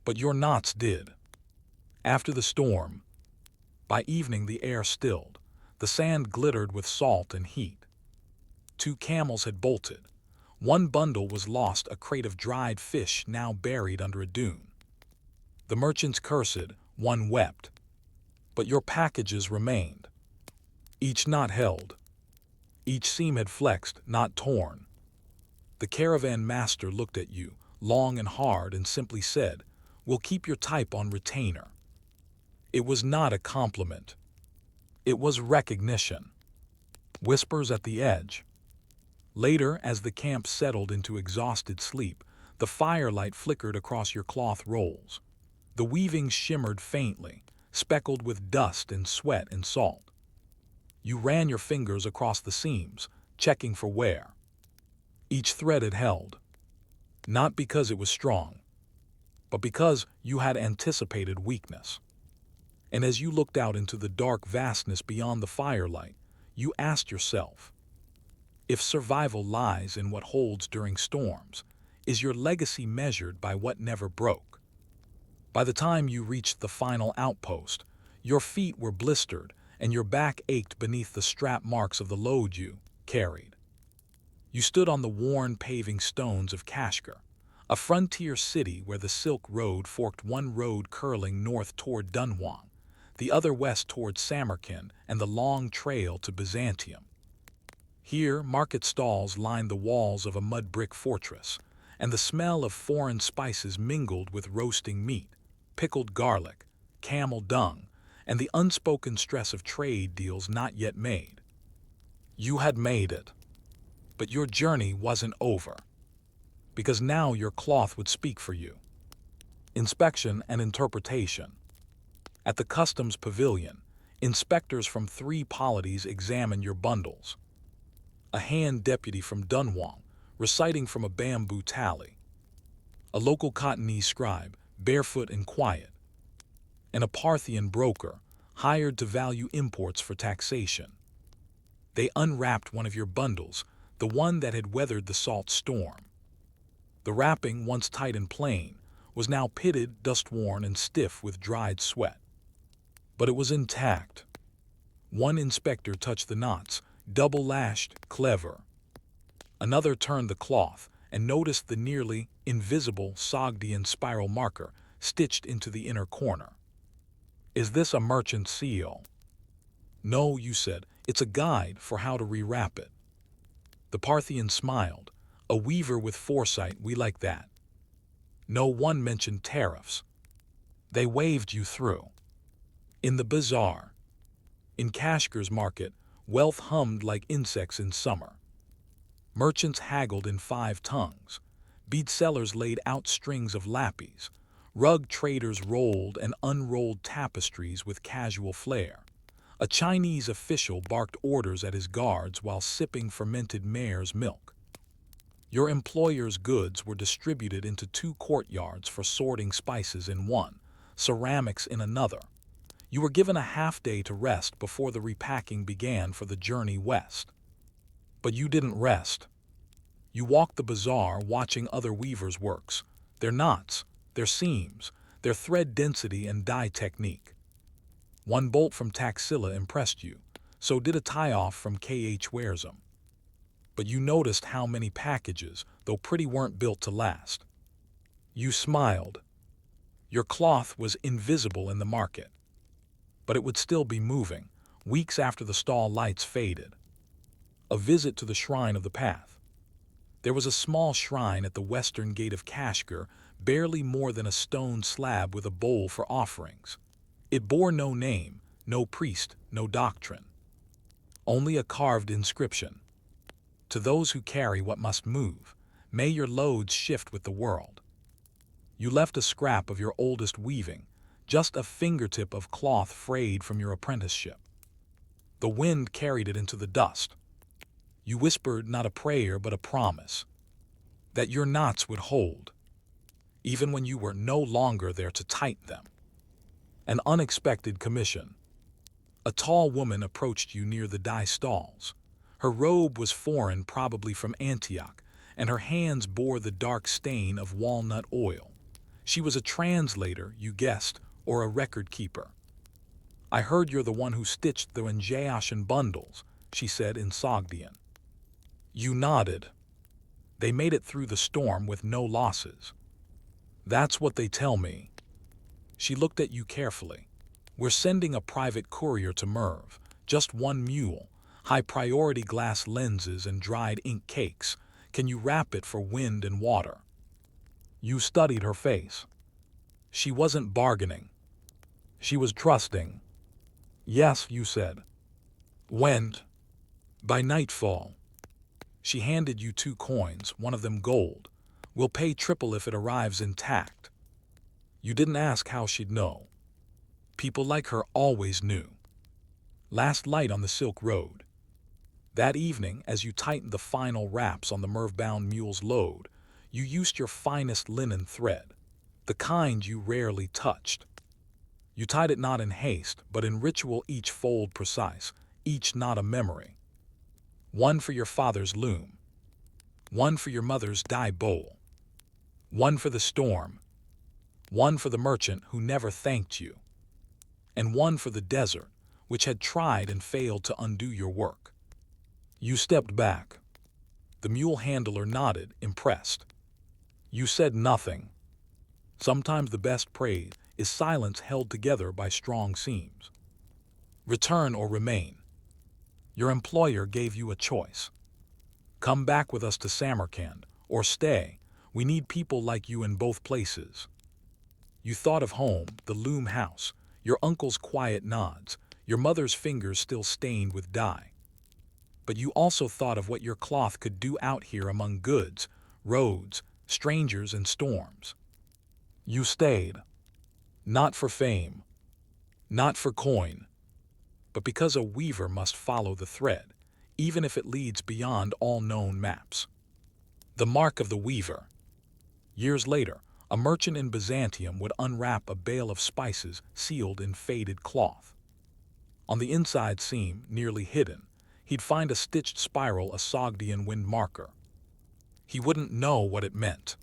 But your knots did. After the storm, by evening the air stilled. The sand glittered with salt and heat. 2 camels had bolted. One bundle was lost, a crate of dried fish now buried under a dune. The merchants cursed, one wept. But your packages remained. Each knot held. Each seam had flexed, not torn. The caravan master looked at you, long and hard, and simply said, "We'll keep your type on retainer." It was not a compliment. It was recognition. Whispers at the edge. Later, as the camp settled into exhausted sleep, the firelight flickered across your cloth rolls. The weavings shimmered faintly, speckled with dust and sweat and salt. You ran your fingers across the seams, checking for wear. Each thread had held, not because it was strong, but because you had anticipated weakness. And as you looked out into the dark vastness beyond the firelight, you asked yourself, if survival lies in what holds during storms, is your legacy measured by what never broke? By the time you reached the final outpost, your feet were blistered and your back ached beneath the strap marks of the load you carried. You stood on the worn paving stones of Kashgar, a frontier city where the Silk Road forked, one road curling north toward Dunhuang, the other west toward Samarkand and the long trail to Byzantium. Here, market stalls lined the walls of a mud brick fortress, and the smell of foreign spices mingled with roasting meat, pickled garlic, camel dung, and the unspoken stress of trade deals not yet made. You had made it, but your journey wasn't over, because now your cloth would speak for you. Inspection and interpretation. At the customs pavilion, inspectors from 3 polities examined your bundles. A hand deputy from Dunhuang, reciting from a bamboo tally. A local Cottonese scribe, barefoot and quiet. And a Parthian broker, hired to value imports for taxation. They unwrapped one of your bundles, the one that had weathered the salt storm. The wrapping, once tight and plain, was now pitted, dust-worn, and stiff with dried sweat. But it was intact. One inspector touched the knots, double-lashed, clever. Another turned the cloth and noticed the nearly invisible Sogdian spiral marker stitched into the inner corner. "Is this a merchant seal?" "No," you said, "it's a guide for how to rewrap it." The Parthian smiled. "A weaver with foresight, we like that." No one mentioned tariffs. They waved you through. In the bazaar, in Kashgar's market, wealth hummed like insects in summer. Merchants haggled in 5 tongues. Bead sellers laid out strings of lapis. Rug traders rolled and unrolled tapestries with casual flair. A Chinese official barked orders at his guards while sipping fermented mare's milk. Your employer's goods were distributed into 2 courtyards for sorting spices in one, ceramics in another. You were given a half-day to rest before the repacking began for the journey west. But you didn't rest. You walked the bazaar watching other weavers' works, their knots, their seams, their thread density and dye technique. One bolt from Taxila impressed you, so did a tie-off from K.H. Waresome. But you noticed how many packages, though pretty, weren't built to last. You smiled. Your cloth was invisible in the market. But it would still be moving, weeks after the stall lights faded. A visit to the shrine of the path. There was a small shrine at the western gate of Kashgar, barely more than a stone slab with a bowl for offerings. It bore no name, no priest, no doctrine. Only a carved inscription. To those who carry what must move, may your loads shift with the world. You left a scrap of your oldest weaving, just a fingertip of cloth frayed from your apprenticeship. The wind carried it into the dust. You whispered not a prayer but a promise, that your knots would hold, even when you were no longer there to tighten them. An unexpected commission. A tall woman approached you near the dye stalls. Her robe was foreign, probably from Antioch, and her hands bore the dark stain of walnut oil. She was a translator, you guessed, or a record keeper. I heard you're the one who stitched the Njayashan bundles, she said in Sogdian. You nodded. They made it through the storm with no losses. That's what they tell me. She looked at you carefully. We're sending a private courier to Merv, just one mule, high-priority glass lenses and dried ink cakes. Can you wrap it for wind and water? You studied her face. She wasn't bargaining. She was trusting. Yes, you said. When? By nightfall. She handed you 2 coins, one of them gold. We'll pay triple if it arrives intact. You didn't ask how she'd know. People like her always knew. Last light on the Silk Road. That evening, as you tightened the final wraps on the Merv-bound mule's load, you used your finest linen thread, the kind you rarely touched. You tied it not in haste, but in ritual, each fold precise, each knot a memory. One for your father's loom, one for your mother's dye bowl, one for the storm, one for the merchant who never thanked you, and one for the desert, which had tried and failed to undo your work. You stepped back. The mule handler nodded, impressed. You said nothing. Sometimes the best praise is silence held together by strong seams. Return or remain. Your employer gave you a choice. Come back with us to Samarkand, or stay. We need people like you in both places. You thought of home, the loom house, your uncle's quiet nods, your mother's fingers still stained with dye. But you also thought of what your cloth could do out here among goods, roads, strangers, and storms. You stayed. Not for fame, not for coin, but because a weaver must follow the thread, even if it leads beyond all known maps. The mark of the weaver. Years later, a merchant in Byzantium would unwrap a bale of spices sealed in faded cloth. On the inside seam, nearly hidden, he'd find a stitched spiral, a Sogdian wind marker. He wouldn't know what it meant,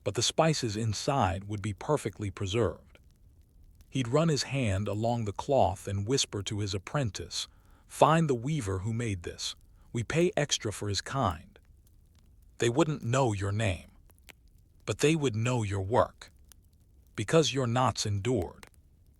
but the spices inside would be perfectly preserved. He'd run his hand along the cloth and whisper to his apprentice, "Find the weaver who made this. We pay extra for his kind." They wouldn't know your name, but they would know your work, because your knots endured.